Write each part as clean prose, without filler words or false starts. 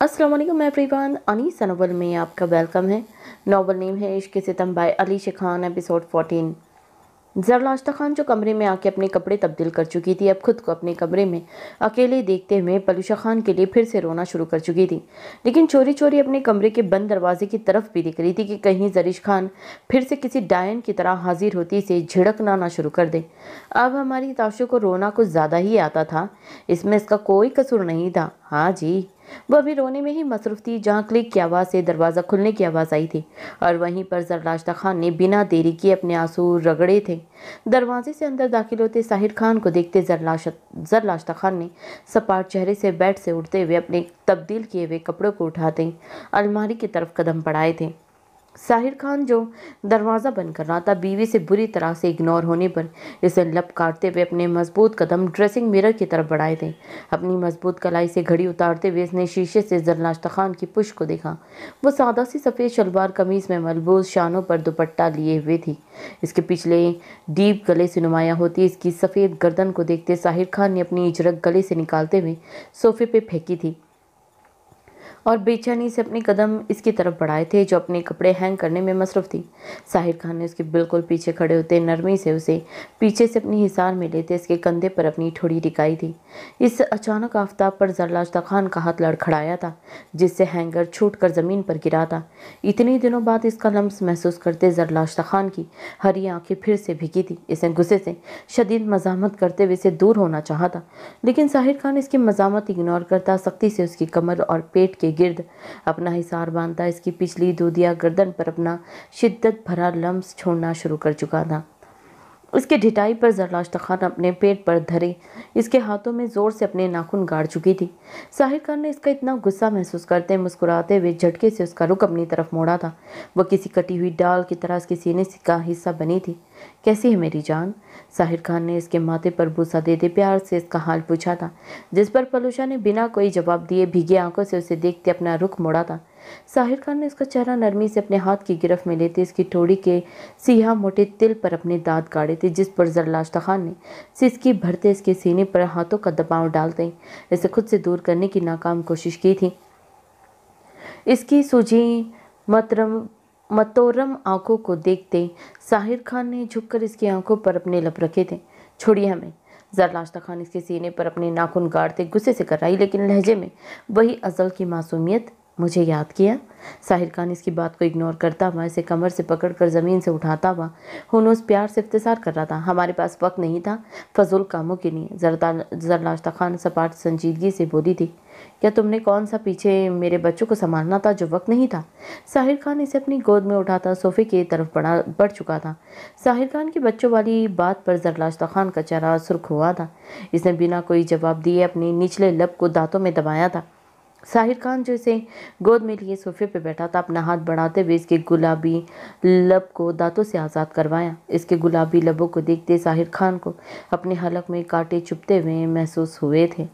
अस्सलाम वालेकुम everyone, Anees novel में आपका वेलकम है। नोवेल नेम है इश्क सितम बाय अलीशा खान, एपिसोड 14। ज़रलाश्ता खान जो कमरे में आके अपने कपड़े तब्दील कर चुकी थी, अब खुद को अपने कमरे में अकेले देखते हुए पलूशा खान के लिए फिर से रोना शुरू कर चुकी थी। लेकिन चोरी चोरी अपने कमरे के बंद दरवाजे की तरफ भी दिख रही थी कि कहीं जरीश खान फिर से किसी डायन की तरह हाजिर होती से झिड़कना ना शुरू कर दे। अब हमारी ताशु को रोना कुछ ज़्यादा ही आता था, इसमें इसका कोई कसूर नहीं था। हाँ जी, वो अभी रोने में ही मसरूफ थी जहाँ क्लिक की आवाज़ से दरवाज़ा खुलने की आवाज़ आई थी और वहीं पर ज़रलाश्ता खान ने बिना देरी किए अपने आंसू रगड़े थे। दरवाजे से अंदर दाखिल होते साहिर खान को देखते ज़रलाश्ता खान ने सपाट चेहरे से बेड से उठते हुए अपने तब्दील किए हुए कपड़ों को उठाते अलमारी की तरफ कदम बढ़ाए थे। साहिर खान जो दरवाज़ा बंद कर रहा था, बीवी से बुरी तरह से इग्नोर होने पर इसे लब काटते हुए अपने मजबूत कदम ड्रेसिंग मिरर की तरफ बढ़ाए थे। अपनी मजबूत कलाई से घड़ी उतारते हुए इसने शीशे से ज़रलाश्ता खान की पुश को देखा। वो सादा सी सफ़ेद शलवार कमीज़ में मलबूस शानों पर दुपट्टा लिए हुए थी। इसके पिछले डीप गले से नुमाया होती इसकी सफ़ेद गर्दन को देखते साहिर खान ने अपनी इजरक गले से निकालते हुए सोफे पे फेंकी थी और बेचैनी से अपने कदम इसकी तरफ बढ़ाए थे जो अपने कपड़े हैंग करने में मसरूफ थी। साहिर खान ने उसके बिल्कुल पीछे खड़े होते नरमी से उसे पीछे से अपनी हिसार में लेते इसके कंधे पर अपनी ठोड़ी टिकाई थी। इस अचानक आफताब पर ज़रलाश्ता खान का हाथ लड़खड़ाया था जिससे हैंगर छूटकर ज़मीन पर गिरा था। इतने दिनों बाद इसका लम्स महसूस करते ज़रलाश्ता खान की हरी आंखें फिर से भीगी थी। इसे गुस्से से शदीद मज़ामत करते हुए इसे दूर होना चाहा था, लेकिन साहिर खान इसकी मज़ामत इग्नोर करता सख्ती से उसकी कमर और पेट के गिर्द अपना हिसार बांधता इसकी पिछली दूधिया गर्दन पर अपना शिद्दत भरा लम्स छोड़ना शुरू कर चुका था। उसके ढिठाई पर ज़रलाश्ता खान अपने पेट पर धरे इसके हाथों में ज़ोर से अपने नाखून गाड़ चुकी थी। साहिर खान ने इसका इतना गुस्सा महसूस करते मुस्कुराते हुए झटके से उसका रुख अपनी तरफ मोड़ा था। वह किसी कटी हुई डाल की तरह उसके सीने का हिस्सा बनी थी। कैसी है मेरी जान? साहिर खान ने इसके माथे पर बूसा दे दे प्यार से इसका हाल पूछा था, जिस पर पलूशा ने बिना कोई जवाब दिए भीगी आंखों से उसे देखते अपना रुख मोड़ा था। साहिर खान ने उसका चेहरा नरमी से अपने हाथ की गिरफ्त में लेते इसकी ठोड़ी के सियाह मोटे तिल पर अपने दांत गाड़े थे, जिस पर ज़रलाश्ता खान ने सिसकी भरते इसके सीने पर हाथों का दबाव डालते इसे खुद से दूर करने की नाकाम कोशिश की थी। इसकी सूझी मतोरम आंखों को देखते साहिर खान ने झुककर इसकी आंखों पर अपने लब रखे थे। छोड़िए हमें। ज़रलाश्ता खान इसके सीने पर अपने नाखून गाड़ते गुस्से से कर रही, लेकिन लहजे में वही अज़ल की मासूमियत। मुझे याद किया? साहिर खान इसकी बात को इग्नोर करता हुआ इसे कमर से पकड़कर ज़मीन से उठाता हुआ हुनूस प्यार से इफ्तिसार कर रहा था। हमारे पास वक्त नहीं था फजूल कामों के लिए। ज़रलाश्ता खान सपाट संजीदगी से बोली थी। क्या तुमने कौन सा पीछे मेरे बच्चों को संभालना था जो वक्त नहीं था? साहिर खान इसे अपनी गोद में उठाता सोफे की तरफ बढ़ चुका था। साहिर खान की बच्चों वाली बात पर ज़रलाश्ता खान का चेहरा सुर्ख हुआ था। इसने बिना कोई जवाब दिए अपने निचले लब को दांतों में दबाया था। साहिर खान जो इसे गोद में लिए सोफे पर बैठा था, अपना हाथ बढ़ाते हुए इसके गुलाबी लब को दांतों से आज़ाद करवाया। इसके गुलाबी लबों को देखते साहिर खान को अपने हलक में कांटे चुभते हुए महसूस हुए थे।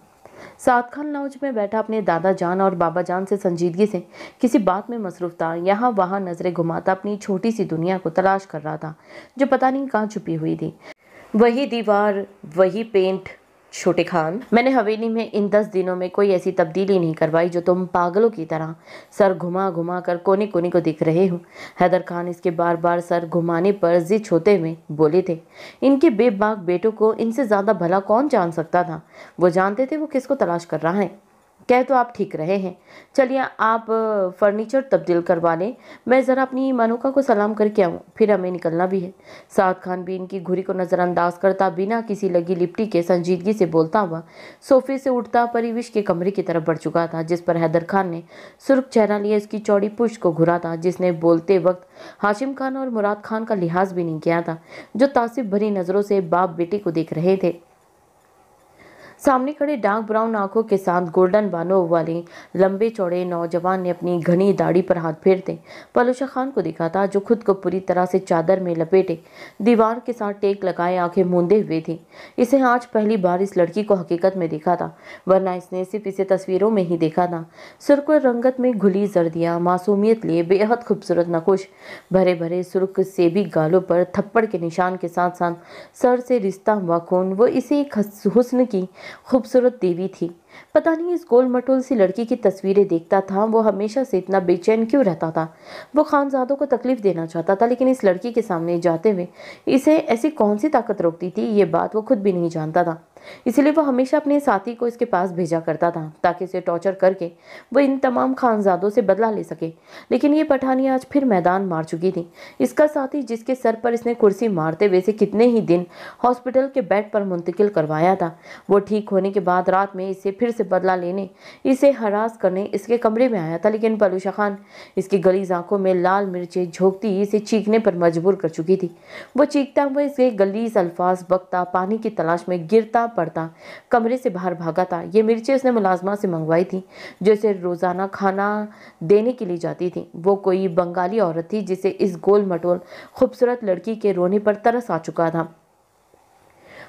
साद खान लाउंज में बैठा अपने दादा जान और बाबा जान से संजीदगी से किसी बात में मसरूफ था। यहाँ वहाँ नजरें घुमाता अपनी छोटी सी दुनिया को तलाश कर रहा था जो पता नहीं कहाँ छुपी हुई थी। वही दीवार, वही पेंट। छोटे खान, मैंने हवेली में इन 10 दिनों में कोई ऐसी तब्दीली नहीं करवाई जो तुम पागलों की तरह सर घुमा घुमा कर कोने कोने को दिख रहे हो। हैदर खान इसके बार बार सर घुमाने पर जिद होते हुए बोले थे। इनके बेबाक बेटों को इनसे ज़्यादा भला कौन जान सकता था? वो जानते थे वो किसको तलाश कर रहा है। कह तो आप ठीक रहे हैं। चलिए आप फर्नीचर तब्दील करवा लें, मैं ज़रा अपनी मनोका को सलाम करके आऊँ, फिर हमें निकलना भी है। साद खान भी इनकी घुरी को नज़रअंदाज करता बिना किसी लगी लिपटी के संजीदगी से बोलता हुआ सोफे से उठता परिविश के कमरे की तरफ बढ़ चुका था, जिस पर हैदर खान ने सुर्ख चेहरा लिए इसकी चौड़ी पुश्त को घुरा था, जिसने बोलते वक्त हाशिम खान और मुराद खान का लिहाज भी नहीं किया था, जो तासिब भरी नज़रों से बाप बेटे को देख रहे थे। सामने खड़े डार्क ब्राउन आंखों के साथ गोल्डन बालों वाले लंबे चौड़े नौजवान ने अपनी घनी दाढ़ी पर हाथ फेरते पलूशा खान को देखा था, जो खुद को पूरी तरह से चादर में लपेटे दीवार के साथ टेक लगाए आंखें मूंदे हुए थी। इसे आज पहली बार इस लड़की को हकीकत में देखा था, वरना इसने सिर्फ इसे तस्वीरों में ही देखा था। सुर्ख रंगत में घुली जर्दियाँ मासूमियत लिए बेहद खूबसूरत नकुश भरे भरे सुर्ख सेबी गालों पर थप्पड़ के निशान के साथ साथ सर से रिश्ता हुआ खून, वो इसे एक हुस्न की खूबसूरत देवी थी। पता नहीं इस गोल मटोल सी लड़की की तस्वीरें देखता था, वो हमेशा से इतना बेचैन क्यों रहता था। वो खानजादों को तकलीफ देना चाहता था, लेकिन इस लड़की के सामने जाते हुए इसे ऐसी कौन सी ताकत रोकती थी, ये बात वो खुद भी नहीं जानता था। इसीलिए वो हमेशा अपने साथी को इसके पास भेजा करता था, ताकि इसे टॉर्चर करके वो इन तमाम खानजादों से बदला ले सके। लेकिन ये पठानी आज फिर मैदान मार चुकी थी। इसका साथी, जिसके सर पर इसने कुर्सी मारते हुए इसे कितने ही दिन हॉस्पिटल के बेड पर मुंतकिल करवाया था, वो ठीक होने के बाद रात में इसे फिर से बदला लेने, इसे हरास करने इसके कमरे में आया था। लेकिन पलूषा खान इसकी गलीज आंखों में लाल मिर्चें झोंकती इसे चीखने पर मजबूर कर चुकी थी। वो चीखता हुआ इसके गलीज अल्फाज बकता, पानी की तलाश में गिरता पड़ता कमरे से बाहर भागा था। ये मिर्चें उसने मुलाजमा से मंगवाई थी, जो इसे रोजाना खाना देने के लिए जाती थी। वो कोई बंगाली औरत थी जिसे इस गोल मटोल खूबसूरत लड़की के रोने पर तरस आ चुका था,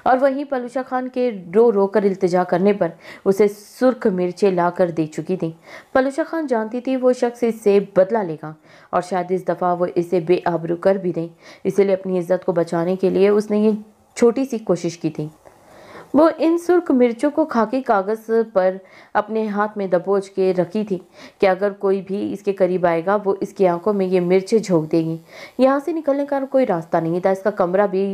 और वहीं पलूषा खान के रो रो कर इल्तिजा करने पर उसे सुर्ख मिर्चें ला कर दे चुकी थी। पलूषा खान जानती थी वो शख्स इससे बदला लेगा, और शायद इस दफ़ा वो इसे बेआबरू कर भी दे। इसलिए अपनी इज्जत को बचाने के लिए उसने ये छोटी सी कोशिश की थी। वो इन सुर्ख मिर्चों को खाकी कागज़ पर अपने हाथ में दबोच के रखी थी कि अगर कोई भी इसके करीब आएगा वो इसकी आंखों में ये मिर्चें झोंक देगी। यहाँ से निकलने का कोई रास्ता नहीं था। इसका कमरा भी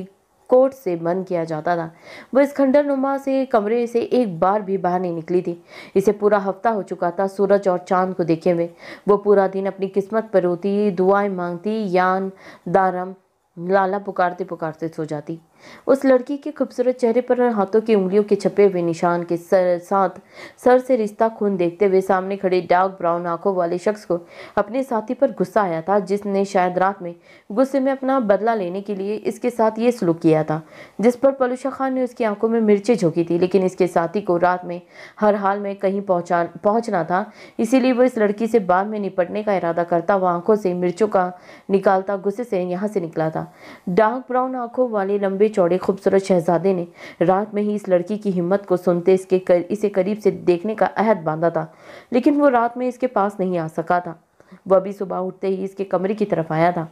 कोर्ट से बंद किया जाता था। वो इस खंडर नुमा से कमरे से एक बार भी बाहर नहीं निकली थी। इसे पूरा हफ्ता हो चुका था सूरज और चांद को देखे हुए। वो पूरा दिन अपनी किस्मत पर रोती, दुआएं मांगती, यान दारम लाला पुकारते पुकारते सो जाती। उस लड़की के खूबसूरत चेहरे पर हाथों की उंगलियों के छपे हुए निशान के साथ सर से रिश्ता खून देखते हुए सामने खड़े डार्क ब्राउन आंखों वाले शख्स को अपने साथी पर गुस्सा आया था, जिसने शायद रात में गुस्से में अपना बदला लेने के लिए इसके साथ ये सलूक किया था, जिस पर पलूषा खान ने उसकी आंखों में मिर्चें झोंकी थी। लेकिन इसके साथी को रात में हर हाल में कहीं पहुंचना था, इसीलिए वो इस लड़की से बाद में निपटने का इरादा करता हुआ आंखों से मिर्चों का निकालता गुस्से से यहाँ से निकला था। डार्क ब्राउन आंखों वाले लंबे चौड़े खूबसूरत शहजादे ने रात में ही इस लड़की की हिम्मत को सुनते इसे करीब से देखने का अहद बांधा था, लेकिन वो रात में इसके पास नहीं आ सका था। वह भी सुबह उठते ही इसके कमरे की तरफ आया था।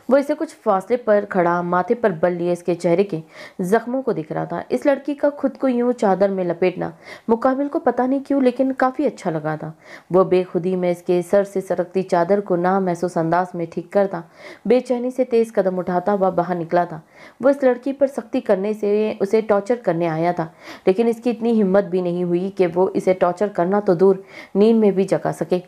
वो इसे कुछ फासले पर खड़ा, माथे पर बल लिए इसके चेहरे के जख्मों को दिख रहा था। इस लड़की का खुद को यूं चादर में लपेटना मुकाबिल को पता नहीं क्यों लेकिन काफ़ी अच्छा लगा था। वो बेखुदी में इसके सर से सरकती चादर को ना महसूस अंदाज में ठीक करता, बेचैनी से तेज कदम उठाता हुआ बाहर निकला था। वो इस लड़की पर सख्ती करने से उसे टॉर्चर करने आया था, लेकिन इसकी इतनी हिम्मत भी नहीं हुई कि वो इसे टॉर्चर करना तो दूर, नींद में भी जगा सके।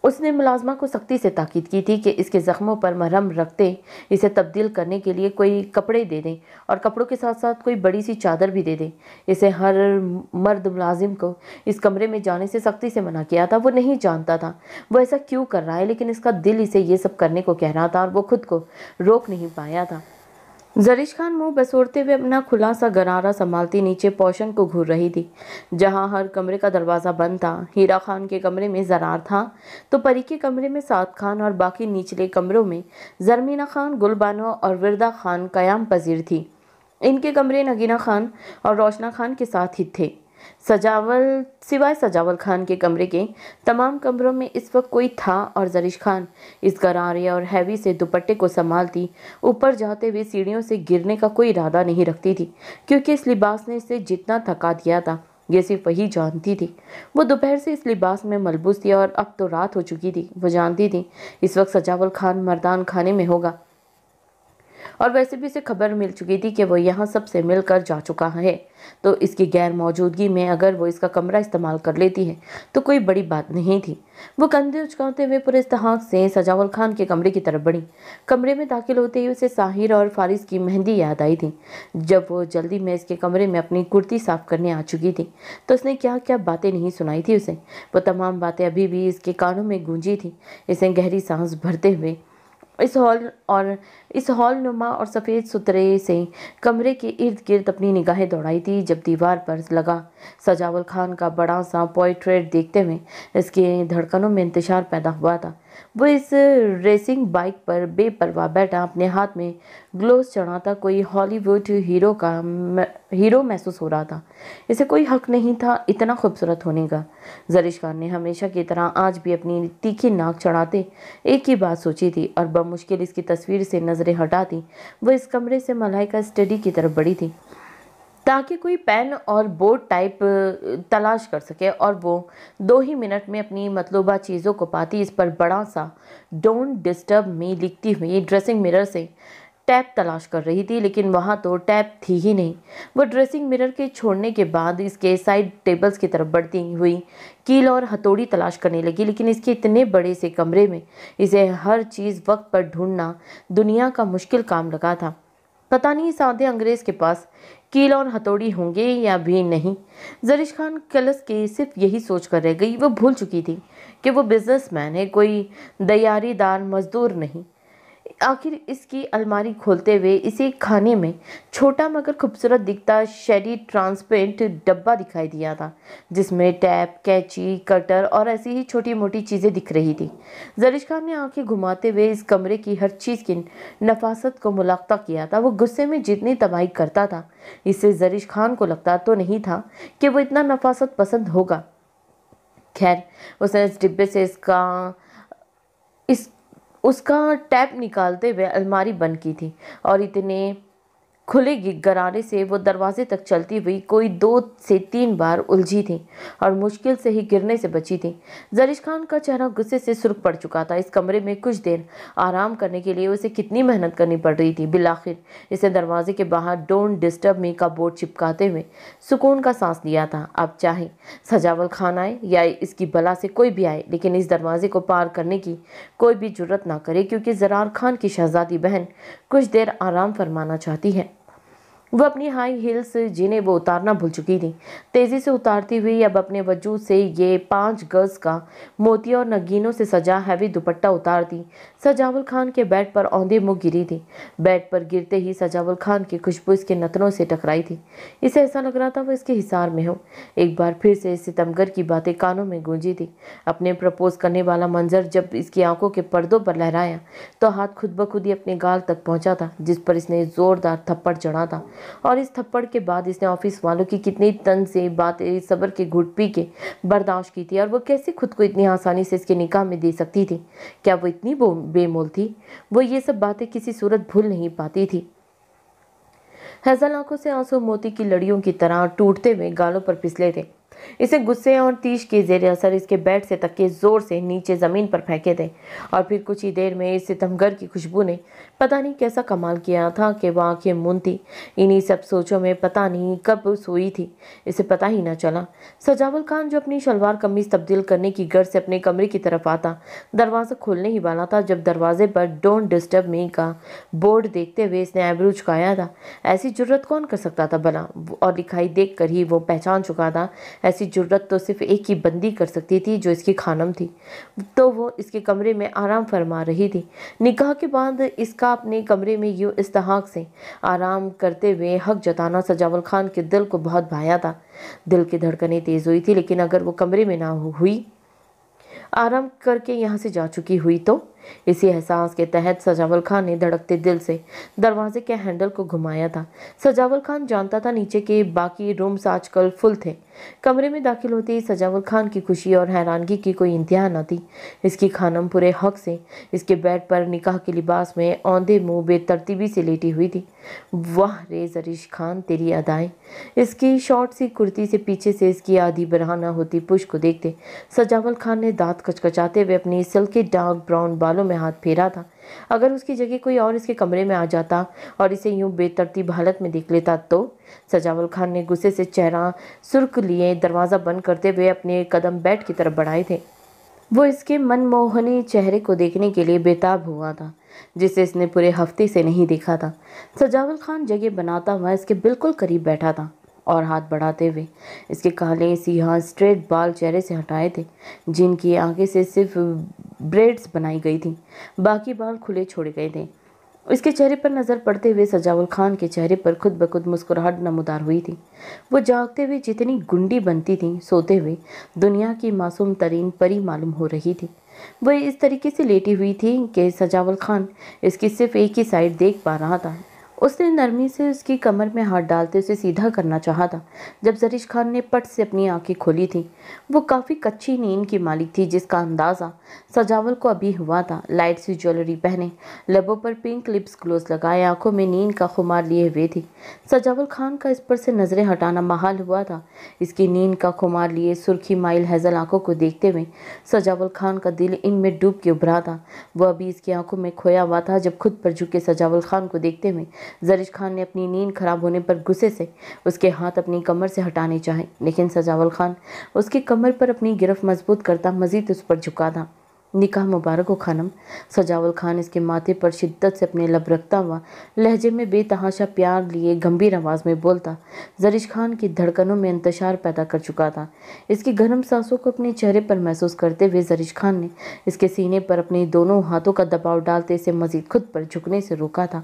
उसने मुलाजमा को सख्ती से ताकीद की थी कि इसके ज़ख्मों पर मरहम रखते इसे तब्दील करने के लिए कोई कपड़े दे दें, और कपड़ों के साथ साथ कोई बड़ी सी चादर भी दे दें। इसे हर मर्द मुलाजिम को इस कमरे में जाने से सख्ती से मना किया था। वो नहीं जानता था वो ऐसा क्यों कर रहा है, लेकिन इसका दिल इसे ये सब करने को कह रहा था और वो खुद को रोक नहीं पाया था। जरीश खान मुंह बसोरते हुए अपना खुला सा गरारा संभालती नीचे पोर्शन को घूर रही थी, जहां हर कमरे का दरवाज़ा बंद था। हीरा खान के कमरे में जरार था तो परी के कमरे में साद खान, और बाकी निचले कमरों में जरमीना खान, गुलबानो और विरदा खान कयाम पजीर थी। इनके कमरे नगीना खान और रोशना खान के साथ ही थे। सिवाय सजावल खान के कमरे के तमाम कमरों में इस वक्त कोई था, और जरीश खान इस गरारे और हैवी से दुपट्टे को संभालती ऊपर जाते हुए सीढ़ियों से गिरने का कोई इरादा नहीं रखती थी, क्योंकि इस लिबास ने इसे जितना थका दिया था ये सिर्फ वही जानती थी। वो दोपहर से इस लिबास में मलबूस थी और अब तो रात हो चुकी थी। वो जानती थी इस वक्त सजावल खान मर्दान खाने में होगा, और वैसे भी इसे खबर मिल चुकी थी कि वो यहाँ सबसे मिलकर जा चुका है, तो इसकी गैर मौजूदगी में अगर वो इसका कमरा इस्तेमाल कर लेती है तो कोई बड़ी बात नहीं थी। वो कंधे उचकाते हुए पूरे इस्तेहाक से सजावल खान के कमरे की तरफ बढ़ी। कमरे में दाखिल होते ही उसे साहिर और फारिस की मेहंदी याद आई थी। जब वो जल्दी में इसके कमरे में अपनी कुर्ती साफ करने आ चुकी थी तो उसने क्या क्या बातें नहीं सुनाई थी उसे। वो तमाम बातें अभी भी इसके कानों में गूंजी थी। इसे गहरी सांस भरते हुए इस हॉल नुमा और सफ़ेद सुथरे से कमरे के इर्द गिर्द अपनी निगाहें दौड़ाई थी, जब दीवार पर लगा सजावल खान का बड़ा सा पोर्ट्रेट देखते हुए इसके धड़कनों में इंतशार पैदा हुआ था। वो इस रेसिंग बाइक पर बेपरवाह बैठा अपने हाथ में ग्लोव्स चढ़ाता कोई हॉलीवुड हीरो महसूस हो रहा था। इसे कोई हक नहीं था इतना खूबसूरत होने का। जरीश खान ने हमेशा की तरह आज भी अपनी तीखी नाक चढ़ाते एक ही बात सोची थी, और बमुश्किल इसकी तस्वीर से नजरें हटाती वो इस कमरे से मलाइका स्टडी की तरफ बढ़ी थी। ताकि कोई पेन और बोर्ड टाइप तलाश कर सके, और वो 2 ही मिनट में अपनी मतलूबा चीज़ों को पाती। इस पर बड़ा सा डोंट डिस्टर्ब मी लिखती हुई ड्रेसिंग मिरर से टैप तलाश कर रही थी, लेकिन वहाँ तो टैप थी ही नहीं। वो ड्रेसिंग मिरर के छोड़ने के बाद इसके साइड टेबल्स की तरफ बढ़ती हुई कील और हथौड़ी तलाश करने लगी, लेकिन इसके इतने बड़े से कमरे में इसे हर चीज़ वक्त पर ढूंढना दुनिया का मुश्किल काम लगा था। पता नहीं इस आधे अंग्रेज के पास कील और हथौड़ी होंगे या भी नहीं। जरिश खान कलस के सिर्फ यही सोच कर रह गई। वो भूल चुकी थी कि वो बिजनेसमैन है, कोई दयारीदार मजदूर नहीं। आखिर इसकी अलमारी खोलते हुए इसे खाने में छोटा मगर खूबसूरत दिखता शेडी ट्रांसपेरेंट डब्बा दिखाई दिया था, जिसमें टैप, कैंची, कटर और ऐसी ही छोटी मोटी चीज़ें दिख रही थी। जरिश खान ने आंखें घुमाते हुए इस कमरे की हर चीज़ की नफासत को मुलाहजा किया था। वो गुस्से में जितनी तबाही करता था, इससे जरिश खान को लगता तो नहीं था कि वो इतना नफासत पसंद होगा। खैर, उसने इस डिब्बे से उसका टैप निकालते हुए अलमारी बंद की थी, और इतने खुले गरारे से वो दरवाजे तक चलती हुई कोई 2 से 3 बार उलझी थी और मुश्किल से ही गिरने से बची थी। जरिश खान का चेहरा गुस्से से सुर्ख पड़ चुका था। इस कमरे में कुछ देर आराम करने के लिए उसे कितनी मेहनत करनी पड़ रही थी। बिलाखिर इसे दरवाजे के बाहर डोंट डिस्टर्ब मी का बोर्ड चिपकाते हुए सुकून का सांस लिया था। अब चाहे सजावल खान आए या इसकी बला से कोई भी आए, लेकिन इस दरवाजे को पार करने की कोई भी जुर्रत ना करे, क्योंकि जरार खान की शहजादी बहन कुछ देर आराम फरमाना चाहती है। वो अपनी हाई हील्स जिन्हें वो उतारना भूल चुकी थी, तेजी से उतारती हुई अब अपने वजूद से ये 5 गज का मोतियों और नगीनों से सजा हैवी दुपट्टा उतारती सजावल खान के बेड पर औंधे मुंह गिरी थी। बेड पर गिरते ही सजावल खान की खुशबू इसके नथनों से टकराई थी। इसे ऐसा लग रहा था वो इसके हिसार में हो। एक बार फिर से सितमगर की बातें कानों में गूंजी थी। अपने प्रपोज करने वाला मंजर जब इसकी आंखों के पर्दों पर लहराया तो हाथ खुद ब खुद ही अपने गाल तक पहुंचा था, जिस पर इसने जोरदार थप्पड़ जड़ा था। और इस थप्पड़ के बाद इसने ऑफिस वालों की कितनी तंज से बातें सब्र के घुट पी के बर्दाश्त की थी, और वो कैसे खुद को इतनी आसानी से इसके निकाह में दे सकती थी। क्या वो इतनी बेमोल थी? वो ये सब बातें किसी सूरत भूल नहीं पाती थी। हैजल आंखों से आंसू मोती की लड़ियों की तरह टूटते हुए गालों पर फिसले थे। इसे गुस्से और तीश के जेर असर इसके बेड से तकिए जोर से नीचे जमीन पर फेंके थे, और फिर कुछ ही देर में इस सितमगर की खुशबू ने पता नहीं कैसा कमाल किया था कि वह आंखें मूंद थी। इन्हीं सब सोचों में पता नहीं कब सोई थी, इसे पता ही न चला। सजावल खान जो अपनी शलवार कमीज तब्दील करने की गर्ज से अपने कमरे की तरफ आता दरवाज़ा खोलने ही वाला था, जब दरवाजे पर डोंट डिस्टर्ब मी का बोर्ड देखते हुए इसने आईब्रो झुकाया था। ऐसी जुर्रत कौन कर सकता था भला? और लिखाई देख कर ही वो पहचान चुका था ऐसी जुर्रत तो सिर्फ एक ही बंदी कर सकती थी, जो इसकी खानम थी। तो वो इसके कमरे में आराम फरमा रही थी। निकाह के बाद इसका अपने कमरे में यूं इस्तेहाक से आराम करते हुए हक जताना सजावल खान के दिल को बहुत भाया था। दिल की धड़कनें तेज हुई थी, लेकिन अगर वो कमरे में ना हुई, आराम करके यहाँ से जा चुकी हुई तो? इसी एहसास के तहत सजावल खान ने धड़कते दिल से दरवाजे के हैंडल को घुमाया था। सजावल खान जानता था नीचे के बाकी रूम्स आजकल फुल थे। कमरे में दाखिल होते ही सजावल खान की खुशी और हैरानगी की कोई इंतहा न थी। इसकी खानम पूरे हक से इसके बेड पर निकाह के लिबास में औंधे मुंह बेतरतीबी से लेटी हुई थी। वाह रे जरीश खान, तेरी अदाएं! इसकी शॉर्ट सी कुर्ती से पीछे से इसकी आधी बरहाना होती पुश को देखते सजावल खान ने दांत कचकचाते हुए अपनी सिल्की डार्क ब्राउन बालों में हाथ फेरा था। अगर उसकी जगह कोई और इसके कमरे में आ जाता और इसे यूं बेतरतीब हालत में देख लेता तो? सजावल खान ने गुस्से से चेहरा सुर्ख लिए दरवाज़ा बंद करते हुए अपने कदम बेड की तरफ बढ़ाए थे। वो इसके मनमोहनी चेहरे को देखने के लिए बेताब हुआ था, जिसे इसने पूरे हफ्ते से नहीं देखा था। सजावल खान जगह बनाता हुआ इसके बिल्कुल करीब बैठा था और हाथ बढ़ाते हुए इसके काले सियाह स्ट्रेट बाल चेहरे से हटाए थे, जिनकी आगे से सिर्फ ब्रेड्स बनाई गई थी, बाकी बाल खुले छोड़े गए थे। इसके चेहरे पर नज़र पड़ते हुए सजावल खान के चेहरे पर खुद ब खुद मुस्कुराहट नमूदार हुई थी। वो जागते हुए जितनी गुंडी बनती थी, सोते हुए दुनिया की मासूम तरीन परी मालूम हो रही थी। वो इस तरीके से लेटी हुई थी कि सजावल खान इसकी सिर्फ एक ही साइड देख पा रहा था, उसने नरमी से उसकी कमर में हाथ डालते उसे सीधा करना चाहा था। जब जरीश खान ने पट से अपनी आंखें खोली थी, वो काफ़ी कच्ची नींद की मालिक थी, जिसका अंदाज़ा सजावल को अभी हुआ था। लाइट सी ज्वेलरी पहने, लबों पर पिंक लिप्स ग्लोस लगाए, आंखों में नींद का खुमार लिए हुए थी। सजावल खान का इस पर से नजरें हटाना महाल हुआ था। इसकी नींद का खुमार लिए सुर्खी माइल हैजल आंखों को देखते हुए सजावल खान का दिल इनमें डूब के उभरा था। वह अभी इसकी आंखों में खोया हुआ था जब खुद पर झुके सजावल खान को देखते हुए जरीश खान ने अपनी नींद खराब होने पर गुस्से से उसके हाथ अपनी कमर से हटाने चाहे, लेकिन सजावल खान उसकी कमर पर अपनी गिरफ्त मजबूत करता मजीद उस पर झुका था। निकाह मुबारक हो खानम। सजावल खान इसके माथे पर शिद्दत से अपने लब रखता हुआ लहजे में बेतहाशा प्यार लिए गंभीर आवाज़ में बोलता जरीश खान की धड़कनों में इंतशार पैदा कर चुका था। इसकी गर्म सांसों को अपने चेहरे पर महसूस करते हुए जरीश खान ने इसके सीने पर अपने दोनों हाथों का दबाव डालते इसे मजीद खुद पर झुकने से रोका था।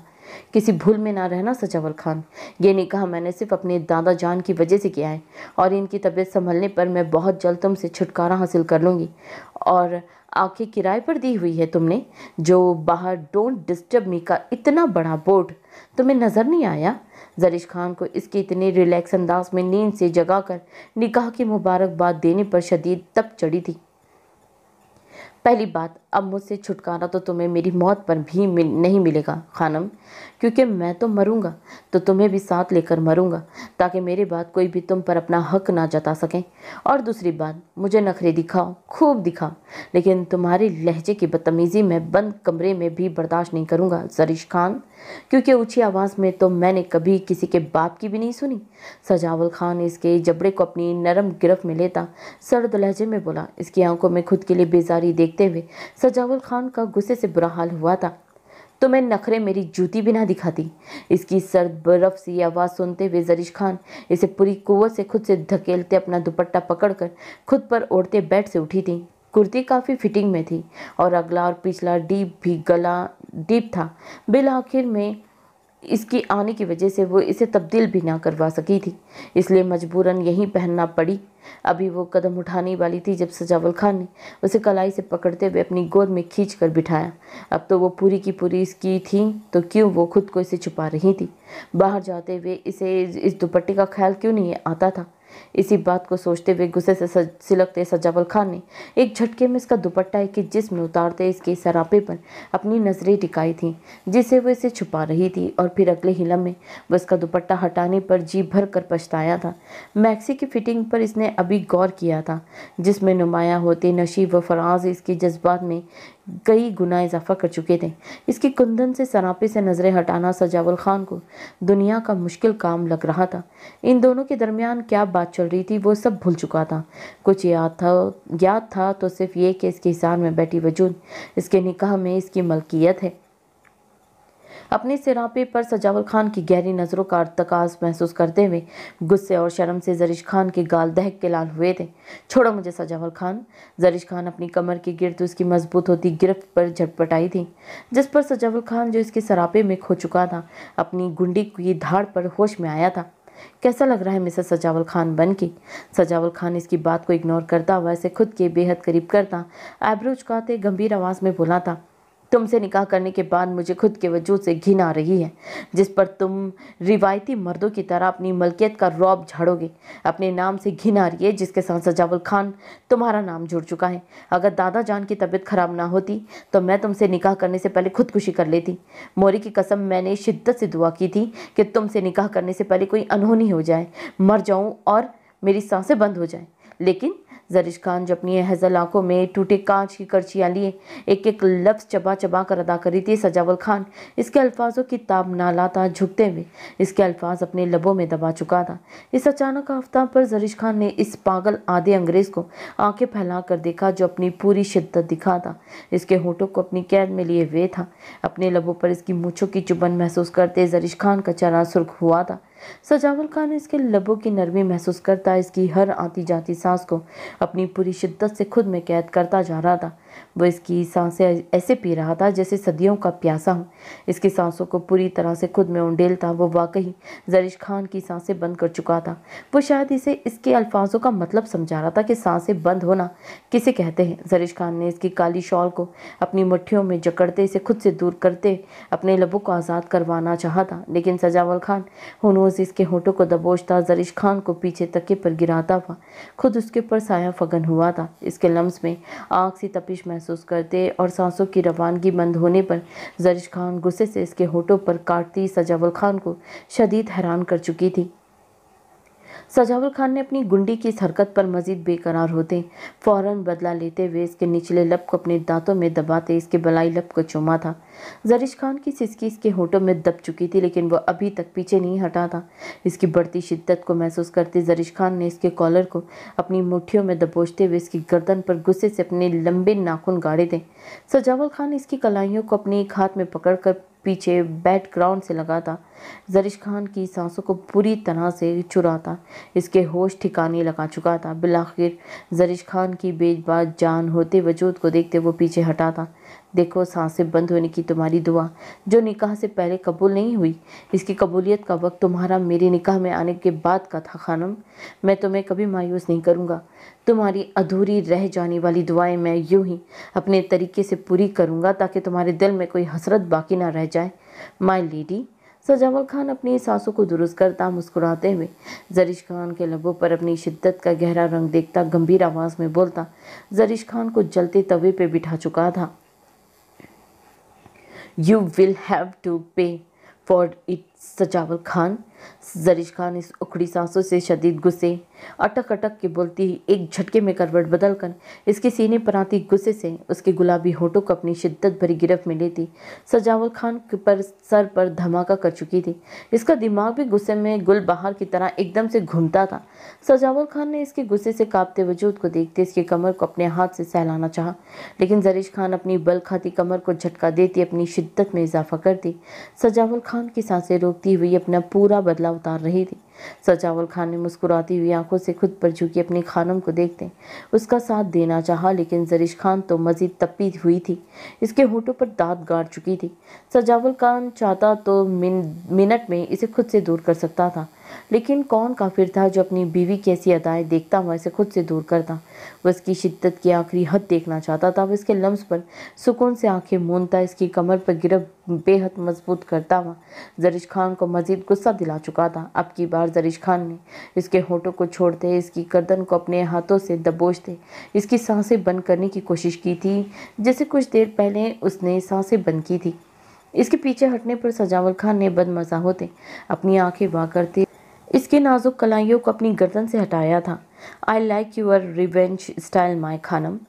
किसी भूल में ना रहना सजावल खान, ये निकाह मैंने सिर्फ अपने दादा जान की वजह से किया है और इनकी तबीयत संभलने पर मैं बहुत जल्द तुमसे छुटकारा हासिल कर लूँगी। और आंखें किराए पर दी हुई है तुमने, जो बाहर डोंट डिस्टर्ब मी का इतना बड़ा बोर्ड तुम्हें नज़र नहीं आया? जरीश खान को इसके इतने रिलैक्स अंदाज में नींद से जगाकर निकाह की मुबारकबाद देने पर शदीद तप चढ़ी थी। पहली बात, अब मुझसे छुटकारा तो तुम्हें मेरी मौत पर भी नहीं मिलेगा खानम, क्योंकि मैं तो मरूंगा तो तुम्हें भी साथ लेकर मरूंगा, ताकि मेरे बाद कोई भी तुम पर अपना हक ना जता सके। और दूसरी बात, मुझे नखरे दिखाओ, खूब दिखाओ, लेकिन तुम्हारी लहजे की बदतमीजी मैं बंद कमरे में भी बर्दाश्त नहीं करूंगा जरीश खान, क्योंकि ऊंची आवाज़ में तो मैंने कभी किसी के बाप की भी नहीं सुनी। सजावल खान इसके जबड़े को अपनी नरम गिरफ्त में लेता सर्द लहजे में बोला। इसकी आंखों में खुद के लिए बेजारी देखते हुए सजावल खान का गुस्से से बुरा हाल हुआ था। तो मैं नखरे मेरी जूती भी ना दिखाती। इसकी सर्द बर्फ सी आवाज़ सुनते हुए जरीश खान इसे पूरी कुव्वत से खुद से धकेलते अपना दुपट्टा पकड़कर खुद पर ओढ़ते बेड से उठी थी। कुर्ती काफ़ी फिटिंग में थी और अगला और पिछला गला डीप था। बिल आखिर में इसकी आने की वजह से वो इसे तब्दील भी ना करवा सकी थी, इसलिए मजबूरन यहीं पहनना पड़ी। अभी वो कदम उठाने वाली थी जब सजावल खान ने उसे कलाई से पकड़ते हुए अपनी गोद में खींच कर बिठाया। अब तो वो पूरी की पूरी इसकी थी, तो क्यों वो खुद को इसे छुपा रही थी? बाहर जाते हुए इसे इस दुपट्टे का ख्याल क्यों नहीं आता था? इसी बात को सोचते हुए गुस्से से सिलकते सजावल खान ने एक झटके में इसका दुपट्टा एक जिस्म में उतारते इसके सरापे पर अपनी नजरें टिकाई थी, जिसे वो इसे छुपा रही थी। और फिर अगले ही लम्हे वो इसका दुपट्टा हटाने पर जी भर कर पछताया था। मैक्सी की फिटिंग पर इसने अभी गौर किया था, जिसमें नुमाया होते नशीब व फराज इसके जज्बात में कई गुना इजाफा कर चुके थे। इसकी कुंदन से सरापे से नजरें हटाना सजावल खान को दुनिया का मुश्किल काम लग रहा था। इन दोनों के दरमियान क्या बात चल रही थी वो सब भूल चुका था। कुछ याद था तो सिर्फ ये कि इसके हिसार में बैठी वजूद इसके निकाह में इसकी मलकियत है। अपने सिरापे पर सजावल खान की गहरी नज़रों का अर्तकाज महसूस करते हुए गुस्से और शर्म से जरीश खान के गाल दहक के लाल हुए थे। छोड़ो मुझे सजावल खान। जरीश खान अपनी कमर के गिर्द उसकी मजबूत होती गिरफ्त पर झटपटाई थी, जिस पर सजावल खान जो इसके सरापे में खो चुका था अपनी गुंडी की धाड़ पर होश में आया था। कैसा लग रहा है मिसेस सजावल खान बन की? सजावल खान इसकी बात को इग्नोर करता हुआ इसे खुद के बेहद करीब करता आईब्रो झुकाते गंभीर आवाज़ में बोला था, तुमसे निकाह करने के बाद मुझे खुद के वजूद से घिन आ रही है, जिस पर तुम रिवायती मर्दों की तरह अपनी मलकियत का रौब झाड़ोगे। अपने नाम से घिन आ रही है जिसके साथ सजावल खान तुम्हारा नाम जुड़ चुका है। अगर दादा जान की तबीयत खराब ना होती तो मैं तुमसे निकाह करने से पहले खुदकुशी कर लेती। मोरी की कसम, मैंने शिद्दत से दुआ की थी कि तुमसे निकाह करने से पहले कोई अनहोनी हो जाए, मर जाऊँ और मेरी सांसें बंद हो जाएं। लेकिन जरीश खान जो अपनी हज़ल आंखों में टूटे कांच की करचियाँ लिए एक एक लफ्ज़ चबा चबा कर अदा करी थी, सजावल खान इसके अल्फाजों की ताब ना लाता झुकते हुए इसके अल्फाज अपने लबों में दबा चुका था। इस अचानक आफ्ताब पर जरीश खान ने इस पागल आधे अंग्रेज़ को आंखें फैला कर देखा जो अपनी पूरी शिद्दत दिखा था। इसके होठों को अपनी कैद में लिए हुए था। अपने लबों पर इसकी मूँछों की चुभन महसूस करते जरीश खान का चेहरा सुर्ख हुआ था। सजावल खान इसके लबों की नरमी महसूस करता इसकी हर आती जाती सांस को अपनी पूरी शिद्दत से खुद में कैद करता जा रहा था। वो इसकी सांसें ऐसे पी रहा था जैसे सदियों का प्यासा हो। इसकी सांसों को पूरी तरह से खुद में उंडेलता वो वाकई जरीश खान की सांसें बंद कर चुका था। वो शायद इसे इसके अल्फाजों का मतलब समझा रहा था कि सांसें बंद होना किसे कहते हैं। जरीश खान ने इसकी काली शॉल को अपनी मुट्ठियों में जकड़ते इसे खुद से दूर करते अपने लबों को आज़ाद करवाना चाहा था, लेकिन सजावल खान हुनूस इसके होठों को दबोचता जरीश खान को पीछे तके पर गिराता हुआ खुद उसके ऊपर साया फगन हुआ था। इसके लम्स में आग सी तपिश महसूस करते और सांसों की रवानगी बंद होने पर जरीश खान गुस्से से इसके होठों पर काटती सजावल खान को शदीद हैरान कर चुकी थी। सजावल खान ने अपनी गुंडी की इस हरकत पर मजीद बेकरार होते फौरन बदला लेते हुए इसके निचले लब को अपने दांतों में दबाते इसके बलाई लब को चूमा था। जरीश खान की सिसकी इसके होठों में दब चुकी थी, लेकिन वह अभी तक पीछे नहीं हटा था। इसकी बढ़ती शिद्दत को महसूस करते जरीश खान ने इसके कॉलर को अपनी मुट्ठियों में दबोचते हुए इसकी गर्दन पर गुस्से से अपने लंबे नाखून गाड़े थे। सजावल खान इसकी कलाइयों को अपने एक हाथ में पकड़कर पीछे बैक ग्राउंड से लगाता जरीश खान की सांसों को पूरी तरह से चुराता इसके होश ठिकाने लगा चुका था। बिलाखिर जरीश खान की बेबाक जान होते वजूद को देखते वो पीछे हटा था। देखो, सांसें बंद होने की तुम्हारी दुआ जो निकाह से पहले कबूल नहीं हुई, इसकी कबूलियत का वक्त तुम्हारा मेरे निकाह में आने के बाद का था खानम। मैं तुम्हें कभी मायूस नहीं करूँगा। तुम्हारी अधूरी रह जाने वाली दुआएं मैं यूं ही अपने तरीके से पूरी करूँगा ताकि तुम्हारे दिल में कोई हसरत बाकी ना रह जाए। My lady. सजावल खान अपनी सांसों को दुरुस्त करता मुस्कुराते हुए जरीश खान के लबों पर अपनी शिद्दत का गहरा रंग देखता गंभीर आवाज़ में बोलता जरीश खान को जलते तवे पे बिठा चुका था। You will have to pay for it, सजावल खान। जरीश खान इस उखड़ी सांसों से शदीद गुस्से अटक अटक के बोलती एक झटके में करवट बदलकर इसके सीने पर आती गुस्से से उसके गुलाबी होठों को अपनी शिद्दत भरी गिरफ्त में लेती सजावल खान पर सर पर धमाका कर चुकी थी। इसका दिमाग भी गुस्से में गुल बहार की तरह एकदम से घूमता था। सजावल खान ने इसके गुस्से से कांपते वजूद को देखते इसकी कमर को अपने हाथ से सहलाना चाहा, लेकिन जरीश खान अपनी बल खाती कमर को झटका देती अपनी शिद्दत में इजाफा करती सजावल खान की सांसें रोकती हुई अपना पूरा बदला उतार रही थी। सजावल खान ने मुस्कुराती हुई आंखों से खुद पर झुकी अपनी खानम को देखते उसका साथ देना चाहा, लेकिन जरीश खान तो मजीद तपी हुई थी, इसके होठों पर दांत गाड़ चुकी थी। सजावल खान चाहता तो मिनट में इसे खुद से दूर कर सकता था, लेकिन कौन काफिर था जो अपनी बीवी की ऐसी अदाएं देखता हुआ इसे खुद से दूर करता। वह इसकी शिद्दत की आखिरी हद देखना चाहता था। वह इसके लम्स पर सुकून से आंखें मूंदता इसकी कमर पर गिरफ्त बेहद मजबूत करता हुआ जरीश खान को मजीद गुस्सा दिला चुका था। अब की बार जरीश खान ने इसके होठों को छोड़ते इसकी गर्दन को अपने हाथों से दबोचते इसकी सांसें बंद करने की कोशिश की थी, जैसे कुछ देर पहले उसने सांसें बंद की थी। इसके पीछे हटने पर सजावल खान ने बदमजा होते अपनी आंखें वाह करते इसके नाजुक कलाइयों को अपनी गर्दन से हटाया था। I like your revenge style my Khanam.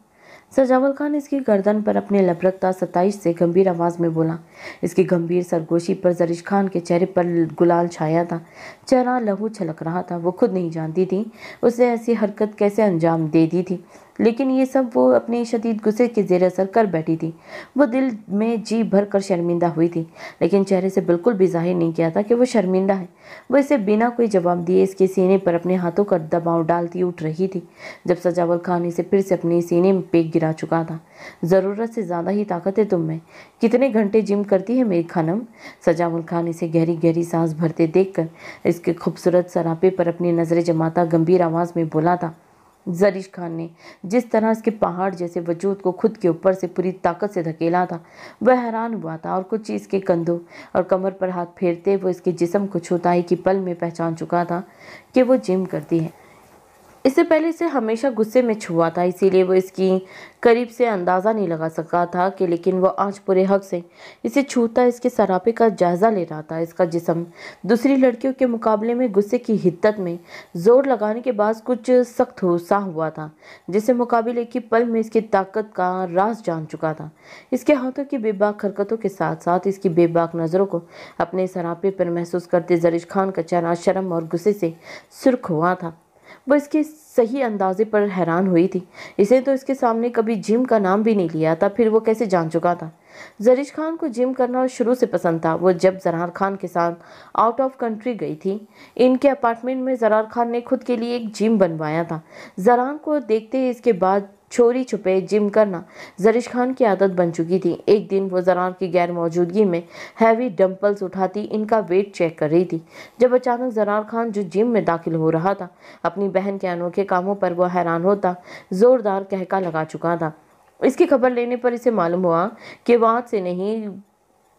Sajawal Khan इसकी गर्दन पर अपने लब रखता 27 से गंभीर आवाज़ में बोला। इसकी गंभीर सरगोशी पर जरीश खान के चेहरे पर गुलाल छाया था, चेहरा लहू छलक रहा था। वो खुद नहीं जानती थी उसे ऐसी हरकत कैसे अंजाम दे दी थी, लेकिन ये सब वो अपने शदीद गुस्से के ज़ेर असर कर बैठी थी। वो दिल में जी भर कर शर्मिंदा हुई थी, लेकिन चेहरे से बिल्कुल भी जाहिर नहीं किया था कि वो शर्मिंदा है। वो इसे बिना कोई जवाब दिए इसके सीने पर अपने हाथों का दबाव डालती उठ रही थी, जब सजावल खान इसे फिर से अपने सीने में पेक गिरा चुका था। ज़रूरत से ज़्यादा ही ताकत है तुम में। कितने घंटे जिम करती है मेरी खानम? सजावल खान इसे गहरी गहरी सांस भरते देखकर इसके खूबसूरत सरापे पर अपनी नज़रें जमाता गंभीर आवाज़ में बोला था। जरीश खान ने जिस तरह इसके पहाड़ जैसे वजूद को खुद के ऊपर से पूरी ताकत से धकेला था, वह हैरान हुआ था और कुछ इसके कंधों और कमर पर हाथ फेरते वो इसके जिस्म को छूता ही की पल में पहचान चुका था कि वो जिम करती है। इससे पहले इसे हमेशा गुस्से में छुआ था, इसीलिए वो इसकी करीब से अंदाज़ा नहीं लगा सका था कि, लेकिन वो आज पूरे हक से इसे छूता इसके सरापे का जायज़ा ले रहा था। इसका जिस्म दूसरी लड़कियों के मुकाबले में गुस्से की हिद्दत में जोर लगाने के बाद कुछ सख्त सा हुआ था, जिसे मुकाबले की पल में इसकी ताकत का राज जान चुका था। इसके हाथों की बेबाक हरकतों के साथ साथ इसकी बेबाक नज़रों को अपने सरापे पर महसूस करते जरीश खान का चेहरा शर्म और गुस्से से सुर्ख हुआ था। वो इसके सही अंदाजे पर हैरान हुई थी। इसे तो इसके सामने कभी जिम का नाम भी नहीं लिया था, फिर वो कैसे जान चुका था? जरीश खान को जिम करना शुरू से पसंद था। वो जब जरार खान के साथ आउट ऑफ कंट्री गई थी, इनके अपार्टमेंट में जरार खान ने खुद के लिए एक जिम बनवाया था। जरार को देखते ही इसके बाद चोरी छुपे जिम करना जरिश खान की आदत बन चुकी थी। एक दिन वो ज़रार की गैर मौजूदगी में हैवी डंपल्स उठाती इनका वेट चेक कर रही थी, जब अचानक ज़रार खान जो जिम में दाखिल हो रहा था, अपनी बहन के अनोखे कामों पर वो हैरान होता जोरदार कहका लगा चुका था। इसकी खबर लेने पर इसे मालूम हुआ कि वो आज से नहीं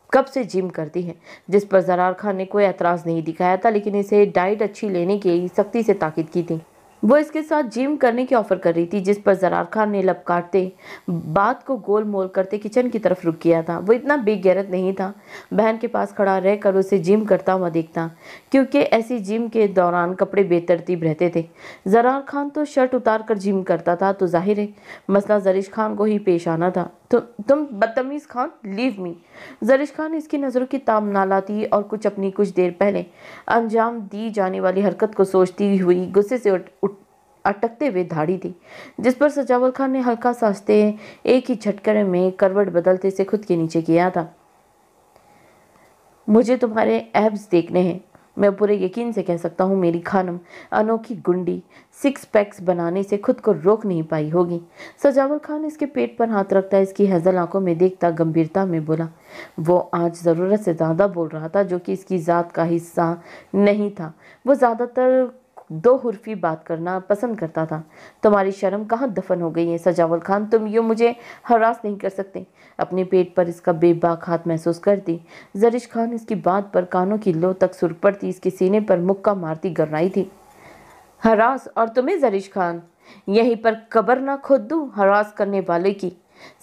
कब से जिम करती है, जिस पर ज़रार खान ने कोई एतराज़ नहीं दिखाया था, लेकिन इसे डाइट अच्छी लेने की सख्ती से ताकीद की थी। वो इसके साथ जिम करने की ऑफर कर रही थी, जिस पर ज़रार खान ने लब काटते बात को गोल मोल करते किचन की तरफ रुख किया था। वो इतना बेगैरत नहीं था बहन के पास खड़ा रहकर उसे जिम करता हुआ देखता, क्योंकि ऐसी जिम के दौरान कपड़े बेतरतीब रहते थे। ज़रार खान तो शर्ट उतार कर जिम करता था, तो जाहिर है मसला जरिश खान को ही पेश आना था। तो तुम बदतमीज़ खान, लीव मी। जरिश खान इसकी नज़रों की ताब ना लाती और कुछ देर पहले अंजाम दी जाने वाली हरकत को सोचती हुई गुस्से से अटकते हुए धाड़ी थी, जिस पर सजावल खान ने हल्का सा हंसते एक ही झटके में करवट बदलते से खुद के नीचे किया था। मुझे तुम्हारे एब्स देखने हैं। मैं पूरे यकीन से कह सकता हूँ मेरी खानम अनोखी गुंडी सिक्स पैक्स बनाने से खुद को रोक नहीं पाई होगी। सजावल खान इसके पेट पर हाथ रखता इसकी हैजल आंखों में देखता गंभीरता में बोला। वो आज ज़रूरत से ज़्यादा बोल रहा था, जो कि इसकी ज़ात का हिस्सा नहीं था। वो ज़्यादातर दो हुर्फी बात करना पसंद करता था। तुम्हारी शर्म कहाँ दफन हो गई है सजावल खान, तुम यूँ मुझे हरास नहीं कर सकते। अपने पेट पर इसका बेबाक हाथ महसूस करती जरिश खान इसकी बात पर कानों की लो तक सुर पड़ती इसके सीने पर मुक्का मारती गर्राई थी। हरास और तुम्हें जरिश खान, यहीं पर कब्र ना खोद दूं हरास करने वाले की।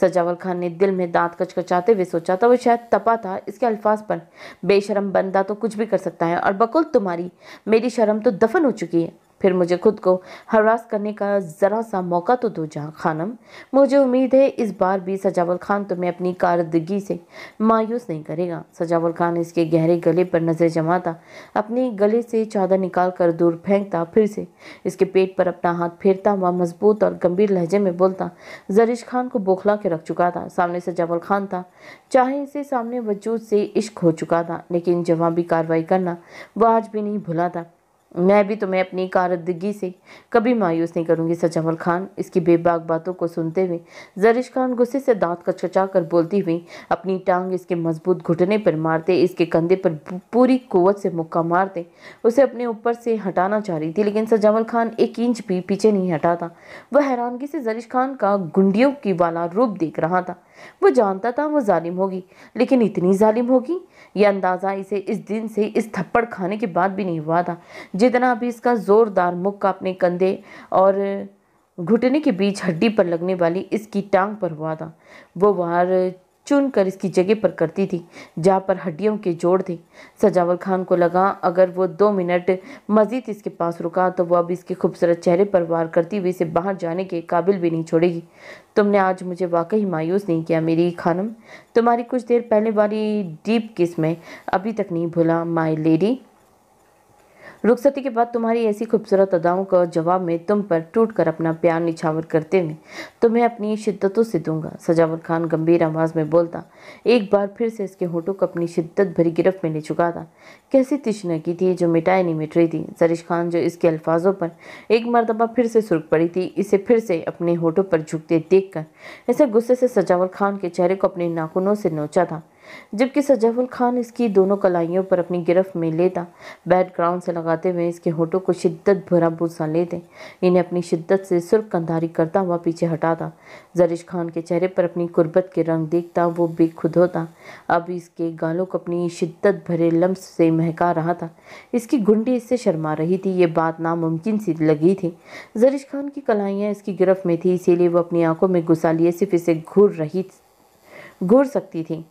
सजावल खान ने दिल में दांत कचकचाते हुए सोचा था, वो शायद तपा था इसके अल्फाज पर। बेशरम बंदा तो कुछ भी कर सकता है, और बकुल तुम्हारी मेरी शर्म तो दफन हो चुकी है। फिर मुझे खुद को हरास करने का ज़रा सा मौका तो दो जहाँ खानम। मुझे उम्मीद है इस बार भी सजावल खान तुम्हें अपनी कारदगी से मायूस नहीं करेगा। सजावल खान इसके गहरे गले पर नज़र जमाता, अपने गले से चादर निकाल कर दूर फेंकता, फिर से इसके पेट पर अपना हाथ फेरता हुआ मजबूत और गंभीर लहजे में बोलता। जरिश खान को बौखला के रख चुका था। सामने सजावल खान था, चाहे इसे सामने वजूद से इश्क हो चुका था, लेकिन जवाबी कार्रवाई करना वो आज भी नहीं भूला था। मैं भी तुम्हें अपनी कारदगी से कभी मायूस नहीं करूंगी सजावल खान। इसकी बेबाक बातों को सुनते हुए जरिश खान गुस्से से दांत कचकचा कर बोलती हुई अपनी टांग इसके मजबूत घुटने पर मारते, इसके कंधे पर पूरी कुव्वत से मुक्का मारते उसे अपने ऊपर से हटाना चाह रही थी, लेकिन सजावल खान एक इंच भी पीछे नहीं हटा था। वह हैरानगी से जरिश खान का गुंडियों की वाला रूप देख रहा था। वो जानता था वो जालिम होगी, लेकिन इतनी जालिम होगी यह अंदाज़ा इसे इस दिन से इस थप्पड़ खाने के बाद भी नहीं हुआ था, जितना अभी इसका जोरदार मुक्का अपने कंधे और घुटने के बीच हड्डी पर लगने वाली इसकी टांग पर हुआ था। वो वार चुन कर इसकी जगह पर करती थी जहाँ पर हड्डियों के जोड़ थे। सजावल खान को लगा अगर वो 2 मिनट मजीद इसके पास रुका तो वो अब इसके खूबसूरत चेहरे पर वार करती हुई इसे बाहर जाने के काबिल भी नहीं छोड़ेगी। तुमने आज मुझे वाकई मायूस नहीं किया मेरी खानम। तुम्हारी कुछ देर पहले वाली डीप किस में अभी तक नहीं भूला माय लेडी। रुखसती के बाद तुम्हारी ऐसी खूबसूरत अदाओं का जवाब में तुम पर टूट कर अपना प्यार निछावर करते हुए तुम्हें अपनी शिद्दतों से दूंगा। सजावल खान गंभीर आवाज़ में बोलता, एक बार फिर से इसके होठों को अपनी शिद्दत भरी गिरफ्त में ले चुका था। कैसी तिश्नगी थी जो मिटाई नहीं मिट रही थी। जरिश खान जो इसके अल्फाजों पर एक मरतबा फिर से सुर्ख पड़ी थी, इसे फिर से अपने होठों पर झुकते देखकर ऐसे गुस्से से सजावल खान के चेहरे को अपने नाखूनों से नोचा था, जबकि सजावल खान इसकी दोनों कलाइयों पर अपनी गिरफ्त में लेता, बैकग्राउंड से लगाते हुए इसके होठों को शिद्दत भरा बूसा लेते, इन्हें अपनी शिद्दत से सुर्ख कंधारी करता हुआ पीछे हटाता। जरिश खान के चेहरे पर अपनी कुर्बत के रंग देखता वो बेखुद होता। अब इसके गालों को अपनी शिद्दत भरे लम्स से महका रहा था। इसकी घुंडी इससे शर्मा रही थी, ये बात नामुमकिन सी लगी थी। जरिश खान की कलाइयाँ इसकी गिरफ्त में थी, इसीलिए वो अपनी आंखों में गुस्सा लिए सिर्फ इसे घूर सकती थी।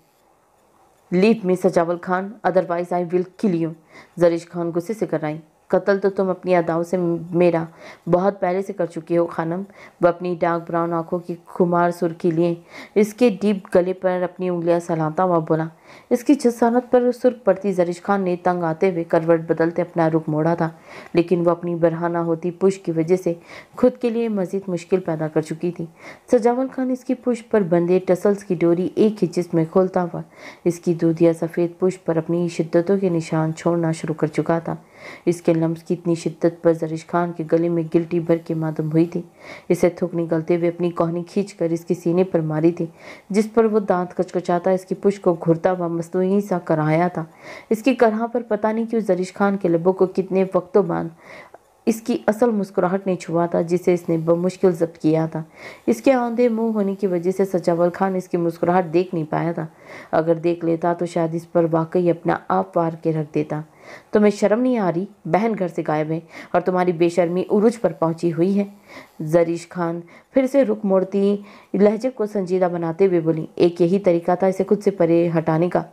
Leave me Sajawal Khan, otherwise I will kill you. Zarish Khan गुस्से से कराई। कत्ल तो तुम अपनी अदाओं से मेरा बहुत पहले से कर चुकी हो खानम। वह अपनी डार्क ब्राउन आंखों की खुमार सुर्खी लिए इसके डीप गले पर अपनी उंगलियां सहलाता हुआ बोला, इसकी जसानत पर सुर्ख पड़ती जरीश खान ने तंग आते हुए करवट बदलते अपना रुख मोड़ा था, लेकिन वो अपनी बरहाना होती पुश की वजह से खुद के लिए मजीद मुश्किल पैदा कर चुकी थी। सजावल खान इसकी पुश पर बंधे टसल्स की डोरी एक ही जिस्म में खोलता हुआ इसकी दूधिया सफ़ेद पुश पर अपनी शिद्दतों के निशान छोड़ना शुरू कर चुका था। इसके लम्स की इतनी शिद्दत पर जरीश खान के गले में गिल्टी भर के मालूम हुई थी। इसे थूक निकलते हुए अपनी कोहनी खींचकर इसके सीने पर मारी थी, जिस पर वो दांत कचकचाता इसकी पुश को घुरता हुआ मस्तूई सा कराया था। इसकी करहा पर पता नहीं क्यों जरीश खान के लबों को कितने वक्तों बाद इसकी असल मुस्कुराहट ने छुआ था, जिसे इसने बमुश्किल जब्त किया था। इसके आंधे मुंह होने की वजह से सजावल खान इसकी मुस्कुराहट देख नहीं पाया था। अगर देख लेता तो शायद इस पर वाकई अपना आप वार के रख देता। तुम्हें शर्म नहीं आ रही? बहन घर से गायब है और तुम्हारी बेशर्मी उरूज पर पहुंची हुई है। जरीश खान फिर से रुख मोड़ती लहजे को संजीदा बनाते हुए बोली। एक यही तरीका था इसे खुद से परे हटाने का।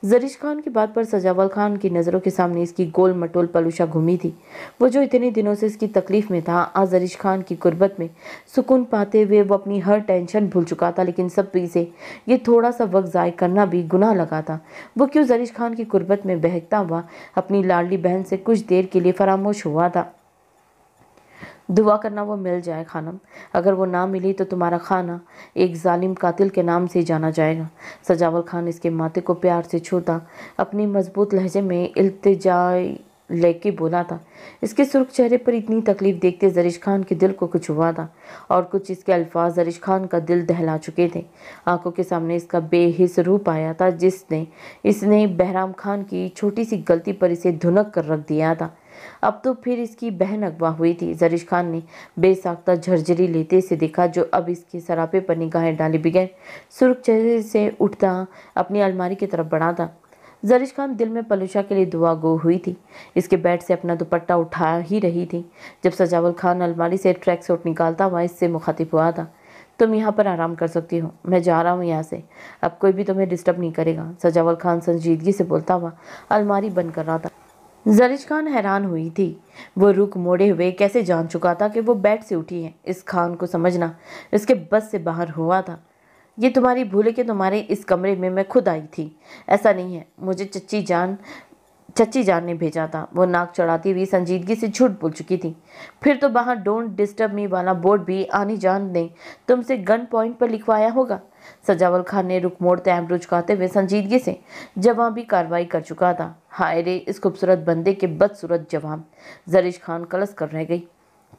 जरीश खान की बात पर सजावल खान की नज़रों के सामने इसकी गोल मटोल पलूशा घूमी थी। वो जो इतने दिनों से इसकी तकलीफ में था, आज जरीश खान की गुर्बत में सुकून पाते हुए वो अपनी हर टेंशन भूल चुका था। लेकिन सब से ये थोड़ा सा वक्त ज़ाय करना भी गुनाह लगा था। वो क्यों जरीश खान की गुर्बत में बहकता हुआ अपनी लाडली बहन से कुछ देर के लिए फरामोश हुआ था। दुआ करना वो मिल जाए खानम, अगर वो ना मिली तो तुम्हारा खाना एक जालिम कातिल के नाम से जाना जाएगा। सजावल खान इसके माथे को प्यार से छूता अपनी मजबूत लहजे में इल्तिजा लेके बोला था। इसके सुर्ख चेहरे पर इतनी तकलीफ देखते जरीश खान के दिल को कुछ हुआ था और कुछ इसके अल्फाज जरीश खान का दिल दहला चुके थे। आंखों के सामने इसका बेहिस रूप आया था, जिसने इसने बहराम खान की छोटी सी गलती पर इसे धुनक कर रख दिया था। अब तो फिर इसकी बहन अगवा हुई थी। जरीश खान ने बेसाख्ता झरझरी लेते से देखा, जो अब इसके सरापे पर निगाहें डाले बगैर सुर्ख चेहरे से उठता अपनी अलमारी की तरफ बढ़ा था। जरीश खान दिल में पलूशा के लिए दुआ गो हुई थी। इसके बेड से अपना दुपट्टा उठा ही रही थी जब सजावल खान अलमारी से ट्रैक सूट निकालता हुआ इससे मुखातिब हुआ था। तुम यहाँ पर आराम कर सकती हो, मैं जा रहा हूँ यहाँ से, अब कोई भी तुम्हें डिस्टर्ब नहीं करेगा। सजावल खान संजीदगी से बोलता हुआ अलमारी बंद कर रहा था। जरीश खान हैरान हुई थी। वो रुख मोड़े हुए कैसे जान चुका था कि वो बेड से उठी है। इस खान को समझना इसके बस से बाहर हुआ था। ये तुम्हारी भूल है कि तुम्हारे इस कमरे में मैं खुद आई थी। ऐसा नहीं है, मुझे चच्ची जान ने भेजा था। वो नाक चढ़ाती हुई संजीदगी से झूठ बोल चुकी थी। फिर तो बाहर डोंट डिस्टर्ब मी वाला बोर्ड भी आनी जान ने तुमसे गन पॉइंट पर लिखवाया होगा। सजावल खान ने रुख मोड़ते आंबरू झुकाते हुए संजीदगी से जवाबी कार्रवाई कर चुका था। हाय रे इस खूबसूरत बंदे के बदसूरत जवाब। जरीश खान कलस कर रह गई।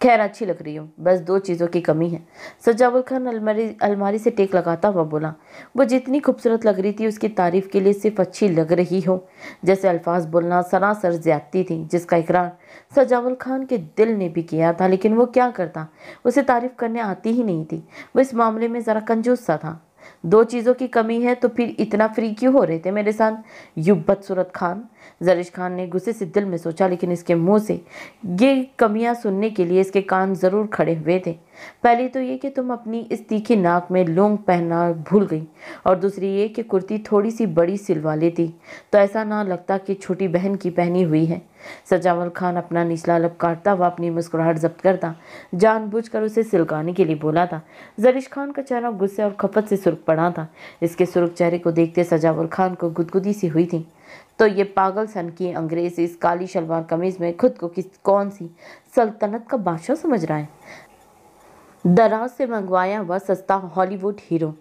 खैर अच्छी लग रही हो, बस 2 चीज़ों की कमी है। सजावल खान अलमारी से टेक लगाता हुआ बोला। वो जितनी खूबसूरत लग रही थी उसकी तारीफ के लिए सिर्फ अच्छी लग रही हो जैसे अल्फाज बोलना सरासर ज्यादती थी, जिसका इकरार सजावल खान के दिल ने भी किया था। लेकिन वो क्या करता, उसे तारीफ करने आती ही नहीं थी। वो इस मामले में ज़रा कंजूस सा था। 2 चीज़ों की कमी है तो फिर इतना फ्री क्यों हो रहे थे मेरे साथ, यू बदसूरत खान। जरीश खान ने गुस्से से दिल में सोचा, लेकिन इसके मुंह से ये कमियां सुनने के लिए इसके कान जरूर खड़े हुए थे। पहली तो ये कि तुम अपनी इस तीखी नाक में लौंग पहनना भूल गई, और दूसरी ये कि कुर्ती थोड़ी सी बड़ी सिलवा लेती तो ऐसा ना लगता कि छोटी बहन की पहनी हुई है। सजावल खान अपना निचला लब काटता हुआ अपनी मुस्कुराहट जब्त करता जानबूझकर उसे सिलकाने के लिए बोला था। जरीश खान का चेहरा गुस्से और खपत से सुर्ख पड़ा था। इसके सुर्ख चेहरे को देखते सजावल खान को गुदगुदी सी हुई थी। तो ये पागल सन की अंग्रेज इस काली शलवार कमीज में खुद को कौन सी सल्तनत का बादशाह समझ रहा है, दराज से मंगवाया हुआ सस्ता हॉलीवुड हीरो।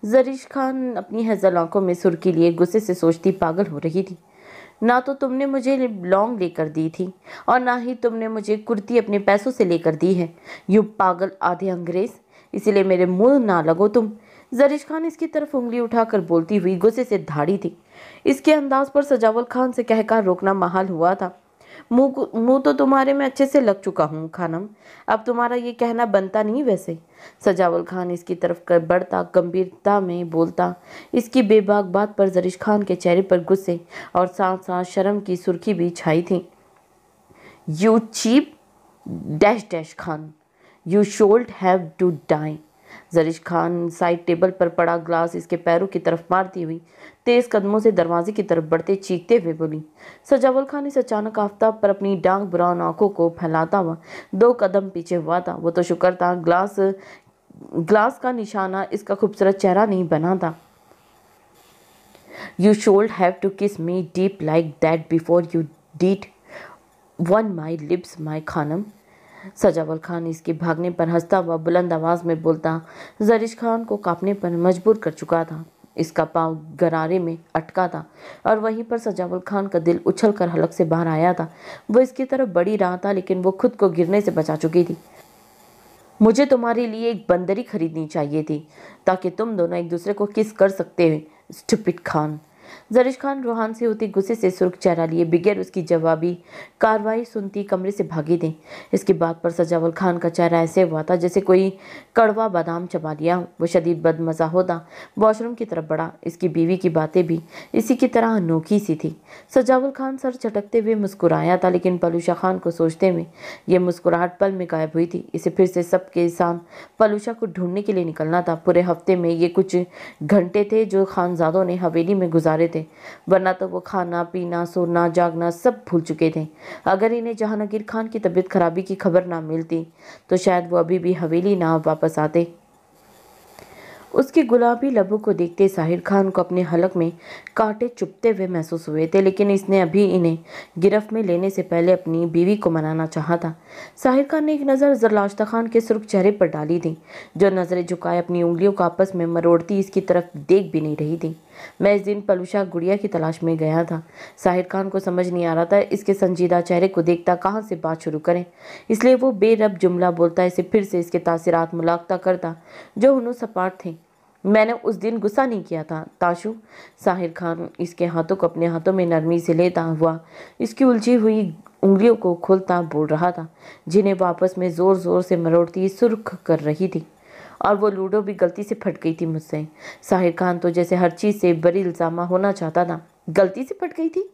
जरीश खान अपनी हज़ल आंखों में सुर्खी लिए गुस्से से सोचती पागल हो रही थी। ना तो तुमने मुझे लौंग लेकर दी थी और ना ही तुमने मुझे कुर्ती अपने पैसों से लेकर दी है, यू पागल आधे अंग्रेज, इसीलिए मेरे मुंह ना लगो तुम। जरीश खान इसकी तरफ उंगली उठाकर बोलती हुई गुस्से से धाड़ी थी। इसके अंदाज पर सजावल खान से कहकर रोकना महाल हुआ था। मुंह तो तुम्हारे में अच्छे से लग चुका हूँ खानम, अब तुम्हारा ये कहना बनता नहीं वैसे। सजावल खान इसकी तरफ कर बढ़ता गंभीरता में बोलता। इसकी बेबाक बात पर जरीश खान के चेहरे पर गुस्से और साथ साथ शर्म की सुर्खी भी छाई थी। You cheap dash dash Khan, you should have to die. Zarish Khan side table पर पड़ा ग्लास इसके पैरों की तरफ मारती हुई तेज कदमों से दरवाजे की तरफ बढ़ते चीखते हुए बोली। सजावल खान इस अचानक आफताब पर अपनी डांग ब्राउन आंखों को फैलाता हुआ 2 कदम पीछे हुआ था। वो तो शुक्र था ग्लास का निशाना इसका खूबसूरत चेहरा नहीं बना था। You should have to kiss me deep like that before you did one my lips, my Khanam. Sajawal Khan इसके भागने पर हंसता हुआ बुलंद आवाज में बोलता जरिश खान को कांपने पर मजबूर कर चुका था। इसका पांव गरारे में अटका था और वहीं पर सजावल खान का दिल उछलकर हलक से बाहर आया था। वो इसकी तरफ बढ़ रहा था लेकिन वो खुद को गिरने से बचा चुकी थी। मुझे तुम्हारे लिए एक बंदरी खरीदनी चाहिए थी ताकि तुम दोनों एक दूसरे को किस कर सकते हो, स्टूपिड खान। जरिश खान रूहान से होती गुस्से से सुर्ख चेहरा लिए बगैर उसकी जवाबी कार्रवाई सुनती कमरे से भागी थी। इसके बाद पर सजावल खान का चेहरा ऐसे हुआ था जैसे कोई कड़वा बादाम चबा लिया हो। वो शदीद बदमज़ा होता वॉशरूम की तरफ बढ़ा। इसकी बीवी की बातें भी इसी की तरह अनोखी सी थी। सजावल खान सर चटकते हुए मुस्कुराया था लेकिन पलूषा खान को सोचते में यह मुस्कुराहट पल में गायब हुई थी। इसे फिर से सबके साथ पलूषा को ढूंढने के लिए निकलना था। पूरे हफ्ते में ये कुछ घंटे थे जो खानजादों ने हवेली में गुजारे थे, वरना तो वो खाना पीना सोना जागना सब भूल चुके थे। अगर इन्हें जहांगीर खान की तबीयत खराबी की खबर ना मिलती तो शायद वो अभी भी हवेली ना वापस आते। उसके गुलाबी लबों को देखते साहिर खान को अपने हलक में कांटे चुभते हुए महसूस हुए थे, लेकिन इसने अभी इन्हें गिरफ्त में लेने से पहले अपनी बीवी को मनाना चाहा था। साहिर खान ने एक नज़र जरलाश्ता खान के सुर्ख चेहरे पर डाली थी, जो नज़रें झुकाए अपनी उंगलियों को आपस में मरोड़ती इसकी तरफ देख भी नहीं रही थी। मैं इस दिन पलूषा गुड़िया की तलाश में गया था। साहिर खान को समझ नहीं आ रहा था इसके संजीदा चेहरे को देखता कहाँ से बात शुरू करें, इसलिए वो बेरब जुमला बोलता इसे फिर से इसके तासीरात मुलाक़ता करता जो उन्होंने सपाट थे। मैंने उस दिन गुस्सा नहीं किया था ताशु। साहिर खान इसके हाथों को अपने हाथों में नरमी से लेता हुआ इसकी उलझी हुई उंगलियों को खोलता बोल रहा था, जिन्हें वो आपस में ज़ोर ज़ोर से मरोड़ती सुर्ख कर रही थी। और वो लूडो भी गलती से फट गई थी मुझसे। साहिर खान तो जैसे हर चीज़ से बरी इल्ज़ामा होना चाहता था। गलती से फट गई थी?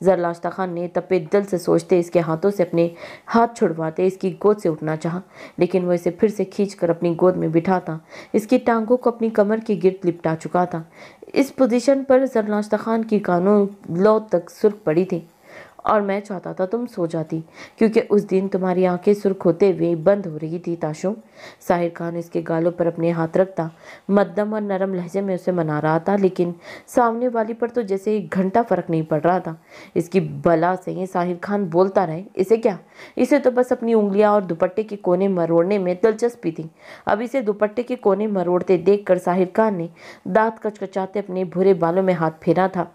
जरलाश्ता खान ने तपे दिल से सोचते इसके हाथों से अपने हाथ छुड़वाते इसकी गोद से उठना चाहा, लेकिन वो इसे फिर से खींचकर अपनी गोद में बिठाता इसकी टांगों को अपनी कमर के गिर्द लिपटा चुका था। इस पोजीशन पर जरलाश्ता खान की कानों लौ तक सुर्ख पड़ी थी और मैं चाहता था तुम सो जाती, क्योंकि उस दिन तुम्हारी आंखें सुर्ख होते हुए बंद हो रही थी ताशु। साहिर खान इसके गालों पर अपने हाथ रखता मध्यम और नरम लहजे में उसे मना रहा था, लेकिन सामने वाली पर तो जैसे एक घंटा फर्क नहीं पड़ रहा था। इसकी बला से साहिर खान बोलता रहे, इसे क्या, इसे तो बस अपनी उंगलियां और दुपट्टे के कोने मरोड़ने में दिलचस्पी थी। अब इसे दुपट्टे के कोने मरोड़ते देखकर साहिर खान ने दांत कचकचाते अपने भूरे बालों में हाथ फेरा था।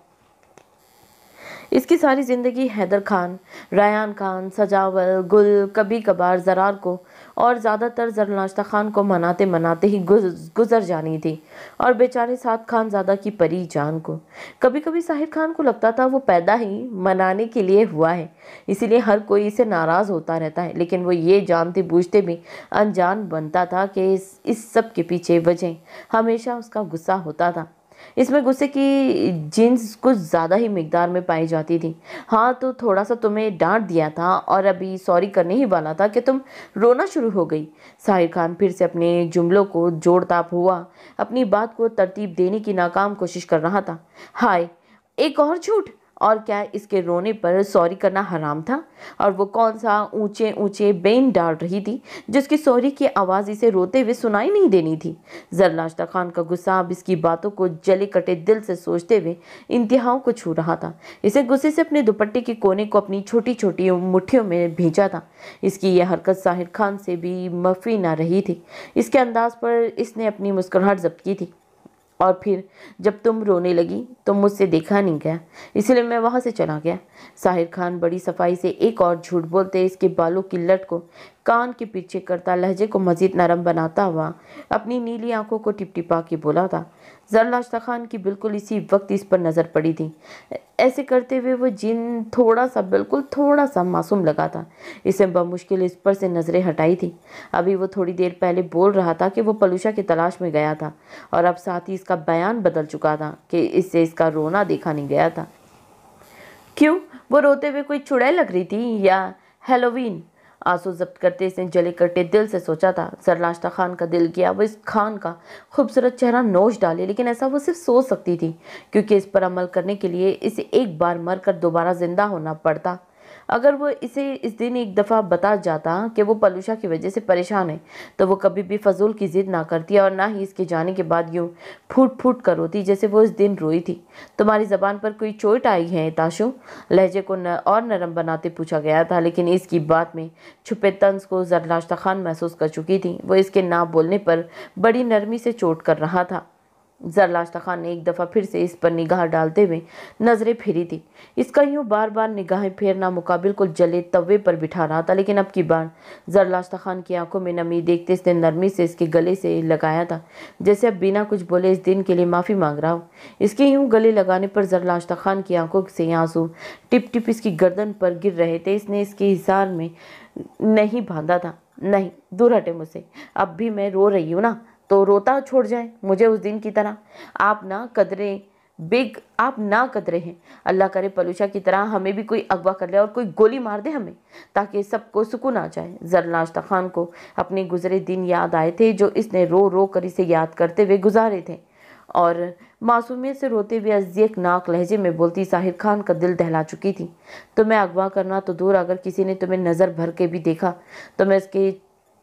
इसकी सारी ज़िंदगी हैदर खान, रायान खान, सजावल, गुल, कभी कभार जरार को और ज़्यादातर जरलाश्ता खान को मनाते मनाते ही गुजर जानी थी, और बेचारे साद खानज़ादा की परी जान को। कभी कभी साहिर खान को लगता था वो पैदा ही मनाने के लिए हुआ है, इसीलिए हर कोई इसे नाराज़ होता रहता है, लेकिन वो ये जानते बूझते भी अनजान बनता था कि इस सब के पीछे वजह हमेशा उसका गुस्सा होता था। इसमें गुस्से की जिन्स कुछ ज़्यादा ही मिकदार में पाई जाती थी। हाँ, तो थोड़ा सा तुम्हें डांट दिया था और अभी सॉरी करने ही वाला था कि तुम रोना शुरू हो गई। साहिर खान फिर से अपने जुमलों को जोड़ता हुआ अपनी बात को तरतीब देने की नाकाम कोशिश कर रहा था। हाय, एक और झूठ, और क्या इसके रोने पर सॉरी करना हराम था? और वो कौन सा ऊंचे ऊंचे बेन डाल रही थी जिसकी सॉरी की आवाज़ इसे रोते हुए सुनाई नहीं देनी थी। जरलाश्ता खान का गुस्सा अब इसकी बातों को जले कटे दिल से सोचते हुए इंतहाओं को छू रहा था। इसे गुस्से से अपने दुपट्टे के कोने को अपनी छोटी छोटी मुट्ठियों में भींचा था। इसकी यह हरकत साहिर खान से भी मफी ना रही थी। इसके अंदाज पर इसने अपनी मुस्कुराहट जब्त की थी। और फिर जब तुम रोने लगी तो मुझसे देखा नहीं गया, इसलिए मैं वहाँ से चला गया। साहिर खान बड़ी सफाई से एक और झूठ बोलते इसके बालों की लट को कान के पीछे करता लहजे को मजीद नरम बनाता हुआ अपनी नीली आंखों को टिपटिपा के बोला था। जरलाश्ता खान की बिल्कुल इसी वक्त इस पर नज़र पड़ी थी। ऐसे करते हुए वो जिन बिल्कुल थोड़ा सा मासूम लगा था। इसे बमुश्किल इस पर से नज़रें हटाई थी। अभी वो थोड़ी देर पहले बोल रहा था कि वो पलूषा की तलाश में गया था, और अब साथ ही इसका बयान बदल चुका था कि इससे इसका रोना देखा नहीं गया था। क्यों, वो रोते हुए कोई चुड़ैल लग रही थी या हैलोवीन? आंसू जब्त करते इसने जले कटे दिल से सोचा था। जरलाश्ता खान का दिल किया वो इस खान का खूबसूरत चेहरा नोच डाले, लेकिन ऐसा वो सिर्फ सोच सकती थी, क्योंकि इस पर अमल करने के लिए इसे एक बार मरकर दोबारा जिंदा होना पड़ता। अगर वो इसे इस दिन एक दफ़ा बता जाता कि वो पलूषा की वजह से परेशान है तो वो कभी भी फजूल की जिद ना करती और ना ही इसके जाने के बाद यूँ फूट फूट कर रोती जैसे वो इस दिन रोई थी। तुम्हारी ज़बान पर कोई चोट आई है ताशु? लहजे को और नरम बनाते पूछा गया था, लेकिन इसकी बात में छुपे तंज को ज़रलाश्ता खान महसूस कर चुकी थी। वो इसके ना बोलने पर बड़ी नरमी से चोट कर रहा था। ज़रलाश्ता खान ने एक दफ़ा फिर से इस पर निगाह डालते हुए नज़रें फेरी थी। इसका यूँ बार बार निगाहें फेरना मुकाबिल को जले तवे पर बिठा रहा था, लेकिन अब की बार ज़रलाश्ता खान की आंखों में नमी देखते इसने नरमी से इसके गले से लगाया था, जैसे अब बिना कुछ बोले इस दिन के लिए माफ़ी मांग रहा हो। इसके यूँ गले लगाने पर ज़रलाश्ता खान की आंखों से आंसू टिप टिप इसकी गर्दन पर गिर रहे थे। इसने इसके हिसार में नहीं बांधा था। नहीं, दूर हटे मुझसे। अब भी मैं रो रही हूँ ना, तो रोता छोड़ जाए मुझे उस दिन की तरह। आप ना कदरे हैं। अल्लाह करे पलूषा की तरह हमें भी कोई अगवा कर ले और कोई गोली मार दे हमें, ताकि सबको सुकून आ जाए। ज़रलाश्ता खान को अपने गुजरे दिन याद आए थे, जो इसने रो रो कर इसे याद करते हुए गुजारे थे, और मासूमियत से रोते हुए अज़ियतनाक लहजे में बोलती साहिर खान का दिल दहला चुकी थी। तुम्हें अगवा करना तो दूर, अगर किसी ने तुम्हें नज़र भर के भी देखा तो मैं इसके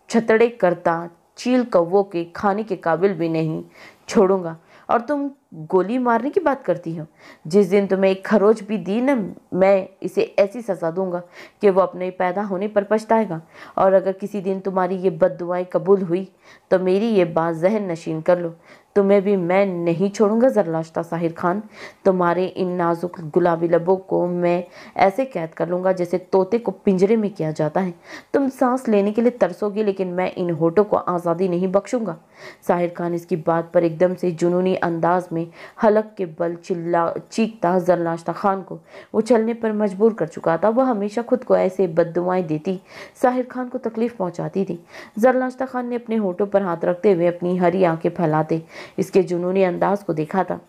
छतड़े करता चील कौवों के खाने के काबिल भी नहीं छोड़ूंगा। और तुम गोली मारने की बात करती हो? जिस दिन तुम्हें एक खरोच भी दी न, मैं इसे ऐसी सज़ा दूंगा कि वो अपने पैदा होने पर पछताएगा। और अगर किसी दिन तुम्हारी ये बद्दुआएं कबूल हुई तो मेरी ये बात ज़हन नशीन कर लो, तुम्हें भी मैं नहीं छोड़ूंगा ज़रलाश्ता साहिर खान। तुम्हारे इन नाजुक गुलाबी लबों को मैं ऐसे कैद कर लूँगा जैसे तोते को पिंजरे में किया जाता है। तुम सांस लेने के लिए तरसोगी, लेकिन मैं इन होठों को आज़ादी नहीं बख्शूंगा। साहिर खान इसकी बात पर एकदम से जुनूनी अंदाज में हलक के बल चीखता ज़रलाश्ता खान को उछलने पर मजबूर कर चुका था। वह हमेशा खुद को ऐसे बद्दुआएं देती साहिर खान को तकलीफ पहुंचाती थी। ज़रलाश्ता खान ने अपने होठों पर हाथ रखते हुए अपनी हरी आंखें फैलाते इसके जुनूनी अंदाज को देखा था।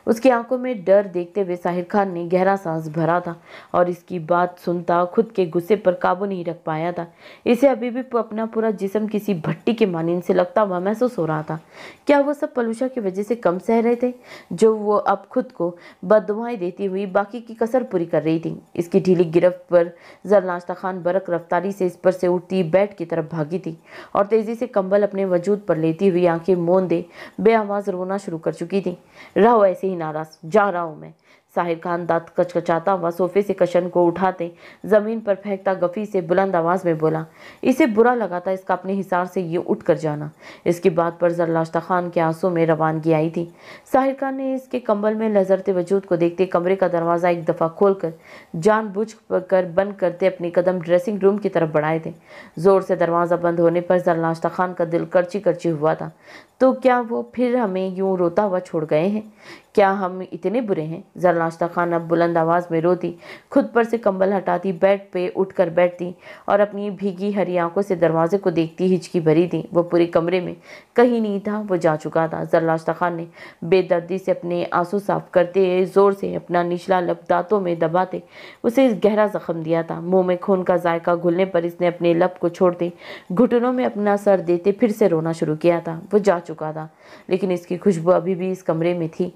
उसकी आंखों में डर देखते हुए साहिर खान ने गहरा सांस भरा था और इसकी बात सुनता खुद के गुस्से पर काबू नहीं रख पाया था। इसे अभी भी अपना पूरा जिस्म किसी भट्टी के मानींद से लगता हुआ महसूस हो रहा था। क्या वो सब पलूषा की वजह से कम सह रहे थे, जो वो अब खुद को बददुआएं देती हुई बाकी की कसर पूरी कर रही थी? इसकी ढीली गिरफ्त पर ज़रलाश्ता खान बरक रफ्तारी से इस पर से उठती बेड की तरफ भागी थी और तेजी से कंबल अपने वजूद पर लेती हुई आंखें मूंदे बेआवाज़ रोना शुरू कर चुकी थी। रहो ऐसे ही नाराज, जा रहा हूं मैं। साहिर खान दांत कचकचाता हुआ सोफे से कशन को उठाते जमीन पर फेंकता गफी से बुलंद आवाज में बोला। इसे बुरा लगा था इसका अपने हिसार से ये उठ कर जाना। इसकी बात पर ज़रलाश्ता खान के आंसू में रवानगी आई थी। साहिर खान ने इसके कंबल में लजरते वजूद को देखते कमरे का दरवाज़ा एक दफ़ा खोलकर जानबूझ कर बंद करते अपने कदम ड्रेसिंग रूम की तरफ बढ़ाए थे। जोर से दरवाज़ा बंद होने पर ज़रलाश्ता खान का दिल करची करची हुआ था। तो क्या वो फिर हमें यूं रोता हुआ छोड़ गए हैं? क्या हम इतने बुरे हैं? ज़रलाश्ता खान अब बुलंद आवाज़ में रोती, खुद पर से कंबल हटाती, बेड पे उठकर बैठती और अपनी भीगी हरी आंखों से दरवाजे को देखती हिचकी भरी थी। वो पूरे कमरे में कहीं नहीं था, वो जा चुका था। ज़रलाश्ता खान ने बेदर्दी से अपने आंसू साफ करते जोर से अपना निचला लब दांतों में दबाते उसे गहरा जख्म दिया था। मुंह में खून का जायका घुलने पर इसने अपने लब को छोड़ते घुटनों में अपना सर देते फिर से रोना शुरू किया था। वो जा चुका था, लेकिन इसकी खुशबू अभी भी इस कमरे में थी।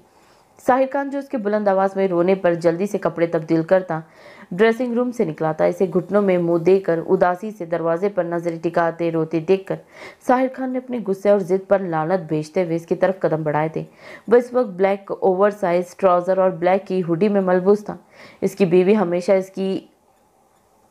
साहिर खान, जो उसके बुलंद आवाज में रोने पर जल्दी से कपड़े तब्दील करता ड्रेसिंग रूम से निकला था, इसे घुटनों में मुंह देकर उदासी से दरवाजे पर नजरें टिकाते रोते देखकर साहिर खान ने अपने गुस्से और जिद पर लानत भेजते हुए इसकी तरफ कदम बढ़ाए थे। वह इस वक्त ब्लैक ओवरसाइज ट्राउजर और ब्लैक की हुडी में मलबूस था। इसकी बीवी हमेशा इसकी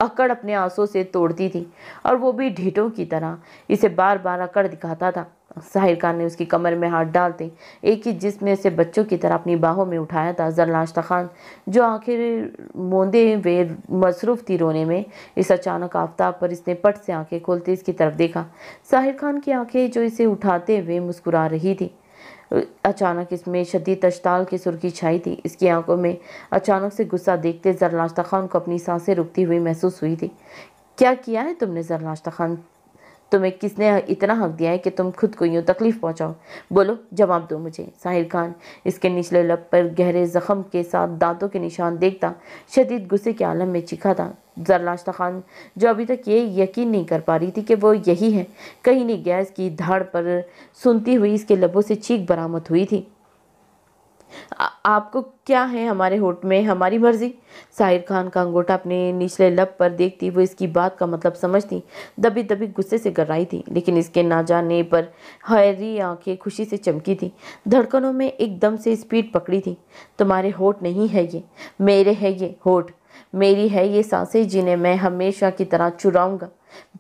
अकड़ अपने आंसू से तोड़ती थी और वो भी ढीठों की तरह इसे बार बार अकड़ दिखाता था। साहिर खान ने उसकी कमर में हाथ डालते एक ही जिस्म से बच्चों की तरह अपनी बाहों में उठाया था। ज़रलाश्ता खान, जो आखिर मूंदे हुए मसरूफ़ थी रोने में, इस अचानक आफताब पर इसने पट से आंखें खोलते इसकी तरफ देखा। साहिर खान की आंखें जो इसे उठाते हुए मुस्कुरा रही थी। अचानक इसमें शदीद तश्ताल की सुर्खी छाई थी। इसकी आंखों में अचानक से गुस्सा देखते ज़रलाश्ता खान को अपनी सांसें रुकती हुई महसूस हुई थी। क्या किया है तुमने ज़रलाश्ता खान? तुम्हें किसने इतना हक दिया है कि तुम खुद को यूँ तकलीफ पहुंचाओ? बोलो, जवाब दो मुझे। साहिर खान इसके निचले लब पर गहरे जख्म के साथ दांतों के निशान देखता शदीद गुस्से के आलम में चीखा था। ज़रलाश्ता खान, जो अभी तक ये यकीन नहीं कर पा रही थी कि वो यही है, कहीं नहीं गैस की धाड़ पर सुनती हुई इसके लबों से चीख बरामद हुई थी। آپ کو کیا ہے ہمارے ہوٹ میں ہماری مرضی؟ ساحر خان کا انگوٹھا اپنے نچلے لب پر دیکھتی وہ اس کی بات کا مطلب سمجھتی دبی دبی غصے سے گرائی تھی، لیکن اس کے نہ جانے پر حیری آنکھیں خوشی سے چمکی تھی، دھڑکنوں میں ایک دم سے اسپیڈ پکڑی تھی۔ تمہارے ہوٹ نہیں ہے یہ، میرے ہے یہ ہوٹ، میری ہے یہ سانسیں جنہیں میں ہمیشہ کی طرح چراؤں گا،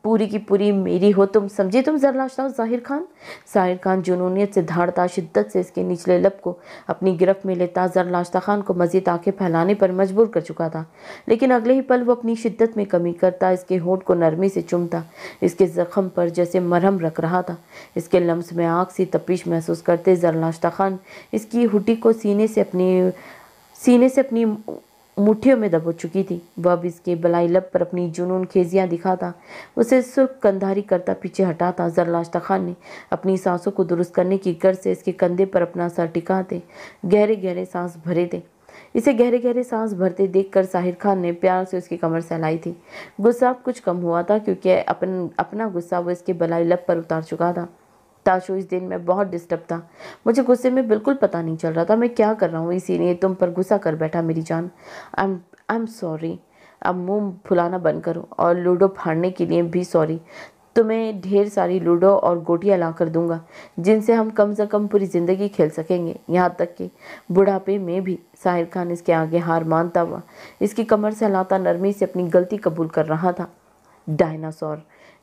پوری کی پوری میری ہو تم، سمجھے تم زرلاشتہ ظاہر خان؟ ظاہر خان جنونیت سے دھاڑتا، شدت سے اس کے نچلے لب کو اپنی گرفت میں لیتا زرلاشتہ خان کو مزید آنکھیں پھیلانے پر مجبور کر چکا تھا، لیکن اگلے ہی پل وہ اپنی شدت میں کمی کرتا اس کے ہونٹ کو نرمی سے چومتا، اس کے زخم پر جیسے مرہم رکھ رہا تھا۔ اس کے لمس میں آگ سی تپش محسوس کرتے زرلاشتہ خان اس کی ہڈی کو سینے سے اپنی مٹھیوں میں دبو چکی تھی۔ وہ اب اس کے بلائی لب پر اپنی جنون خیزیاں دکھاتا، اسے سرخ کندھاری کرتا پیچھے ہٹاتا۔ زرلاشتہ خان نے اپنی سانسوں کو درست کرنے کی غرض سے اس کے کندھے پر اپنا سر ٹکاتے گہرے گہرے سانس بھرے تھے۔ اسے گہرے گہرے سانس بھرتے دیکھ کر ظاہر خان نے پیار سے اس کی کمر سہلائی تھی۔ غصہ اب کچھ کم ہوا تھا، کیونکہ اپنا غصہ وہ اس کے بلائی لب پر اتار چکا تھا۔ تاشو، اس دن میں بہت ڈسٹرب تھا، مجھے غصے میں بالکل پتہ نہیں چل رہا تھا میں کیا کر رہا ہوں، اسی لیے تم پر غصہ کر بیٹھا میری جان۔ I am sorry. اب منہ پھلانا بند کرو، اور لوڈو پھاڑنے کے لیے بھی سوری۔ تمہیں ڈھیر ساری لوڈو اور گوٹیاں لا کر دوں گا، جن سے ہم کم سے کم پوری زندگی کھیل سکیں گے، یہاں تک کہ بڑھاپے میں بھی۔ ظاہر خان اس کے آگے ہار مانتا ہوا اس کی کمر سے ہلاتا نرمی سے اپنی غلطی قبول کر رہا تھا۔ ڈائناسور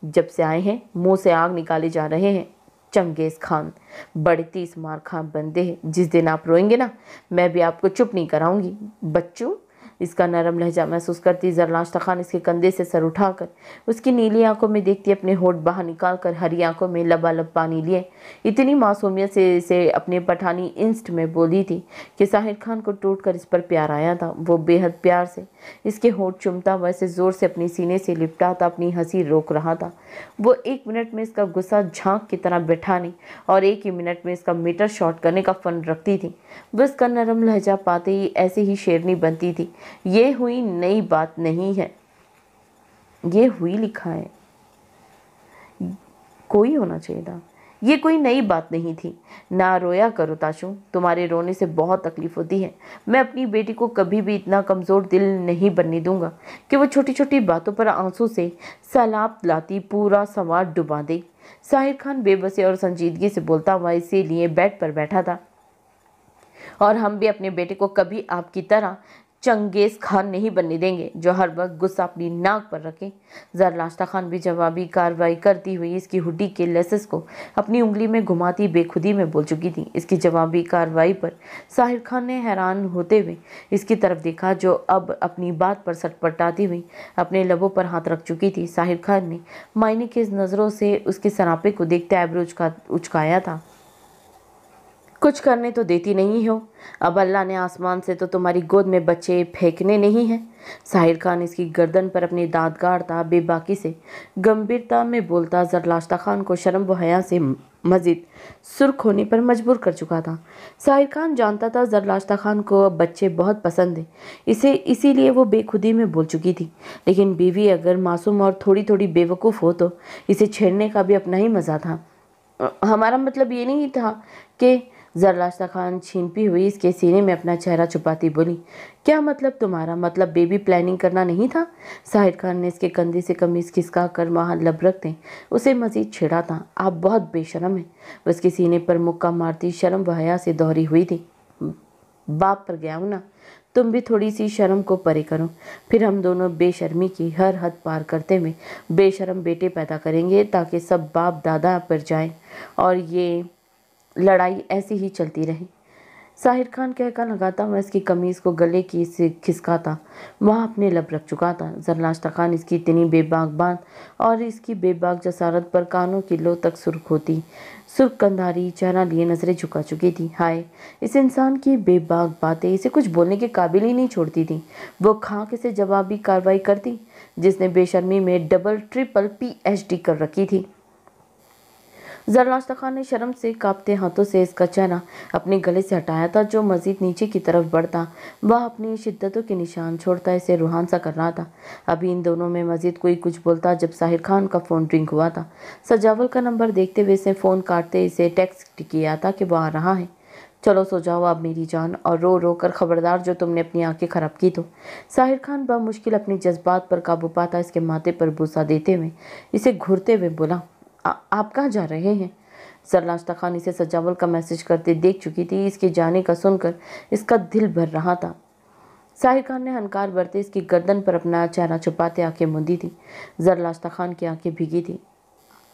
جب سے آئے ہیں منہ سے آگ نکالے جا رہے ہیں۔ چنگیز خان بڑے تیز مار خاں بندے ہیں، جس دن آپ روئیں گے نا، میں بھی آپ کو چپ نہیں کراؤں گی۔ بچوں، اس کا نرم لہجہ محسوس کرتی زرلاشتہ خان اس کے کندھے سے سر اٹھا کر اس کی نیلی آنکھوں میں دیکھتی اپنے ہونٹ باہر نکال کر ہری آنکھوں میں لبالب پانی لیے اتنی معصومیت سے اسے اپنے پٹھانی انسٹ میں بولی تھی کہ ظاہر خان کو ٹوٹ کر اس پر پیار آیا تھا۔ وہ بے حد پیار سے اس کے ہونٹ چومتا ہوا اسے زور سے اپنی سینے سے لپٹاتا اپنی ہنسی روک رہا تھا۔ وہ ایک منٹ میں اس کا غصہ جھانک کی طرح بٹھانے اور ایک ہی منٹ میں اس کا میٹر شارٹ کرنے کا فن رکھتی تھی۔ وہ اس کا نرم لہجہ پاتے ہی ایسے ہی شیرنی بنتی تھی۔ یہ ہوئی نئی بات نہیں ہے، یہ ہوئی لکھا ہے، کوئی ہونا چاہیے تھا، یہ کوئی نئی بات نہیں تھی۔ نہ رویا کرو تاشو، تمہارے رونے سے بہت تکلیف ہوتی ہے۔ میں اپنی بیٹی کو کبھی بھی اتنا کمزور دل نہیں بننے دوں گا کہ وہ چھوٹی چھوٹی باتوں پر آنسو سے سیلاب لاتی پورا سماج ڈبا دے۔ ظاہر خان بے بسی اور سنجیدگی سے بولتا ہوا اسی لیے بیڈ پر بیٹھا تھا، اور ہم بھی اپنے بیٹے کو کبھی آپ کی طرح چنگیز خان نہیں بننے دیں گے جو ہر وقت غصہ اپنی ناک پر رکھے۔ زرلاشتہ خان بھی جوابی کارروائی کرتی ہوئی اس کی ہڈی کے لیسز کو اپنی انگلی میں گھماتی بے خودی میں بول چکی تھی۔ اس کی جوابی کارروائی پر ظاہر خان نے حیران ہوتے ہوئے اس کی طرف دیکھا، جو اب اپنی بات پر سٹ پٹاتی ہوئی اپنے لبوں پر ہاتھ رکھ چکی تھی۔ ظاہر خان نے معنی خیز نظروں سے اس کے سراپے کو دیکھتے ایبرو اچکایا تھا۔ کچھ کرنے تو دیتی نہیں ہو، اب اللہ نے آسمان سے تو تمہاری گود میں بچے پھینکنے نہیں ہیں۔ ظاہر خان اس کی گردن پر اپنے دانت گاڑتا بے باکی سے گمبھیرتا میں بولتا زرلاشتہ خان کو شرم و حیا سے مزید سرخ ہونے پر مجبور کر چکا تھا۔ ظاہر خان جانتا تھا زرلاشتہ خان کو بچے بہت پسند ہیں، اسی لیے وہ بے خودی میں بول چکی تھی، لیکن بیوی اگر معصوم اور تھوڑی تھوڑی بے وقوف ہو تو اسے چھیڑنے کا بھی اپنا ہی مزہ تھا۔ ہمارا مطلب یہ نہیں تھا کہ زرلاشتہ خان چھینپی ہوئی اس کے سینے میں اپنا چہرہ چھپاتی بولی۔ کیا مطلب تمہارا؟ مطلب بیبی پلاننگ کرنا نہیں تھا؟ ظاہر خان نے اس کے کندھے سے قمیص کھسکا کر وہاں لب رکھتے اسے مزید چھیڑا تھا۔ آپ بہت بے شرم ہیں۔ وہ اس کے سینے پر مکہ مارتی شرم و حیا سے دوہری ہوئی تھی۔ باپ پر گیا ہوں نا، تم بھی تھوڑی سی شرم کو پرے کرو، پھر ہم دونوں بے شرمی کی ہر حد پار کرتے ہوئے بے شرم بیٹے پیدا کریں گے، تاکہ سب باپ دادا پر جائیں اور یہ لڑائی ایسی ہی چلتی رہے۔ ظاہر خان کہکا لگاتا ہوا اس کی قمیص کو گلے کی سے کھسکاتا وہاں اپنے لب رکھ چکا تھا۔ زرلاشتہ خان اس کی اتنی بے باک بات اور اس کی بے باک جسارت پر کانوں کی لو تک سرخ کندھاری چہرہ لیے نظریں جھکا چکی تھی۔ ہائے، اس انسان کی بے باک باتیں اسے کچھ بولنے کے قابل ہی نہیں چھوڑتی تھی۔ وہ کھاں سے جوابی کارروائی کرتی جس نے بے شرمی میں ڈبل ٹرپل PhD کر رکھی تھی۔ زرلاشتہ خان نے شرم سے کانپتے ہاتھوں سے اس کا چہرہ اپنے گلے سے ہٹایا تھا، جو مزید نیچے کی طرف بڑھتا وہ اپنی شدتوں کے نشان چھوڑتا اسے روحان سا کر رہا تھا۔ ابھی ان دونوں میں مزید کوئی کچھ بولتا جب ظاہر خان کا فون رنگ ہوا تھا۔ سجاول کا نمبر دیکھتے ہوئے اسے فون کاٹتے اسے ٹیکسٹ کیا تھا کہ وہ آ رہا ہے۔ चलो सो जाओ अब मेरी जान, और रो रो कर खबरदार जो तुमने अपनी आंखें खराब की तो। साहिर खान बामुश्किल अपने जज्बात पर काबू पाता इसके माथे पर बूसा देते हुए इसे घूरते हुए बोला, आप कहाँ जा रहे हैं? जरलाश्ता खान इसे सजावल का मैसेज करते देख चुकी थी। इसके जाने का सुनकर इसका दिल भर रहा था। साहिर खान ने हनकार भरते इसकी गर्दन पर अपना चेहरा छुपाते आंखें मूंदी थी। जरलाश्ता खान की आंखें भीगी थी।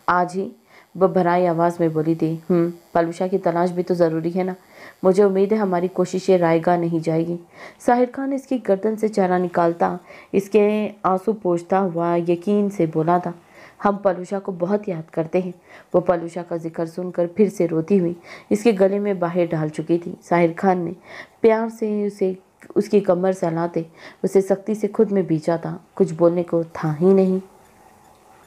आज ही वो भराई आवाज़ में बोली थी, पलूषा की तलाश भी तो ज़रूरी है ना। मुझे उम्मीद है हमारी कोशिशें रायगा नहीं जाएगी। साहिर खान इसकी गर्दन से चेहरा निकालता इसके आंसू पोंछता हुआ यकीन से बोला था, हम पलूषा को बहुत याद करते हैं। वो पलूषा का जिक्र सुनकर फिर से रोती हुई इसके गले में बाहें डाल चुकी थी। साहिर खान ने प्यार से उसकी कमर सहलाते उसे सख्ती से खुद में बींचा था। कुछ बोलने को था ही नहीं।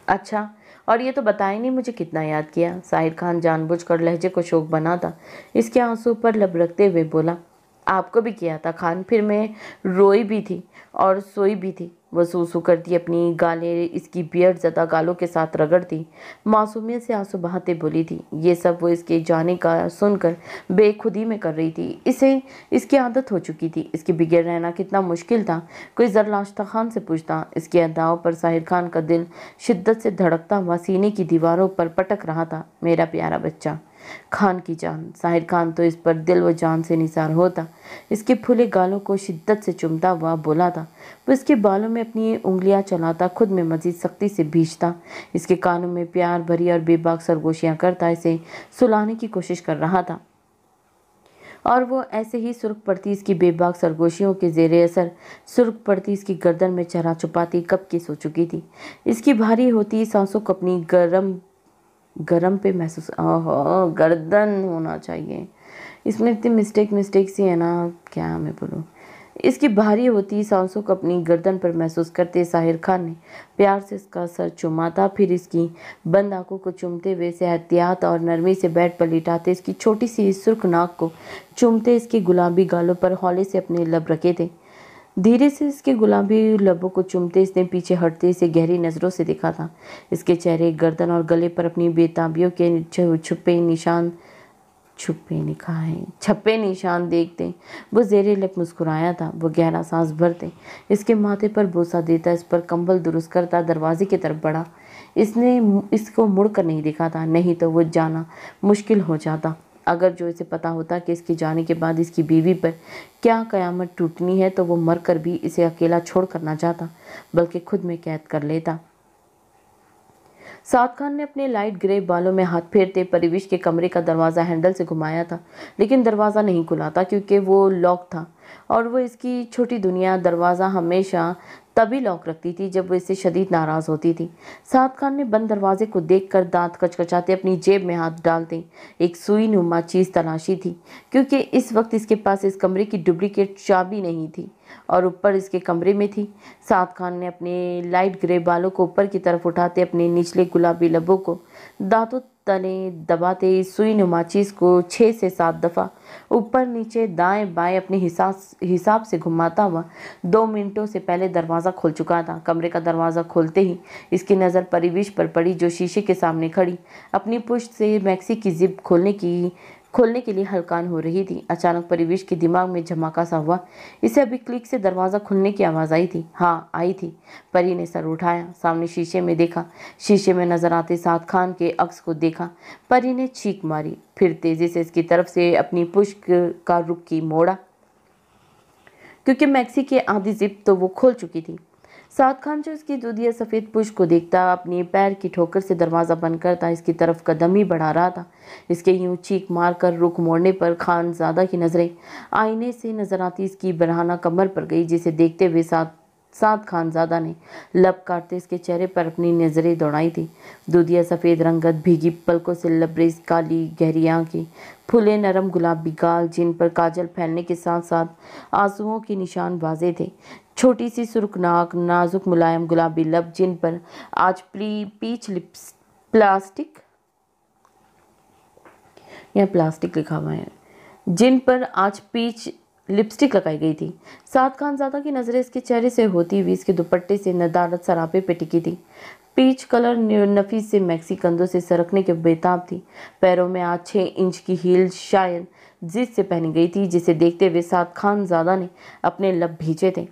अच्छा, और ये तो बताए नहीं मुझे कितना याद किया। साहिर खान जानबूझकर लहजे को शोक बनाता इसके आंसू पर लब रखते हुए बोला, आपको भी किया था खान, फिर मैं रोई भी थी और सोई भी थी। वो सूसू करती अपनी गालें इसकी बियर्ड ज़दा गालों के साथ रगड़ती मासूमियत से आंसू बहाते बोली थी। ये सब वो इसके जाने का सुनकर बेखुदी में कर रही थी। इसे इसकी आदत हो चुकी थी। इसके बगैर रहना कितना मुश्किल था कोई जरलाश्ता खान से पूछता। इसके अदाओं पर साहिर खान का दिल शिद्दत से धड़कता हुआ सीने की दीवारों पर पटक रहा था। मेरा प्यारा बच्चा, खान की जान। साहिर खान तो इस पर दिल व जान से निसार होता इसके फूले गालों को शिद्दत से चुमता हुआ बोला था। वो इसके बालों में अपनी उंगलियां चलाता खुद में मजीद सख्ती से भींचता इसके कानों में प्यार भरी और बेबाक सरगोशियां करता इसे सुलाने की कोशिश कर रहा था। और वो ऐसे ही सुर्ख पड़ती इसकी बेबाक सरगोशियों के जेरे असर सुर्ख पड़ती इसकी गर्दन में चेहरा छुपाती कब की सो चुकी थी। इसकी भारी होती सांसों को अपनी गरम पे महसूस, गर्दन होना चाहिए, इसमें इतनी मिस्टेक सी है ना, क्या मैं बोलूँ। इसकी भारी होती सांसों को अपनी गर्दन पर महसूस करते साहिर खान ने प्यार से इसका सर चुमाता, फिर इसकी बंद आंखों को चूमते हुए इसे एहतियात और नरमी से बेड पर लिटाते इसकी छोटी सी सुर्ख नाक को चूमते इसके गुलाबी गालों पर हौले से अपने लब रखे थे। धीरे से इसके गुलाबी लबों को चूमते इसने पीछे हटते इसे गहरी नज़रों से देखा था। इसके चेहरे, गर्दन और गले पर अपनी बेताबियों के छप्पे निशान देखते वो जेरे लिप मुस्कुराया था। वो गहरा सांस भरते इसके माथे पर बोसा देता इस पर कंबल दुरुस्त करता दरवाजे की तरफ बढ़ा। इसने इसको मुड़कर नहीं देखा था, नहीं तो वो जाना मुश्किल हो जाता। अगर जो इसे पता होता कि इसके जाने के बाद इसकी बीवी पर क्या कयामत टूटनी है तो वो मरकर भी इसे अकेला छोड़ कर ना जाता, बल्कि खुद में कैद कर लेता। साद खान ने अपने लाइट ग्रे बालों में हाथ फेरते परिवेश के कमरे का दरवाज़ा हैंडल से घुमाया था, लेकिन दरवाज़ा नहीं खुला था क्योंकि वो लॉक था और वो इसकी छोटी दुनिया दरवाज़ा हमेशा तभी लॉक रखती थी जब वो इससे शदीद नाराज़ होती थी। साद खान ने बंद दरवाजे को देखकर दांत कचकचाते अपनी जेब में हाथ डालते एक सुई नुमा चीज़ तलाशी थी, क्योंकि इस वक्त इसके पास इस कमरे की डुप्लीकेट चाबी नहीं थी और ऊपर इसके कमरे में थी। साद खान ने अपने लाइट ग्रे बालों को ऊपर की तरफ उठाते अपने निचले गुलाबी लबों को दांतों तले दबाते सुई नुमा चीज़ को 6 से 7 दफ़ा ऊपर नीचे दाएं बाएं अपने हिसाब से घुमाता हुआ 2 मिनटों से पहले दरवाज़ा खोल चुका था। कमरे का दरवाज़ा खोलते ही इसकी नज़र परिवेश पर पड़ी, जो शीशे के सामने खड़ी अपनी पुश्त से मैक्सी की जिप खोलने के लिए हलकान हो रही थी। अचानक परिवेश के दिमाग में झमाका सा हुआ। इसे अभी क्लिक से दरवाज़ा खुलने की आवाज़ आई थी। हाँ, आई थी। परी ने सर उठाया, सामने शीशे में देखा। शीशे में नजर आते साद खान के अक्स को देखा। परी ने चीख मारी, फिर तेज़ी से इसकी तरफ से अपनी पुश्त का रुख की मोड़ा, क्योंकि मैक्सी की आधी जिप तो वो खोल चुकी थी। साद खान जो इसकी दूधिया सफ़ेद पुश्त को देखता अपनी पैर की ठोकर से दरवाज़ा बंद करता इसकी तरफ कदम ही बढ़ा रहा था। इसके यूं चीख मार कर रुख मोड़ने पर खानज़ादा की नज़रें आईने से नजर आती इसकी बरहाना कमर पर गई, जिसे देखते हुए साद खानज़ादा ने लब काटते इसके चेहरे पर अपनी नज़रें दौड़ाई थी। दूधिया सफ़ेद रंगत, भीगी पलकों से लबरेज काली गहरी आंखें, फूले नरम गुलाबी गाल जिन पर काजल फैलने के साथ साथ आंसुओं के निशान वाजे थे, छोटी सी सुर्ख नाक, नाजुक मुलायम गुलाबी लब जिन पर आज पीच प्लास्टिक लिखा हुआ है, जिन पर आज पीच लिपस्टिक लगाई गई थी। साद खानज़ादा की नज़रें इसके चेहरे से होती हुई इसके दुपट्टे से नदारत सरापे पे टिकी थी। पीच कलर नफीस से मैक्सी कंधों से सरकने के बेताब थी। पैरों में आज 6 इंच की हील शायद जिद से पहनी गई थी, जिसे देखते हुए साद खानज़ादा ने अपने लब भींचे थे।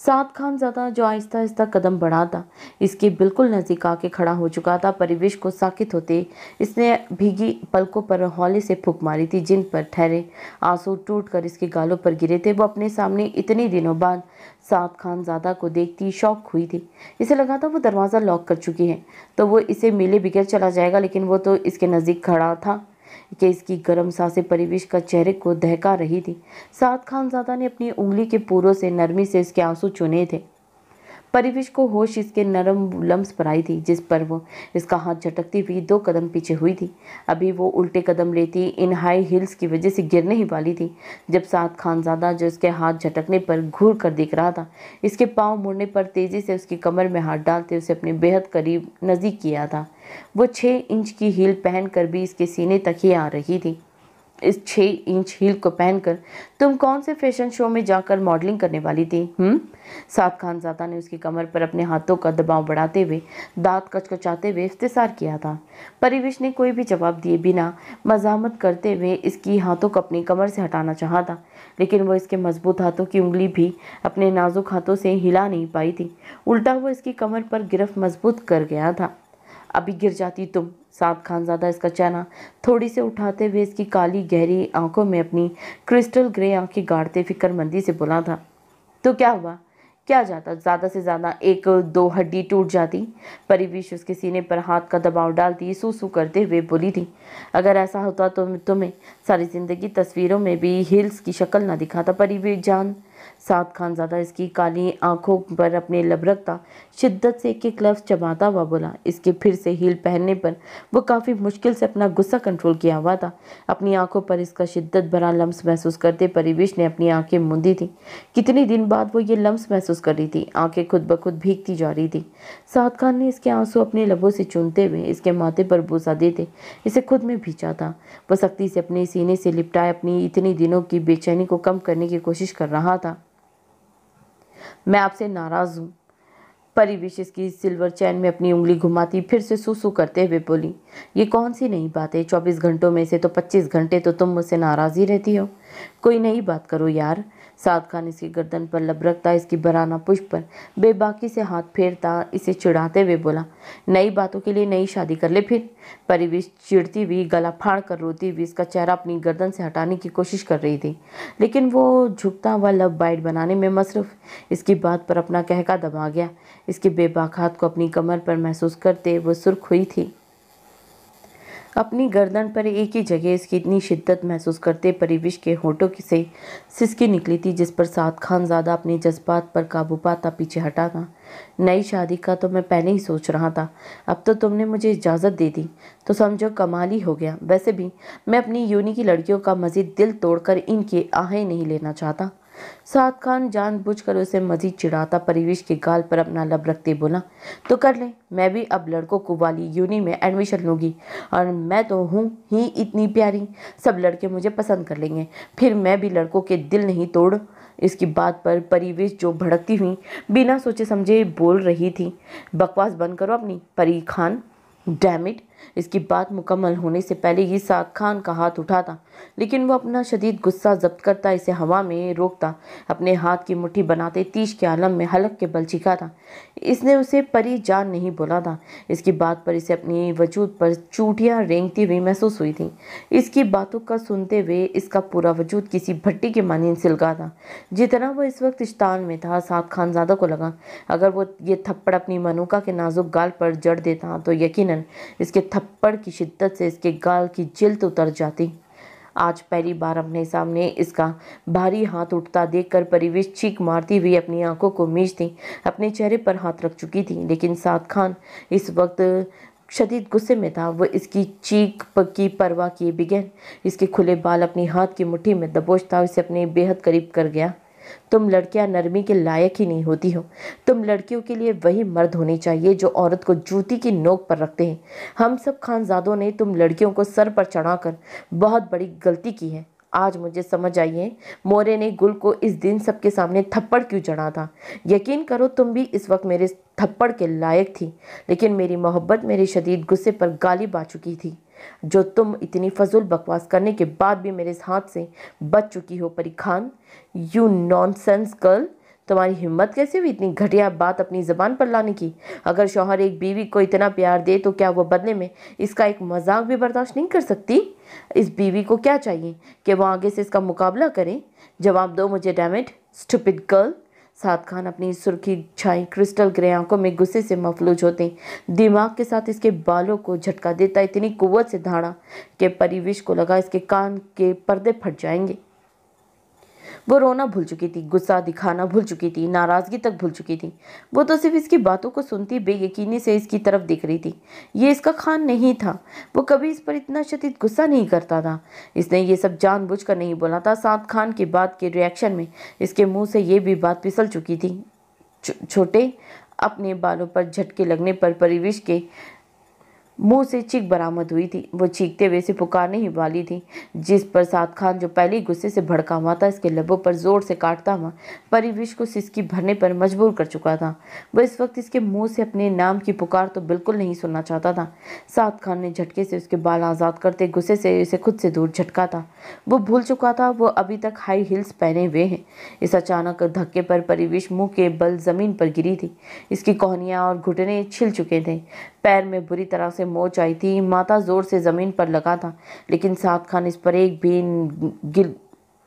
साद खानज़ादा जो आहिस्ता आहिस्ता कदम बढ़ाता इसके बिल्कुल नज़दीक आके खड़ा हो चुका था। परिवेश को साकित होते इसने भीगी पलकों पर हौले से फूंक मारी थी, जिन पर ठहरे आंसू टूटकर इसके गालों पर गिरे थे। वो अपने सामने इतने दिनों बाद साद खानज़ादा को देखती शौक हुई थी। इसे लगा था वो दरवाज़ा लॉक कर चुकी है तो वो इसे मिले बगैर चला जाएगा, लेकिन वो तो इसके नज़दीक खड़ा था कि इसकी गर्म सांसें परिवेश का चेहरे को दहका रही थी। साद खानज़ादा ने अपनी उंगली के पूरों से नरमी से इसके आंसू चुने थे। परिवेश को होश इसके नरम लम्स पर आई थी, जिस पर वो इसका हाथ झटकती हुई 2 कदम पीछे हुई थी। अभी वो उल्टे कदम लेती इन हाई हील्स की वजह से गिरने ही वाली थी, जब साद खानज़ादा जो इसके हाथ झटकने पर घूर कर देख रहा था, इसके पाँव मुड़ने पर तेजी से उसकी कमर में हाथ डालते उसे अपने बेहद करीब नज़दीक किया था। वो 6 इंच की हील पहनकर भी इसके सीने तक ही आ रही थी। इस 6 इंच हील को पहनकर तुम कौन से फैशन शो में जाकर मॉडलिंग करने वाली थी? साद खानज़ादा ने उसकी कमर पर अपने हाथों का दबाव बढ़ाते हुए दांत कचकचाते हुए इफ्तिसार किया था। परिवेश ने कोई भी जवाब दिए बिना मज़ामत करते हुए इसकी हाथों को अपनी कमर से हटाना चाहा था, लेकिन वो इसके मजबूत हाथों की उंगली भी अपने नाजुक हाथों से हिला नहीं पाई थी। उल्टा वो इसकी कमर पर गिरफ्त मजबूत कर गया था। अभी गिर जाती तुम। साद खानज़ादा इसका चेहरा थोड़ी से उठाते हुए इसकी काली गहरी आंखों में अपनी क्रिस्टल ग्रे आंखें गाड़ते फिक्रमंदी से बोला था। तो क्या हुआ? क्या जाता? ज़्यादा से ज़्यादा 1-2 हड्डी टूट जाती। परिवेश उसके सीने पर हाथ का दबाव डालती सूसू करते हुए बोली थी। अगर ऐसा होता तो तुम्हें सारी ज़िंदगी तस्वीरों में भी हील्स की शक्ल ना दिखाता परिवेश जान। साद खानज़ादा इसकी काली आंखों पर अपने लब रखता शिद्दत से एक लफ्ज़ चबाता हुआ बोला। इसके फिर से हील पहनने पर वो काफ़ी मुश्किल से अपना गुस्सा कंट्रोल किया हुआ था। अपनी आंखों पर इसका शिद्दत भरा लम्स महसूस करते परिवेश ने अपनी आंखें मूंदी थी। कितने दिन बाद वो ये लम्स महसूस कर रही थी। आंखें खुद ब खुद भीगती जा रही थी। साद खान ने इसके आंसू अपने लबों से चूमते हुए इसके माथे पर बूसा देते इसे खुद में भींचा था। वह सख्ती से अपने सीने से लिपटाए अपनी इतनी दिनों की बेचैनी को कम करने की कोशिश कर रहा था। मैं आपसे नाराज़ हूँ। परिवेश इसकी सिल्वर चैन में अपनी उंगली घुमाती फिर से सूसू करते हुए बोली। ये कौन सी नई बात है? 24 घंटों में से तो 25 घंटे तो तुम मुझसे नाराज़ ही रहती हो। कोई नई बात करो यार। साद खान इसकी गर्दन पर लब रखता इसकी बराना पुष्प पर बेबाकी से हाथ फेरता इसे चिढ़ाते हुए बोला। नई बातों के लिए नई शादी कर ले फिर। परिवेश चिढ़ती हुई गला फाड़ कर रोती हुई इसका चेहरा अपनी गर्दन से हटाने की कोशिश कर रही थी, लेकिन वो झुकता हुआ लब बाइट बनाने में मसरूफ इसकी बात पर अपना कहका दबा गया। इसके बेबाक हाथ को अपनी कमर पर महसूस करते वो सुर्ख हुई थी। अपनी गर्दन पर एक ही जगह इसकी इतनी शिद्दत महसूस करते परिवेश के होठों से सिसकी निकली थी, जिस पर साद खानज़ादा अपने जज्बात पर काबू पाता पीछे हटा था। नई शादी का तो मैं पहले ही सोच रहा था, अब तो तुमने मुझे इजाज़त दे दी तो समझो कमाल ही हो गया। वैसे भी मैं अपनी यूनी की लड़कियों का मज़ीद दिल तोड़कर इनकी आहें नहीं लेना चाहता। साद खान जानबूझकर उसे मजीद चिढ़ाता परिवेश के गाल पर अपना लब रखते बोला। तो कर ले, मैं भी अब लड़कों को वाली यूनी में एडमिशन लूँगी और मैं तो हूँ ही इतनी प्यारी, सब लड़के मुझे पसंद कर लेंगे, फिर मैं भी लड़कों के दिल नहीं तोड़। इसकी बात पर परिवेश जो भड़कती हुई बिना सोचे समझे बोल रही थी। बकवास बंद करो अपनी परी खान। Damn it. इसकी बात मुकम्मल होने से पहले ही साद खान का हाथ उठा था, लेकिन वो अपना शदीद गुस्सा जब्त करता इसे हवा में रोकता अपने हाथ की मुट्ठी बनाते तीश के आलम में हलक के बल चीखा था। इसने उसे परी जान नहीं बोला था। इसकी बात पर इसे अपनी वजूद पर चूटियाँ रेंगती हुई महसूस हुई थी। इसकी बातों का सुनते हुए इसका पूरा वजूद किसी भट्टी के मानीन सिलगा था। जितना वो इस वक्त इश्तान में था, साद खानज़ादा को लगा अगर वो ये थप्पड़ अपनी मनुका के नाजुक गाल पर जड़ देता तो यकीनन इसके थप्पड़ की शिद्दत से इसके गाल की जिल्द उतर जाती। आज पहली बार अपने सामने इसका भारी हाथ उठता देखकर परिवेश चीख मारती हुई अपनी आंखों को मीचती अपने चेहरे पर हाथ रख चुकी थी, लेकिन साद खान इस वक्त शदीद गुस्से में था। वो इसकी चीख की परवाह किए बगैर इसके खुले बाल अपनी हाथ की मुट्ठी में दबोचता इसे अपने बेहद करीब कर गया। तुम लड़कियां नरमी के लायक ही नहीं होती हो। तुम लड़कियों के लिए वही मर्द होने चाहिए जो औरत को जूती की नोक पर रखते हैं। हम सब खानजादों ने तुम लड़कियों को सर पर चढ़ाकर बहुत बड़ी गलती की है। आज मुझे समझ आई है मोरे ने गुल को इस दिन सबके सामने थप्पड़ क्यों जड़ा था। यकीन करो तुम भी इस वक्त मेरे थप्पड़ के लायक थी, लेकिन मेरी मोहब्बत मेरे शदीद गुस्से पर गालिब आ चुकी थी। जो तुम इतनी फजूल बकवास करने के बाद भी मेरे हाथ से बच चुकी हो परी खान। यू नॉनसेंस गर्ल, तुम्हारी हिम्मत कैसे हुई इतनी घटिया बात अपनी ज़बान पर लाने की? अगर शौहर एक बीवी को इतना प्यार दे तो क्या वो बदले में इसका एक मजाक भी बर्दाश्त नहीं कर सकती? इस बीवी को क्या चाहिए कि वो आगे से इसका मुकाबला करे? जवाब दो मुझे, डैम इट, स्टूपिड गर्ल। साद खान अपनी सुर्खी छाई क्रिस्टल ग्रे आंखों में गुस्से से मफलूज होते दिमाग के साथ इसके बालों को झटका देता इतनी कुव्वत से धाड़ा कि परिवेश को लगा इसके कान के पर्दे फट जाएंगे। वो रोना भूल चुकी थी, गुस्सा दिखाना भूल चुकी थी, नाराजगी तक भूल चुकी थी। वो तो सिर्फ इसकी बातों को सुनती बेयकीनी से इसकी तरफ देख रही थी। ये इसका खान नहीं था, वो कभी इस पर इतना शदीद गुस्सा नहीं करता था। इसने ये सब जानबूझकर नहीं बोला था। साद खान की बात के रिएक्शन में इसके मुंह से ये भी बात फिसल चुकी थी। छोटे अपने बालों पर झटके लगने पर परिवेश के मुंह से चीख बरामद हुई थी। वो चीखते हुए से पुकारने ही वाली थी, जिस पर साद खान जो पहले ही गुस्से से भड़का हुआ था, इसके लबों पर जोर से काटता हुआ परिवेश को सिसकी भरने पर मजबूर कर चुका था। वो इस वक्त इसके मुंह से अपने नाम की पुकार तो बिल्कुल नहीं सुनना चाहता था। साद खान ने झटके से उसके बाल आज़ाद करते गुस्से से इसे खुद से दूर झटका था। वो भूल चुका था वो अभी तक हाई हील्स पहने हुए हैं। इस अचानक धक्के पर परिवेश मुंह के बल जमीन पर गिरी थी। इसकी कोहनियाँ और घुटने छिल चुके थे, पैर में बुरी तरह से मोच आई थी, माथा जोर से जमीन पर लगा था। लेकिन साद खान इस पर एक भी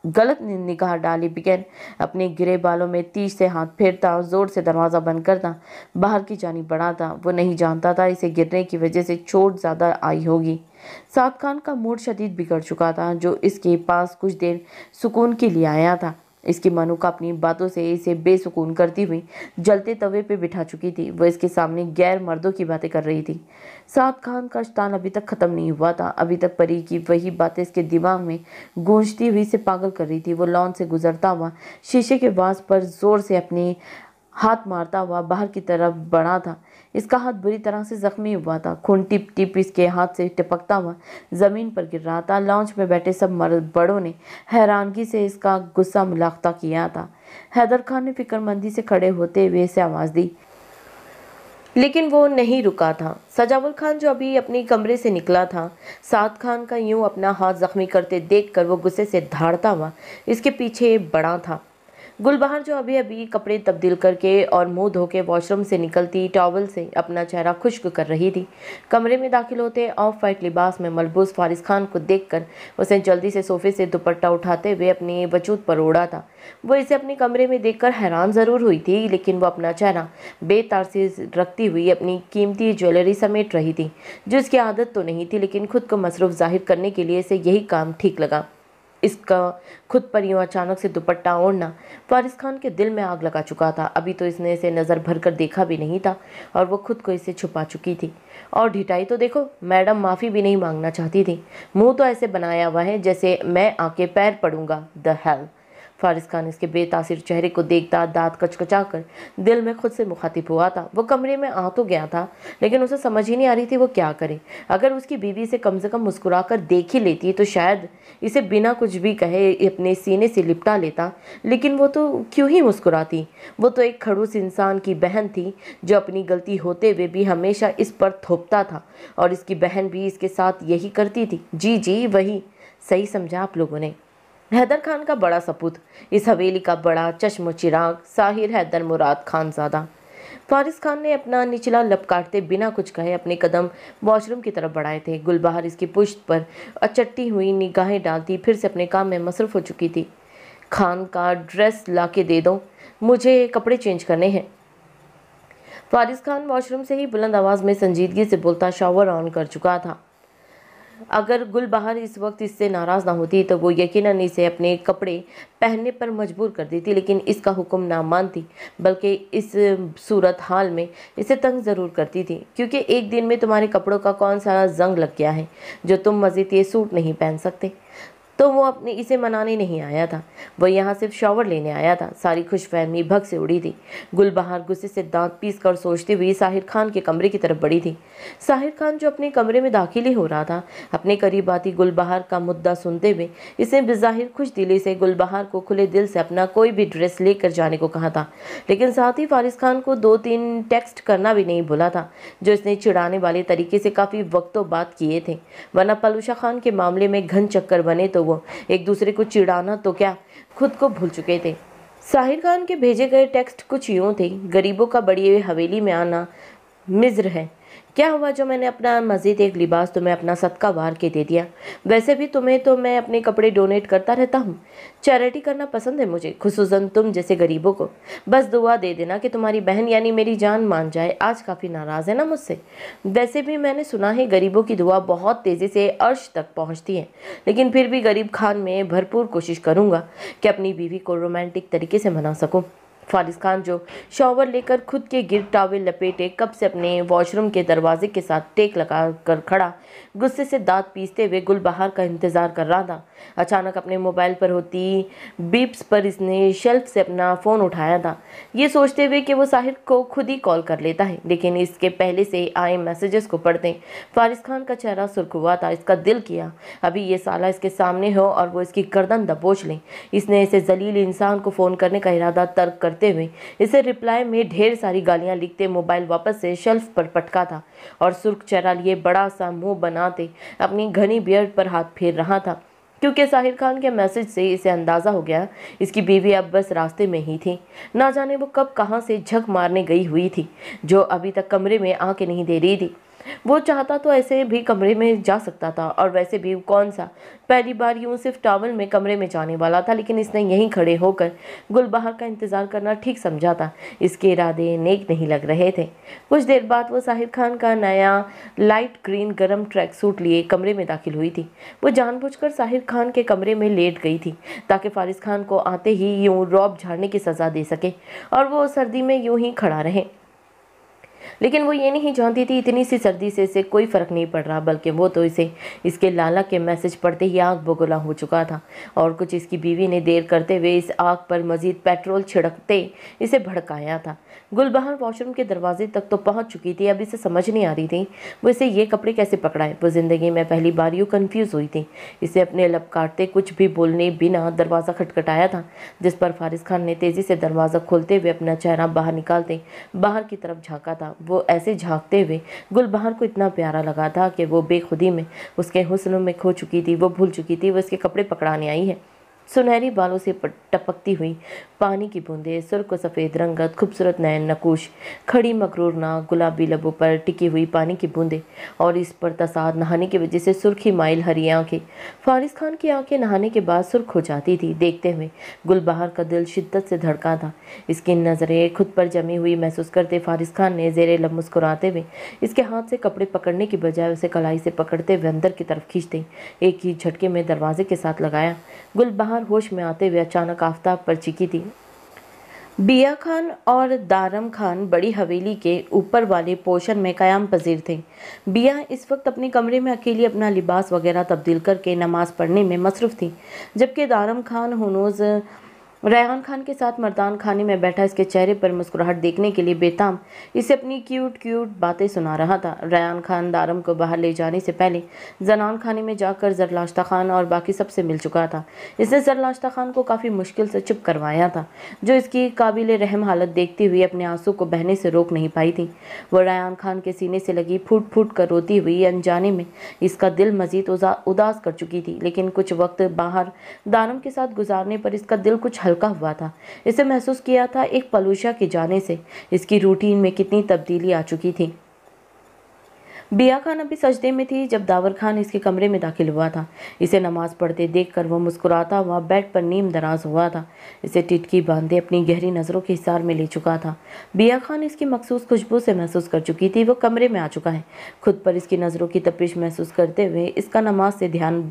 गलत निगाह डाली बगैर अपने गिरे बालों में तीर से हाथ फेरता और जोर से दरवाज़ा बंद करता बाहर की जानी बढ़ा था। वो नहीं जानता था इसे गिरने की वजह से चोट ज़्यादा आई होगी। साद खान का मूड शदीद बिगड़ चुका था, जो इसके पास कुछ देर सुकून के लिए आया था। इसकी मनुका अपनी बातों से इसे बेसुकून करती हुई जलते तवे पे बिठा चुकी थी। वह इसके सामने गैर मर्दों की बातें कर रही थी। साद खान का शैतान अभी तक ख़त्म नहीं हुआ था। अभी तक परी की वही बातें इसके दिमाग में गूंजती हुई से पागल कर रही थी। वो लॉन से गुजरता हुआ शीशे के वास पर जोर से अपने हाथ मारता हुआ बाहर की तरफ बढ़ा था। इसका हाथ बुरी तरह से जख्मी हुआ था। खून टिप टिप इसके हाथ से टपकता हुआ जमीन पर गिर रहा था। लॉन्च में बैठे सब मर्द बड़ों ने हैरानगी से इसका गुस्सा मुलाख्ता किया था। हैदर खान ने फिक्रमंदी से खड़े होते हुए इसे आवाज़ दी, लेकिन वो नहीं रुका था। सजावल खान जो अभी अपने कमरे से निकला था, साद खान का यूं अपना हाथ जख्मी करते देखकर वो गुस्से से धाड़ता हुआ इसके पीछे बढ़ा था। गुलबहार जो अभी अभी कपड़े तब्दील करके और मुंह धो के वॉशरूम से निकलती टॉवल से अपना चेहरा खुश्क कर रही थी, कमरे में दाखिल होते ऑफ वाइट लिबास में मलबूस फारिस खान को देखकर उसने जल्दी से सोफे से दुपट्टा उठाते हुए अपने वजूद पर ओढ़ा था। वो इसे अपने कमरे में देखकर हैरान ज़रूर हुई थी, लेकिन वो अपना चेहरा बेतासी रखती हुई अपनी कीमती ज्वेलरी समेट रही थी, जो इसकी आदत तो नहीं थी, लेकिन खुद को मसरूफ़ जाहिर करने के लिए इसे यही काम ठीक लगा। इसका खुद पर यूँ अचानक से दुपट्टा ओढ़ना फारिस खान के दिल में आग लगा चुका था। अभी तो इसने इसे नज़र भर कर देखा भी नहीं था और वो खुद को इससे छुपा चुकी थी। और ढिठाई तो देखो, मैडम माफ़ी भी नहीं मांगना चाहती थी। मुंह तो ऐसे बनाया हुआ है जैसे मैं आके पैर पड़ूंगा। The hell. फारिस खान इसके बेतासिर चेहरे को देखता दांत कचकचाकर दिल में खुद से मुखातिब हुआ था। वो कमरे में आ तो गया था, लेकिन उसे समझ ही नहीं आ रही थी वो क्या करे। अगर उसकी बीवी से कम मुस्कुराकर देख ही लेती तो शायद इसे बिना कुछ भी कहे अपने सीने से लिपटा लेता, लेकिन वो तो क्यों ही मुस्कुराती। वो तो एक खड़ूस इंसान की बहन थी जो अपनी गलती होते हुए भी हमेशा इस पर थोपता था, और इसकी बहन भी इसके साथ यही करती थी। जी जी वही, सही समझा आप लोगों ने। हैदर खान का बड़ा सपूत, इस हवेली का बड़ा चश्म चिराग, साहिर हैदर मुराद खानज़ादा। फारिस खान ने अपना निचला लब काटते बिना कुछ कहे अपने कदम वॉशरूम की तरफ बढ़ाए थे। गुलबहार इसकी पुश्त पर अचट्टी हुई निगाहें डालती फिर से अपने काम में मसरूफ़ हो चुकी थी। खान का ड्रेस लाके दे दो, मुझे कपड़े चेंज करने हैं। फारिस खान वॉशरूम से ही बुलंद आवाज़ में संजीदगी से बोलता शावर ऑन कर चुका था। अगर गुलबहार इस वक्त इससे नाराज़ ना होती तो वो यकीनन इसे अपने कपड़े पहनने पर मजबूर कर देती, लेकिन इसका हुक्म ना मानती, बल्कि इस सूरत हाल में इसे तंग ज़रूर करती थी। क्योंकि एक दिन में तुम्हारे कपड़ों का कौन सा जंग लग गया है जो तुम मज़ीद ये सूट नहीं पहन सकते। तो वो इसे मनाने नहीं आया था, वो यहाँ सिर्फ शॉवर लेने आया था। सारी खुशफहमी भग से उड़ी थी। गुलबहार गुस्से से दांत पीस कर सोचती हुई साहिर खान के कमरे की तरफ बढ़ी थी। साहिर खान जो अपने कमरे में दाखिल ही हो रहा था, अपने करीब आती गुलबहार का मुद्दा सुनते हुए इसने बेज़ाहिर खुश दिली से गुलबहार को खुले दिल से अपना कोई भी ड्रेस लेकर जाने को कहा था, लेकिन साथ ही फारिस खान को 2-3 टेक्स्ट करना भी नहीं भूला था, जो इसने चिढ़ाने वाले तरीके से काफ़ी वक्तों बाद किए थे। वरना पलूशा खान के मामले में घन चक्कर बने तो वो एक दूसरे को चिढ़ाना तो क्या, खुद को भूल चुके थे। साहिर खान के भेजे गए टेक्स्ट कुछ यूँ थे: गरीबों का बड़ी हुई हवेली में आना मिज़र है। क्या हुआ जो मैंने अपना मज़ीद एक लिबास तुम्हें अपना सदका वार के दे दिया? वैसे भी तुम्हें तो मैं अपने कपड़े डोनेट करता रहता हूँ। चैरिटी करना पसंद है मुझे, खुसूसन तुम जैसे गरीबों को। बस दुआ दे देना कि तुम्हारी बहन यानी मेरी जान मान जाए। आज काफ़ी नाराज़ है ना मुझसे? वैसे भी मैंने सुना है गरीबों की दुआ बहुत तेज़ी से अर्श तक पहुँचती है, लेकिन फिर भी गरीब खान में भरपूर कोशिश करूँगा कि अपनी बीवी को रोमांटिक तरीके से मना सकूँ। फारिस खान जो शॉवर लेकर खुद के गिर टॉवेल लपेटे कब से अपने वॉशरूम के दरवाजे के साथ टेक लगा कर खड़ा गुस्से से दांत पीसते हुए गुलबहार का इंतज़ार कर रहा था, अचानक अपने मोबाइल पर होती बीप्स पर इसने शेल्फ से अपना फ़ोन उठाया था, ये सोचते हुए कि वो साहिर को खुद ही कॉल कर लेता है। लेकिन इसके पहले से आए मैसेजेस को पढ़ते फारिस खान का चेहरा सुर्ख हुआ था। इसका दिल किया अभी ये साला इसके सामने हो और वो इसकी गर्दन दबोच ले। इसने इसे जलील इंसान को फ़ोन करने का इरादा तर्क करते हुए इसे रिप्लाई में ढेर सारी गालियां लिखते मोबाइल वापस से शेल्फ पर पटका था और सुर्ख चेहरा लिए बड़ा सा मुंह बनाते अपनी घनी बियर्ड पर हाथ फेर रहा था, क्योंकि साहिर खान के मैसेज से इसे अंदाज़ा हो गया इसकी बीवी अब बस रास्ते में ही थी। ना जाने वो कब कहाँ से झक मारने गई हुई थी, जो अभी तक कमरे में आके नहीं दे रही थी। वो चाहता तो ऐसे भी कमरे में जा सकता था, और वैसे भी कौन सा पहली बार यूं सिर्फ टॉवल में कमरे में जाने वाला था, लेकिन इसने यहीं खड़े होकर गुलबहार का इंतज़ार करना ठीक समझा था। इसके इरादे नेक नहीं लग रहे थे। कुछ देर बाद वो साहिर खान का नया लाइट ग्रीन गरम ट्रैक सूट लिए कमरे में दाखिल हुई थी। वो जानबूझकर साहिर खान के कमरे में लेट गई थी ताकि फारिस खान को आते ही यूं रौब झाड़ने की सज़ा दे सके और वो सर्दी में यूं ही खड़ा रहे। लेकिन वो ये नहीं जानती थी इतनी सी सर्दी से इसे कोई फ़र्क नहीं पड़ रहा, बल्कि वो तो इसे इसके लाला के मैसेज पढ़ते ही आग बगुला हो चुका था। और कुछ इसकी बीवी ने देर करते हुए इस आग पर मज़ीद पेट्रोल छिड़कते इसे भड़काया था। गुलबहार वॉशरूम के दरवाजे तक तो पहुंच चुकी थी, अब इसे समझ नहीं आ रही थी वो इसे ये कपड़े कैसे पकड़ाए। वो ज़िंदगी में पहली बार यूँ कन्फ्यूज़ हुई थी। इसे अपने लब काटते कुछ भी बोलने बिना दरवाज़ा खटखटाया था, जिस पर फारिस खान ने तेज़ी से दरवाज़ा खोलते हुए अपना चेहरा बाहर निकालते बाहर की तरफ झाँका था। वो ऐसे झांकते हुए गुलबहार को इतना प्यारा लगा था कि वो बेखुदी में उसके हुस्न में खो चुकी थी। वो भूल चुकी थी वो इसके कपड़े पकड़ाने आई है। सुनहरी बालों से टपकती हुई पानी की बूंदें, सुर्ख सफ़ेद रंगत, खूबसूरत नयन नकुश, खड़ी मकरूर नाक, गुलाबी लबों पर टिकी हुई पानी की बूंदें और इस पर तसाद नहाने की वजह से सुर्खी माइल हरी आंखें। फारिस खान की आंखें नहाने के बाद सुर्ख हो जाती थी। देखते हुए गुलबहार का दिल शिद्दत से धड़का था। इसकी नज़रें खुद पर जमी हुई महसूस करते फारिस खान ने ज़ेरे लब मुस्कुराते हुए इसके हाथ से कपड़े पकड़ने की बजाय उसे कलाई से पकड़ते हुए अंदर की तरफ खींचते एक ही झटके में दरवाजे के साथ लगाया। गुलबहार होश में आते हुए अचानक आफताब पर चीखी थी। बिया खान और दारम खान बड़ी हवेली के ऊपर वाले पोर्शन में क़याम पजीर थे। बिया इस वक्त अपने कमरे में अकेली अपना लिबास वगैरह तब्दील करके नमाज पढ़ने में मसरूफ़ थी, जबकि दारम खान हुनूज़ रेहान खान के साथ मर्दान खाने में बैठा इसके चेहरे पर मुस्कुराहट देखने के लिए बेताब इसे अपनी क्यूट बातें सुना रहा था। रेहान खान दारम को बाहर ले जाने से पहले जनान खाने में जाकर जरलाश्ता खान और बाकी सबसे मिल चुका था। इसने जरलाश्ता खान को काफ़ी मुश्किल से चुप करवाया था, जो इसकी काबिल रहम हालत देखती हुई अपने आंसू को बहने से रोक नहीं पाई थी। वो रेहान खान के सीने से लगी फूट फूट कर रोती हुई अनजाने में इसका दिल मजीद उदास कर चुकी थी। लेकिन कुछ वक्त बाहर दारम के साथ गुजारने पर इसका दिल कुछ हल्का हुआ था। इसे महसूस किया था एक पलूशा के जाने से इसकी रूटीन में कितनी तब्दीली आ चुकी थी। बिया खान अभी सजदे में थी जब दावर खान इसके कमरे में दाखिल हुआ था। इसे नमाज पढ़ते देखकर वो मुस्कुराता हुआ बेड पर नीम दराज हुआ था। इसे टिटकी बांधे अपनी गहरी नज़रों के हिसार में ले चुका था। बिया खान इसकी मखसूस खुशबू से महसूस कर चुकी थी वो कमरे में आ चुका है। खुद पर इसकी नज़रों की तपिश महसूस करते हुए इसका नमाज से ध्यान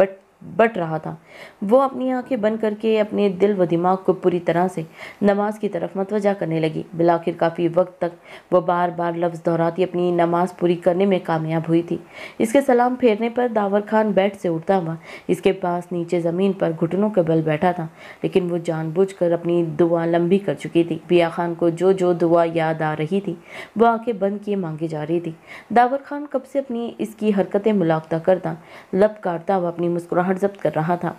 बट रहा था। वो अपनी आंखें बंद करके अपने दिल व दिमाग को पूरी तरह से नमाज की तरफ मतवजा करने लगी। बिलाखिर काफ़ी वक्त तक वो बार बार लफ्ज़ दोहराती अपनी नमाज पूरी करने में कामयाब हुई थी। इसके सलाम फेरने पर दावर खान बेड से उठता हुआ इसके पास नीचे ज़मीन पर घुटनों के बल बैठा था, लेकिन वो जानबूझकर अपनी दुआ लंबी कर चुकी थी। बिया खान को जो जो दुआ याद आ रही थी वो आंखें बंद किए मांगी जा रही थी। दावर खान कब से अपनी इसकी हरकतें मुलाक्ता करता, लब काटता हुआ अपनी मुस्कुराहट जब्त कर रहा था।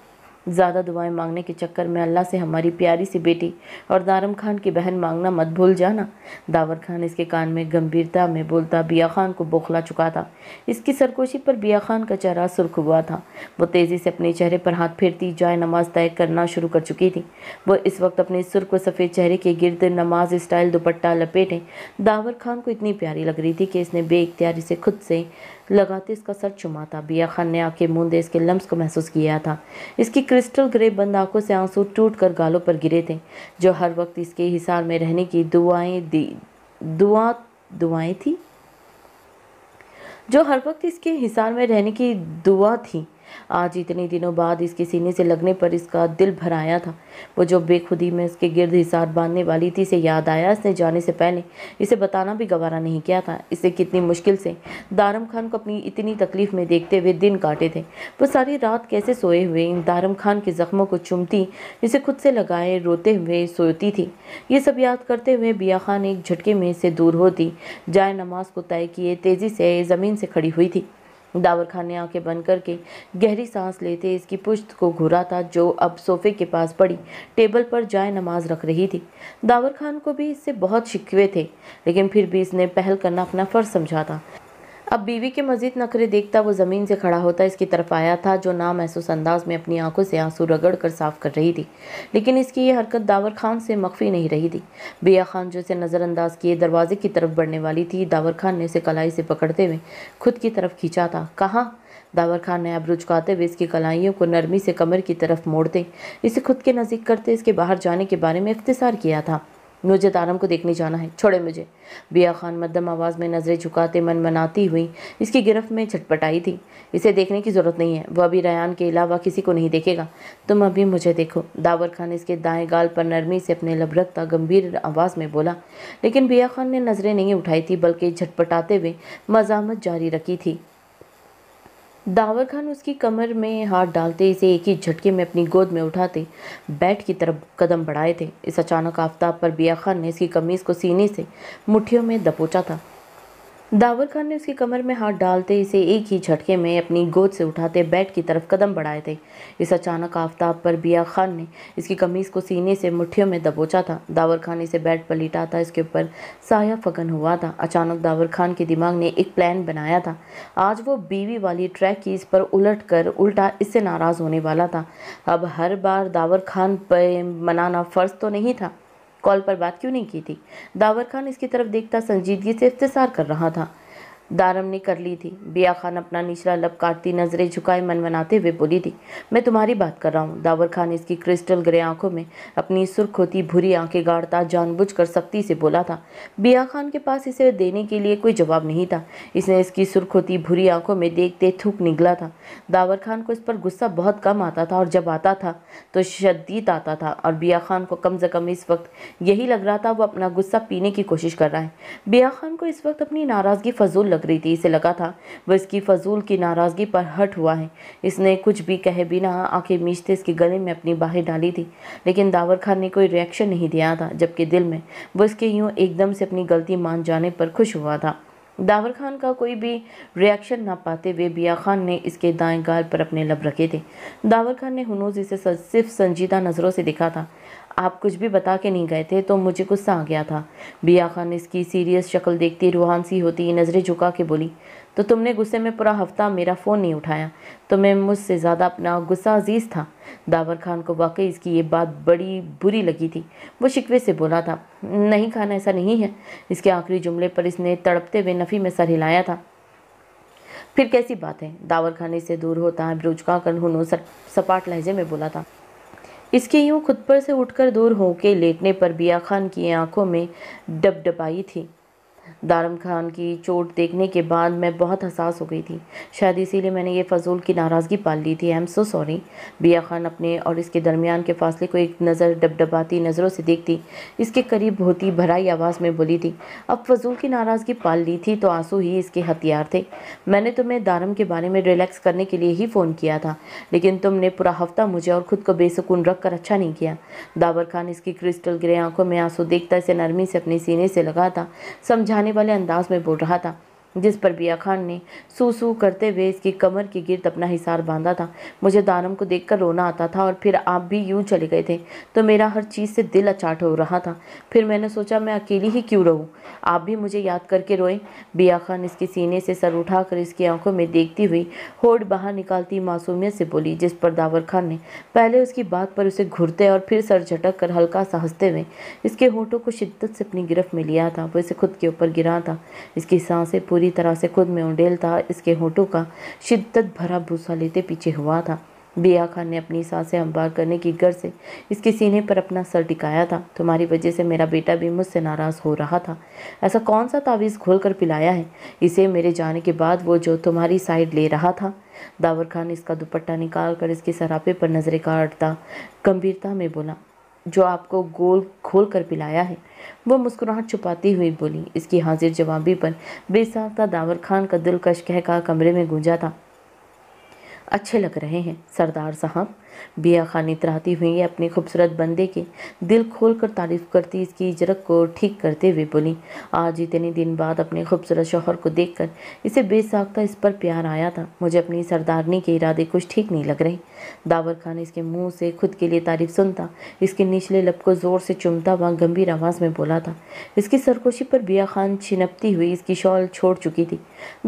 ज़्यादा दुआएं मांगने के चक्कर में अल्लाह से हमारी प्यारी सी बेटी और दारम खान की बहन मांगना मत भूल जाना। दावर खान इसके कान में गंभीरता में बोलता बिया खान को बौखला चुका था। इसकी सरगोशी पर बिया खान का चेहरा सुर्ख हुआ था। वो तेज़ी से अपने चेहरे पर हाथ फेरती जाए नमाज तय करना शुरू कर चुकी थी। वो इस वक्त अपने सुर्ख व सफ़ेद चेहरे के गिर्द नमाज स्टाइल दुपट्टा लपेटे दावर खान को इतनी प्यारी लग रही थी कि इसने बेइख्तियारी से खुद से लगाते इसका सर चुमा था। बिया खान ने आंखें मूंदे इसके लम्स को महसूस किया था। इसकी क्रिस्टल ग्रे बंद आंखों से आंसू टूट कर गालों पर गिरे थे, जो हर वक्त इसके हिसार में रहने की दुआएं थी जो हर वक्त इसके हिसार में रहने की दुआ थी। आज इतने दिनों बाद इसके सीने से लगने पर इसका दिल भर आया था। वो जो बेखुदी में इसके गिर्द हिसार बांधने वाली थी इसे याद आया। इसने जाने से पहले इसे बताना भी गवारा नहीं किया था। इसे कितनी मुश्किल से दारम खान को अपनी इतनी तकलीफ में देखते हुए दिन काटे थे। वो सारी रात कैसे सोए हुए इन दारम खान के ज़ख्मों को चूमती, इसे खुद से लगाए रोते हुए सोती थी। ये सब याद करते हुए बिया खान एक झटके में से दूर होती जाए नमाज को तय किए तेज़ी से ज़मीन से खड़ी हुई थी। दावर खान ने आंखें बंद करके गहरी सांस लेते इसकी पुश्त को घूरा था, जो अब सोफे के पास पड़ी टेबल पर जाए नमाज रख रही थी। दावर खान को भी इससे बहुत शिकवे थे, लेकिन फिर भी इसने पहल करना अपना फ़र्ज समझा था। अब बीवी के मजीद नखरे देखता वो ज़मीन से खड़ा होता इसकी तरफ आया था, जो नामहसूस अंदाज में अपनी आंखों से आंसू रगड़ कर साफ कर रही थी। लेकिन इसकी ये हरकत दावर खान से मख्फी नहीं रही थी। बिया खान जो इसे नज़रअंदाज किए दरवाजे की तरफ बढ़ने वाली थी, दावर खान ने इसे कलाई से पकड़ते हुए खुद की तरफ खींचा था। कहाँ? दावर खान ने अब रुचकाते हुए इसकी कलाइयों को नरमी से कमर की तरफ मोड़ते इसे खुद के नज़दीक करते इसके बाहर जाने के बारे में इख्तिसार किया था। मुझे दारम को देखने जाना है, छोड़े मुझे। बिया खान मध्यम आवाज़ में नज़रें झुकाते मन मनाती हुई इसकी गिरफ्त में झटपटाई थी। इसे देखने की ज़रूरत नहीं है, वह अभी रयान के अलावा किसी को नहीं देखेगा। तुम अभी मुझे देखो। दावर खान इसके दाएं गाल पर नरमी से अपने लब रखता गंभीर आवाज़ में बोला, लेकिन बिया खान ने नज़रें नहीं उठाई थी, बल्कि झटपटाते हुए मज़ामत जारी रखी थी। दावर खान उसकी कमर में हाथ डालते इसे एक ही झटके में अपनी गोद में उठाते बेड की तरफ कदम बढ़ाए थे। इस अचानक आफताब पर बिया खान ने इसकी कमीज़ को सीने से मुट्ठियों में दबोचा था। दावर खान ने उसकी कमर में हाथ डालते इसे एक ही झटके में अपनी गोद से उठाते बेड की तरफ कदम बढ़ाए थे। इस अचानक आफताब पर बिया खान ने इसकी कमीज़ को सीने से मुट्ठियों में दबोचा था। दावर खान इसे बेड पर लिटा था, इसके ऊपर साया फगन हुआ था। अचानक दावर खान के दिमाग ने एक प्लान बनाया था। आज वो बीवी वाली ट्रैक की इस पर उलट कर उल्टा इससे नाराज़ होने वाला था। अब हर बार दावर खान पर मनाना फ़र्ज तो नहीं था। कॉल पर बात क्यों नहीं की थी? दावर खान इसकी तरफ देखता संजीदगी से इफ्तिसार कर रहा था। दारम ने कर ली थी। बिया खान अपना निचला लब काटती नजरें झुकाए मनमनाते हुए बोली थी, मैं तुम्हारी बात कर रहा हूँ। दावर खान इसकी क्रिस्टल ग्रे आंखों में अपनी सुर्ख होती भूरी आंखें गाड़ता जानबूझकर सख्ती से बोला था। बिया खान के पास इसे देने के लिए कोई जवाब नहीं था। इसने इसकी सुर्ख होती भूरी आंखों में देखते थूक निगला था। दावर खान को इस पर गुस्सा बहुत कम आता था, और जब आता था तो शदीद आता था, और बिया खान को कम से कम इस वक्त यही लग रहा था वो अपना गुस्सा पीने की कोशिश कर रहा है। बिया खान को इस वक्त अपनी नाराज़गी फजूल लग रही थी। इसे लगा था वह इसकी फजूल की नाराज़गी पर हट हुआ है। इसने कुछ भी कहे बिना आंखें मीचते इसके गले में अपनी बाहें डाली थी, लेकिन दावर खान ने कोई रिएक्शन नहीं दिया था, जबकि दिल में वो इसके यूं एकदम से अपनी गलती मान जाने पर खुश हुआ था। दावर खान का कोई भी रिएक्शन ना पाते हुए बिया खान ने इसके दाएं गाल पर अपने लब रखे थे। दावर खान ने हुनूज इसे सिर्फ संजीदा नज़रों से देखा था। आप कुछ भी बता के नहीं गए थे तो मुझे गुस्सा आ गया था। बिया खान ने इसकी सीरियस शक्ल देखती रूहान सी होती नज़रें झुका के बोली, तो तुमने गुस्से में पूरा हफ्ता मेरा फ़ोन नहीं उठाया। तुम्हें मुझसे ज़्यादा अपना गुस्सा अजीज़ था। दावर खान को वाकई इसकी ये बात बड़ी बुरी लगी थी। वो शिकवे से बोला था, नहीं खान, ऐसा नहीं है। इसके आखिरी जुमले पर इसने तड़पते हुए नफ़ी में सर हिलाया था। फिर कैसी बात है? दावर खान से दूर होता है ब्रुचका कर हुनू सपाट लहजे में बोला था। इसके यूं खुद पर से उठकर दूर होके लेटने पर बिया खान की आंखों में डबडबाई थी। دارم خان کی چوٹ دیکھنے کے بعد میں بہت حساس ہو گئی تھی، شاید اسی لیے میں نے یہ فضول کی ناراضگی پال لی تھی۔ I'm so sorry۔ بیا خان اپنے اور اس کے درمیان کے فاصلے کو ایک نظر ڈبڈباتی نظروں سے دیکھتی اس کے قریب ہوتی بھرائی آواز میں بولی تھی، اب فضول کی ناراضگی پال لی تھی تو آنسو ہی اس کے ہتھیار تھے۔ میں نے تمہیں دارم کے بارے میں ریلیکس کرنے کے لیے ہی فون کیا تھا، لیکن تم نے پورا ہفتہ مجھے اور خود کو بے سکون رکھ کر اچھا نہیں کیا۔ داور خان اس کی کرسٹل گرے آنکھوں میں آنسو دیکھتا اسے نرمی سے اپنے سینے سے لگاتا سمجھانے والے انداز میں بول رہا تھا، جس پر بیا خان نے سو سو کرتے ہوئے اس کی کمر کے گرد اپنا حصار باندھا تھا۔ مجھے دارم کو دیکھ کر رونا آتا تھا اور پھر آپ بھی یوں چلے گئے تھے تو میرا ہر چیز سے دل اچاٹ ہو رہا تھا۔ پھر میں نے سوچا میں اکیلی ہی کیوں رہوں، آپ بھی مجھے یاد کر کے روئیں۔ بیا خان اس کے سینے سے سر اٹھا کر اس کی آنکھوں میں دیکھتی ہوئی ہونٹ باہر نکالتی معصومیت سے بولی، جس پر داور خان نے پہلے اس کی بات پر اسے گھرتے اور پھر سر جھٹک کر ہلکا سا ہنستے ہوئے اس کے ہونٹوں کو شدت سے اپنی گرفت میں لیا تھا۔ وہ اسے خود کے اوپر گرا تھا، اس کی سانسیں پوری طرح سے خود میں انڈیلتا اس کے ہونٹوں کا شدت بھرا بوسہ لیتے پیچھے ہوا تھا۔ بیا خان نے اپنی سانسیں ہموار کرنے کی غرض سے اس کے سینے پر اپنا سر ٹکایا تھا۔ تمہاری وجہ سے میرا بیٹا بھی مجھ سے ناراض ہو رہا تھا۔ ایسا کون سا تعویذ گھول کر پلایا ہے اسے میرے جانے کے بعد وہ جو تمہاری سائیڈ لے رہا تھا؟ داور خان اس کا دوپٹہ نکال کر اس کے سراپے پر نظریں کاٹتا گمبھیرتا میں بولا، جو آپ کو گول کھول کر پلایا ہے؟ وہ مسکراہٹ چھپاتی ہوئی بولی۔ اس کی حاضر جوابی پر بے ساختہ داور خان کا دلکش قہقہ کمرے میں گونجا تھا۔ اچھے لگ رہے ہیں سردار صاحب۔ بیا خان اتراتی ہوئی اپنے خوبصورت بندے کے دل کھول کر تعریف کرتی اس کی جرک کو ٹھیک کرتے ہوئے بولی، آج اتنے دن بعد اپنے خوبصورت شوہر کو دیکھ کر اسے بے ساختہ اس پر پیار آیا تھا۔ مجھے اپنی سردارنی کے ارادے کچھ ٹھیک نہیں لگ رہے۔ داور خان اس کے منہ سے خود کے لیے تعریف سنتا اس کے نچلے لب کو زور سے چومتا ہوا گمبھیر آواز میں بولا تھا۔ اس کی سرکوشی پر بیا خان چھنپتی ہوئی اس کی شال چھوڑ چکی تھی۔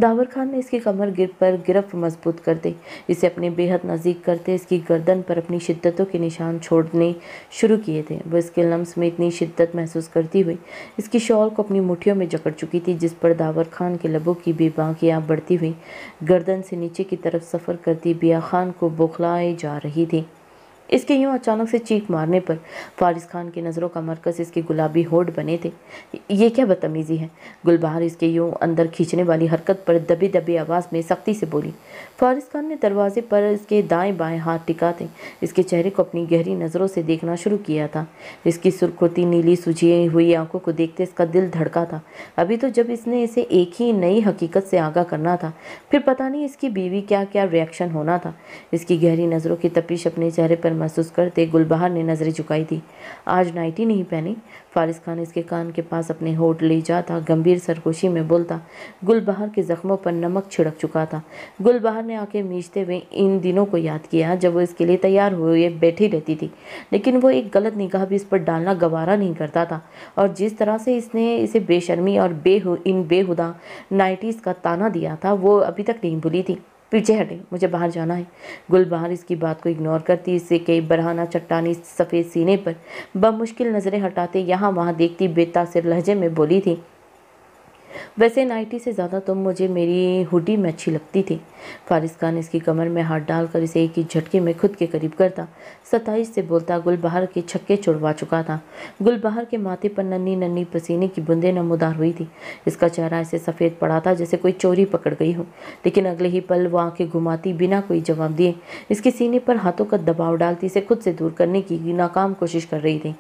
داور خان نے اس کی کمر پر گرفت مضبوط کرتے اسے اپنے بے حد نزدیک کرتے اس کی گردن پر اپنی شدتوں کے نشان چھوڑنے شروع کیے تھے۔ وہ اس کے لمس میں اتنی شدت محسوس کرتی ہوئی اس کی شال کو اپنی مٹھیوں میں جکڑ چکی تھی، جس پر داور خان کے لبوں کی بے باکیاں بڑھتی ہوئی گردن سے نیچے کی طرف سفر کرتی بیا خان کو بوکھلائے جا رہی تھی۔ اس کے یوں اچانک سے چیخ مارنے پر فارس خان کی نظروں کا مرکز اس کے گلابی ہونٹ بنے تھے۔ یہ کیا بدتمیزی ہے؟ گلبہار اس کے یوں اندر کھینچنے والی حرکت پر دبی دبی آواز میں سختی سے بولی۔ فارس خان نے دروازے پر اس کے دائیں بائیں ہاتھ ٹکاتے اس کے چہرے کو اپنی گہری نظروں سے دیکھنا شروع کیا تھا۔ اس کی سرخ ہوتی نیلی سجی ہوئی آنکھوں کو دیکھتے اس کا دل دھڑکا تھا۔ ابھی تو جب اس نے اسے ایک ہی نئی حقیقت سے آگاہ کرنا تھا، پھر پتہ نہیں اس کی بیوی کیا کیا ری ایکشن ہونا تھا۔ اس کی گہری نظروں کی تپش اپنے چہرے پر محسوس کرتے گلبہار نے نظریں جھکائی تھی۔ آج نائٹی نہیں پہنی؟ فارس خان اس کے کان کے پاس اپنے ہونٹ لے جاتا گمبھیر سرگوشی میں بولتا۔ گلبہار کے زخموں پر نمک چھڑک چکا تھا۔ گلبہار نے آنکھیں میچتے ہوئے ان دنوں کو یاد کیا جب وہ اس کے لیے تیار ہوئے بیٹھی رہتی تھی، لیکن وہ ایک غلط نگاہ بھی اس پر ڈالنا گوارا نہیں کرتا تھا، اور جس طرح سے اس نے اسے بے شرمی اور ان بےہودہ نائٹیز کا تانا دیا تھا وہ ابھی تک نہیں بھولی تھی۔ پیچھے ہٹے، مجھے باہر جانا ہے۔ گلبہار اس کی بات کو اگنور کرتی اسے کئی برہنہ چٹانی سفید سینے پر بمشکل نظریں ہٹاتے یہاں وہاں دیکھتی بے تاثر لہجے میں بولی تھی، ویسے نائٹی سے زیادہ تم مجھے میری ہوڈی میں اچھی لگتی تھی۔ فارس خان اس کی کمر میں ہاتھ ڈال کر اسے ایک ہی جھٹکے میں خود کے قریب کرتا ستائش سے بولتا۔ گلبہار کے چھکے چھڑوا چکا تھا۔ گلبہار کے ماتھے پر ننھی ننھی پسینے کی بوندیں نمودار ہوئی تھی۔ اس کا چہرہ ایسے سفید پڑا تھا جیسے کوئی چوری پکڑ گئی ہو، لیکن اگلے ہی پل وہ آنکھیں گھماتی بنا کوئی جواب دیے اس کے سینے پر ہاتھوں کا دباؤ ڈالتی اسے خود سے دور کرنے کی ناکام کوشش کر رہی تھی۔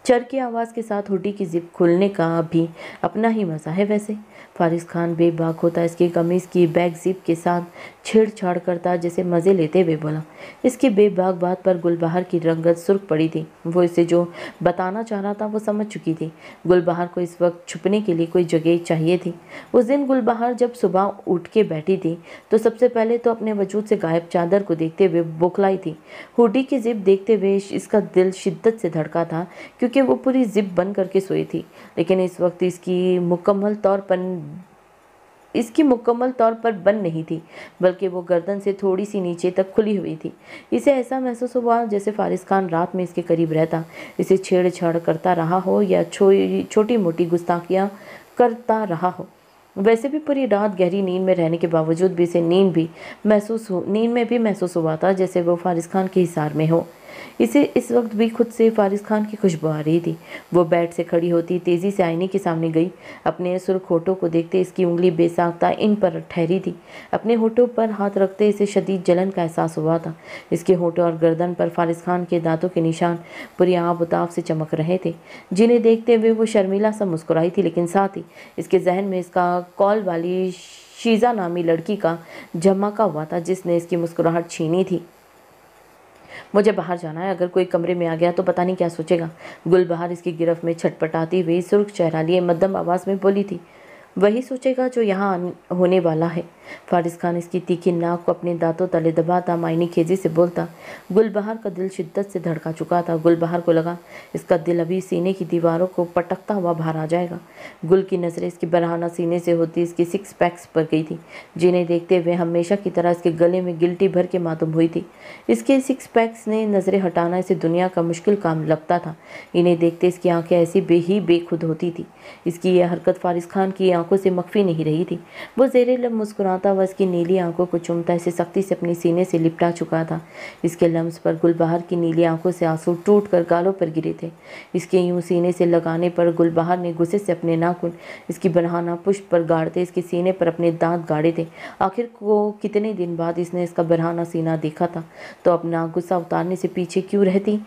چر کی آواز کے ساتھ ہوڈی کی زپ کھلنے کا بھی اپنا ہی مزہ ہے ویسے۔ فارس خان بے باک ہوتا اس کی قمیض کی بیک زپ کے ساتھ چھیڑ چھاڑ کرتا جیسے مزے لیتے ہوئے بولا۔ اس کی بے باک بات پر گلبہار کی رنگت سرخ پڑی تھی۔ وہ اسے جو بتانا چاہ رہا تھا وہ سمجھ چکی تھی۔ گلبہار کو اس وقت چھپنے کے لیے کوئی جگہ چاہیے تھی۔ اس دن گلبہار جب صبح اٹھ کے بیٹھی تھی تو سب سے پہلے تو اپنے وجود سے غائب چادر کو دیکھتے ہوئے بوکھلائی تھی۔ ہوڈی کی زپ دیکھتے ہوئے اس کا دل شدت سے دھڑکا تھا کیونکہ وہ پوری زپ بند کر کے سوئی تھی، لیکن اس وقت اس کی مکمل طور پر بند نہیں تھی، بلکہ وہ گردن سے تھوڑی سی نیچے تک کھلی ہوئی تھی۔ اسے ایسا محسوس ہوا جیسے فارس خان رات میں اس کے قریب رہتا، اسے چھیڑ چھاڑ کرتا رہا ہو یا چھوٹی موٹی گستاخیاں کرتا رہا ہو۔ ویسے بھی پوری رات گہری نیند میں رہنے کے باوجود بھی اسے نیند میں بھی محسوس ہوا تھا جیسے وہ فارس خان کے حصار میں ہو۔ इसे इस वक्त भी खुद से फारिस खान की खुशबू आ रही थी। वो बेड से खड़ी होती तेज़ी से आईने के सामने गई। अपने सुर्ख होठों को देखते इसकी उंगली बेसाख्ता इन पर ठहरी थी। अपने होठों पर हाथ रखते इसे शदीद जलन का एहसास हुआ था। इसके होठों और गर्दन पर फारिस खान के दांतों के निशान पूरी आब उताब से चमक रहे थे, जिन्हें देखते हुए वो शर्मिला सा मुस्कुराई थी, लेकिन साथ ही इसके जहन में इसका कॉल वाली शीजा नामी लड़की का झमाका हुआ था, जिसने इसकी मुस्कुराहट छीनी थी। मुझे बाहर जाना है, अगर कोई कमरे में आ गया तो पता नहीं क्या सोचेगा। गुलबहार इसकी गिरफ्त में छटपटाती हुई सुर्ख चेहरा लिए मध्यम आवाज़ में बोली थी। वही सोचेगा जो यहाँ होने वाला है। फारिस खान इसकी तीखी नाक को अपने दांतों तले दबाता मायने खेजी से बोलता। गुलबहार का दिल शिद्दत से धड़का चुका था। गुलबहार को लगा इसका दिल अभी सीने की दीवारों को पटकता हुआ बाहर आ जाएगा। गुल की नज़रें इसकी बरहाना सीने से होती इसकी सिक्स पैक्स पर गई थी, जिन्हें देखते हुए हमेशा की तरह इसके गले में गिल्टी भर के मातूम हुई थी। इसके सिक्स पैक्स ने नज़रें हटाना इसे दुनिया का मुश्किल काम लगता था। इन्हें देखते इसकी आंखें ऐसी बेखुद होती थी। इसकी यह हरकत फारिस खान की आंखों से मख्फी नहीं रही थी। वो ज़ेरे लब मुस्कुराता हुआ इसकी नीली आंखों को चूमता इसे सख्ती से अपने सीने से लिपटा चुका था। इसके लम्स पर गुलबहार की नीली आंखों से आंसू टूट कर गालों पर गिरे थे। इसके यूं सीने से लगाने पर गुलबहार ने गुस्से से अपने नाखून इसकी बरहाना पुष्प पर गाड़ते इसके सीने पर अपने दांत गाड़े थे। आखिर को कितने दिन बाद इसने इसका बरहाना सीना देखा था, तो अपना गुस्सा उतारने से पीछे क्यों रहती।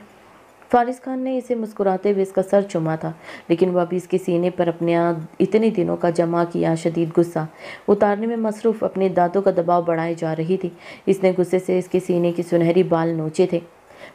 फारिस खान ने इसे मुस्कुराते हुए इसका सर चूमा था, लेकिन वह अभी इसके सीने पर अपने इतने दिनों का जमा किया शदीद गुस्सा उतारने में मसरूफ़ अपने दांतों का दबाव बढ़ाए जा रही थी। इसने गुस्से से इसके सीने की सुनहरी बाल नोचे थे।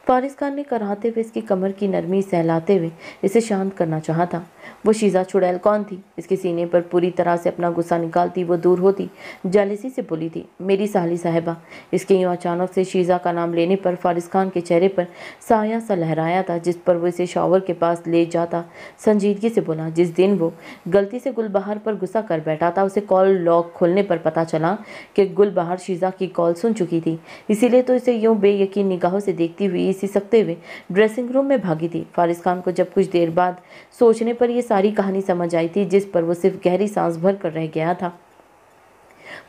फारिस खान ने कराहते हुए इसकी कमर की नरमी सहलाते हुए इसे शांत करना चाहा था। वो शीजा चुड़ैल कौन थी? इसके सीने पर पूरी तरह से अपना गुस्सा निकालती वो दूर होती जालिसी से बोली थी, मेरी साली साहिबा। इसके यूँ अचानक से शीजा का नाम लेने पर फारिस खान के चेहरे पर साया सा लहराया था, जिस पर वो इसे शॉवर के पास ले जाता संजीदगी से बोला। जिस दिन वो गलती से गुलबहार पर गुस्सा कर बैठा था, उसे कॉल लॉक खोलने पर पता चला कि गुलबहार शीजा की कॉल सुन चुकी थी। इसीलिए तो इसे यूँ बेयकीन निगाहों से देखती हुई सिसकते हुए ड्रेसिंग रूम में भागी थी। फारिस खान को जब कुछ देर बाद सोचने पर यह सारी कहानी समझ आई थी, जिस पर वो सिर्फ गहरी सांस भर कर रह गया था।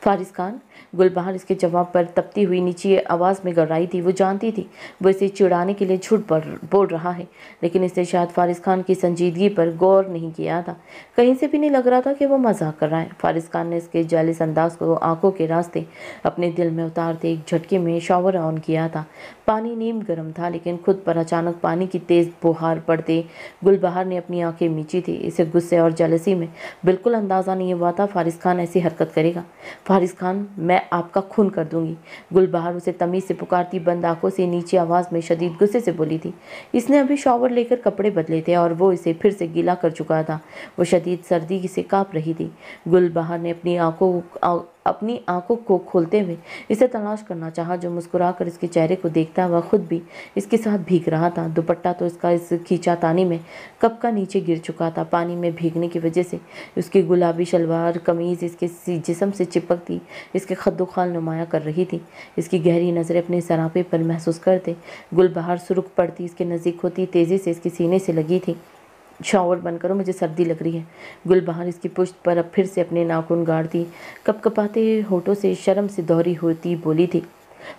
फारिस खान, गुलबहार इसके जवाब पर तपती हुई नीची आवाज़ में गड़ाई थी। वो जानती थी वो इसे चिढ़ाने के लिए झूठ बोल रहा है, लेकिन इसने शायद फारिस खान की संजीदगी पर गौर नहीं किया था। कहीं से भी नहीं लग रहा था कि वो मजाक कर रहा है। फारिस खान ने इसके जालिस अंदाज को आंखों के रास्ते अपने दिल में उतारते एक झटके में शॉवर ऑन किया था। पानी नीम गर्म था, लेकिन खुद पर अचानक पानी की तेज़ बुहार पड़ते गुलबहार ने अपनी आंखें मींची थी। इसे गुस्से और जलसी में बिल्कुल अंदाज़ा नहीं हुआ था फारिस खान ऐसी हरकत करेगा। फारिस खान, मैं आपका खून कर दूंगी। गुलबहार उसे तमीज़ से पुकारती बंद आंखों से नीची आवाज़ में शदीद गुस्से से बोली थी। इसने अभी शॉवर लेकर कपड़े बदले थे और वो इसे फिर से गीला कर चुका था। वो शदीद सर्दी से काँप रही थी। गुलबहार ने अपनी आंखों को खोलते हुए इसे तलाश करना चाहा, जो मुस्कुराकर इसके चेहरे को देखता हुआ खुद भी इसके साथ भीग रहा था। दुपट्टा तो इसका इस खींचातानी में कब का नीचे गिर चुका था। पानी में भीगने की वजह से उसकी गुलाबी शलवार कमीज़ इसके जिस्म से चिपकती इसके खद्दोखाल नुमाया कर रही थी। इसकी गहरी नज़रें अपने सरापे पर महसूस करते गुलबहार सुर्ख पड़ती इसके नज़दीक होती तेज़ी से इसके सीने से लगी थी। शॉवर बंद करो, मुझे सर्दी लग रही है। गुलबहार इसकी पुश्त पर अब फिर से अपने नाखून गाड़ती कपकपाते होठों से शर्म से दोहरी होती बोली थी।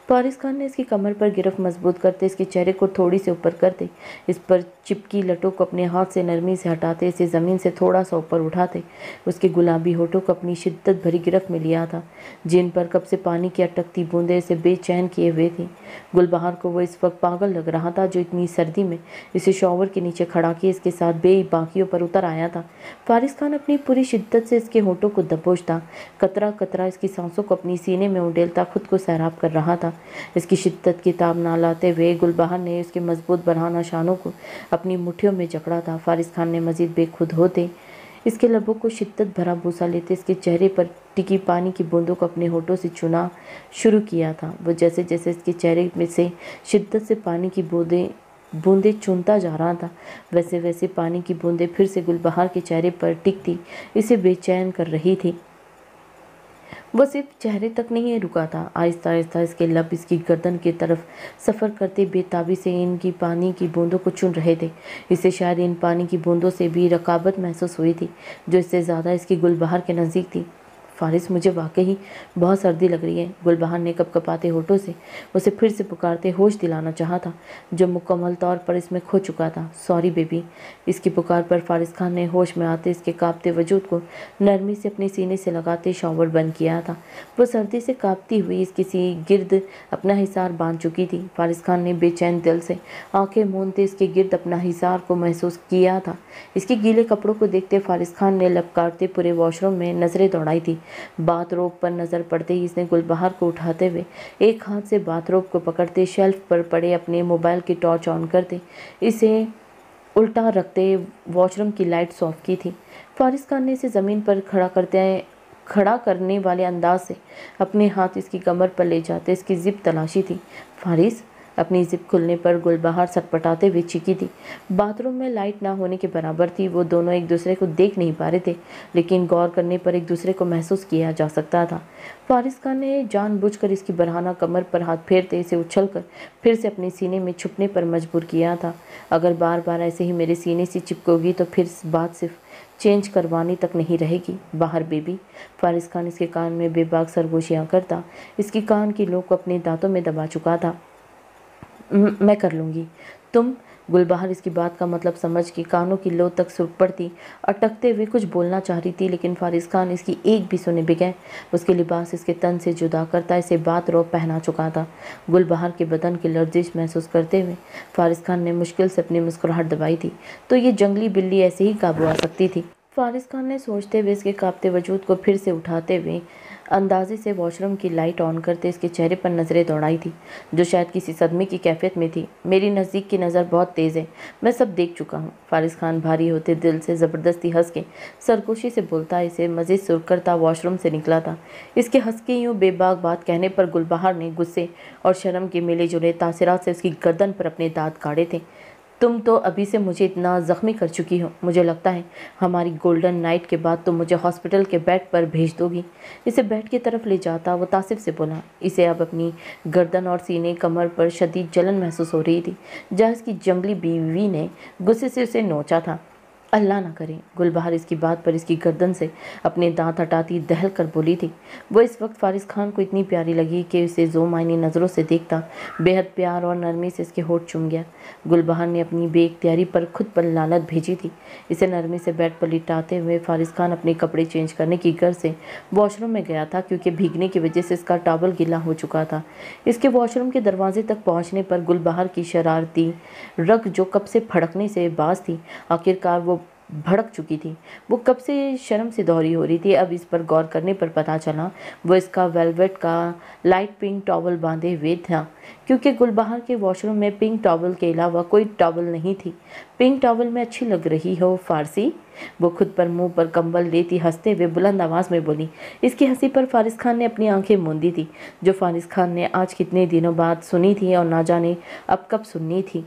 फारिस खान ने इसकी कमर पर गिरफ्त मजबूत करते इसके चेहरे को थोड़ी से ऊपर करते इस पर चिपकी लटों को अपने हाथ से नरमी से हटाते इसे ज़मीन से थोड़ा सा ऊपर उठाते उसके गुलाबी होठों को अपनी शिद्दत भरी गिरफ्त में लिया था, जिन पर कब से पानी की अटकती बूंदें इसे बेचैन किए हुए थी। गुलबहार को वो इस वक्त पागल लग रहा था, जो इतनी सर्दी में इसे शॉवर के नीचे खड़ा किए इसके साथ बेबाकियों पर उतर आया था। फारिस खान अपनी पूरी शिद्दत से इसके होठों को दबोचता, कतरा कतरा इसकी सांसों को अपनी सीने में उंडेलता खुद को सैराब कर रहा था। इसकी शिद्दत की ताब ना लाते हुए गुलबहार ने इसके मजबूत बरहाना शानों को अपनी मुट्ठियों में जकड़ा था। फारिस खान ने मजीद बेखुद होते इसके लबों को शिद्दत भरा बूसा लेते इसके चेहरे पर टिकी पानी की बूंदों को अपने होठों से चुना शुरू किया था। वो जैसे जैसे इसके चेहरे में से शिद्दत से पानी की बूंदें चुनता जा रहा था, वैसे वैसे पानी की बूंदें फिर से गुलबहार के चेहरे पर टिकती इसे बेचैन कर रही थी। वो सिर्फ चेहरे तक नहीं रुका था, आहिस्ता आहिस्ता इसके लब इसकी गर्दन की तरफ सफ़र करते बेताबी से इनकी पानी की बूंदों को चुन रहे थे। इसे शायद इन पानी की बूंदों से भी रकाबत महसूस हुई थी, जो इससे ज़्यादा इसकी गुलबहार के नज़दीक थी। फारिस मुझे वाकई बहुत सर्दी लग रही है। गुलबहार ने कपकपाते होठों से उसे फिर से पुकारते होश दिलाना चाहा था, जो मुकम्मल तौर पर इसमें खो चुका था। Sorry baby. इसकी पुकार पर फारिस खान ने होश में आते इसके कांपते वजूद को नरमी से अपने सीने से लगाते शॉवर बंद किया था। वो सर्दी से कांपती हुई इसकी गिर्द अपना हिसार बांध चुकी थी। फारिस खान ने बेचैन दिल से आंखें मूंदते इसके गिर्द अपना हिसार को महसूस किया था। इसके गीले कपड़ों को देखते फारिस खान ने लपकारते पूरे वॉशरूम में नजरें दौड़ाई थी। बाथरोब पर नजर पड़ते ही इसने गुलबहार को उठाते हुए एक हाथ से बाथरोब को पकड़ते शेल्फ पर पड़े अपने मोबाइल की टॉर्च ऑन करते इसे उल्टा रखते वॉशरूम की लाइट्स ऑफ की थी। फारिस खान ने इसे ज़मीन पर खड़ा करने वाले अंदाज से अपने हाथ इसकी कमर पर ले जाते इसकी जिप तलाशी थी। फारिस। अपनी जिप खुलने पर गुलबहार सटपटाते हुए चीखी थी। बाथरूम में लाइट ना होने के बराबर थी। वो दोनों एक दूसरे को देख नहीं पा रहे थे, लेकिन गौर करने पर एक दूसरे को महसूस किया जा सकता था। फारिस खान ने जानबूझकर इसकी बरहाना कमर पर हाथ फेरते इसे उछलकर फिर से अपने सीने में छुपने पर मजबूर किया था। अगर बार बार ऐसे ही मेरे सीने से चिपकोगी तो फिर बात सिर्फ चेंज करवानी तक नहीं रहेगी। बाहर बेबी। फारिस खान इसके कान में बेबाक सरगोशियाँ करता इसकी कान की लोग को अपने दांतों में दबा चुका था। मैं कर लूँगी। तुम। गुलबहार इसकी बात का मतलब समझ के कानों की लो तक सुर पड़ती अटकते हुए कुछ बोलना चाह रही थी, लेकिन फारिस खान इसकी एक भी सुने बगैर उसके लिबास इसके तन से जुदा करता इसे बाथरोब पहना चुका था। गुलबहार के बदन की लर्जिश महसूस करते हुए फारिस खान ने मुश्किल से अपनी मुस्कुराहट दबाई थी, तो ये जंगली बिल्ली ऐसे ही काबू आ सकती थी। फारिस खान ने सोचते हुए इसके कांपते वजूद को फिर से उठाते हुए अंदाजे से वॉशरूम की लाइट ऑन करते इसके चेहरे पर नज़रें दौड़ाई थी, जो शायद किसी सदमे की कैफियत में थी। मेरी नज़दीक की नज़र बहुत तेज़ है, मैं सब देख चुका हूँ। फारिस खान भारी होते दिल से ज़बरदस्ती हंस के सरगोशी से बोलता इसे मज़े सुर करता वॉशरूम से निकला था। इसके हंस के यूँ बेबाक बात कहने पर गुलबहार ने गुस्से और शर्म के मिले जुले तासिरात से उसकी गर्दन पर अपने दांत काढ़े थे। तुम तो अभी से मुझे इतना ज़ख्मी कर चुकी हो, मुझे लगता है हमारी गोल्डन नाइट के बाद तुम मुझे हॉस्पिटल के बेड पर भेज दोगी। इसे बेड की तरफ ले जाता वो तासिफ से बोला। इसे अब अपनी गर्दन और सीने कमर पर शदीद जलन महसूस हो रही थी, जहाँ इसकी जंगली बीवी ने गुस्से से उसे नोचा था। अल्लाह ना करे। गुलबहार इसकी बात पर इसकी गर्दन से अपने दांत हटाती दहल कर बोली थी। वो इस वक्त फारिस खान को इतनी प्यारी लगी कि उसे ज़ोमायनी नज़रों से देखता बेहद प्यार और नरमी से इसके होठ चूम गया। गुलबहार ने अपनी बेइख्तियारी पर खुद पर लानत भेजी थी। इसे नरमी से बेड पर लिटाते हुए फारिस खान अपने कपड़े चेंज करने की गर्ज से वॉशरूम में गया था, क्योंकि भीगने की वजह से इसका टॉवल गीला हो चुका था। इसके वॉशरूम के दरवाजे तक पहुँचने पर गुलबहार की शरारती रग, जो कब से फड़कने से बाज थी, आखिरकार वो भड़क चुकी थी। वो कब से शर्म से दोहरी हो रही थी। अब इस पर गौर करने पर पता चला वो इसका वेलवेट का लाइट पिंक टॉवल बांधे हुए था, क्योंकि गुलबहार के वॉशरूम में पिंक टॉवल के अलावा कोई टॉवल नहीं थी। पिंक टॉवल में अच्छी लग रही हो फारसी। वो खुद पर मुंह पर कंबल लेती हंसते हुए बुलंद आवाज़ में बोली। इसकी हंसी पर फारिस खान ने अपनी आंखें मूंदी थी, जो फारिस खान ने आज कितने दिनों बाद सुनी थी और ना जाने अब कब सुननी थी।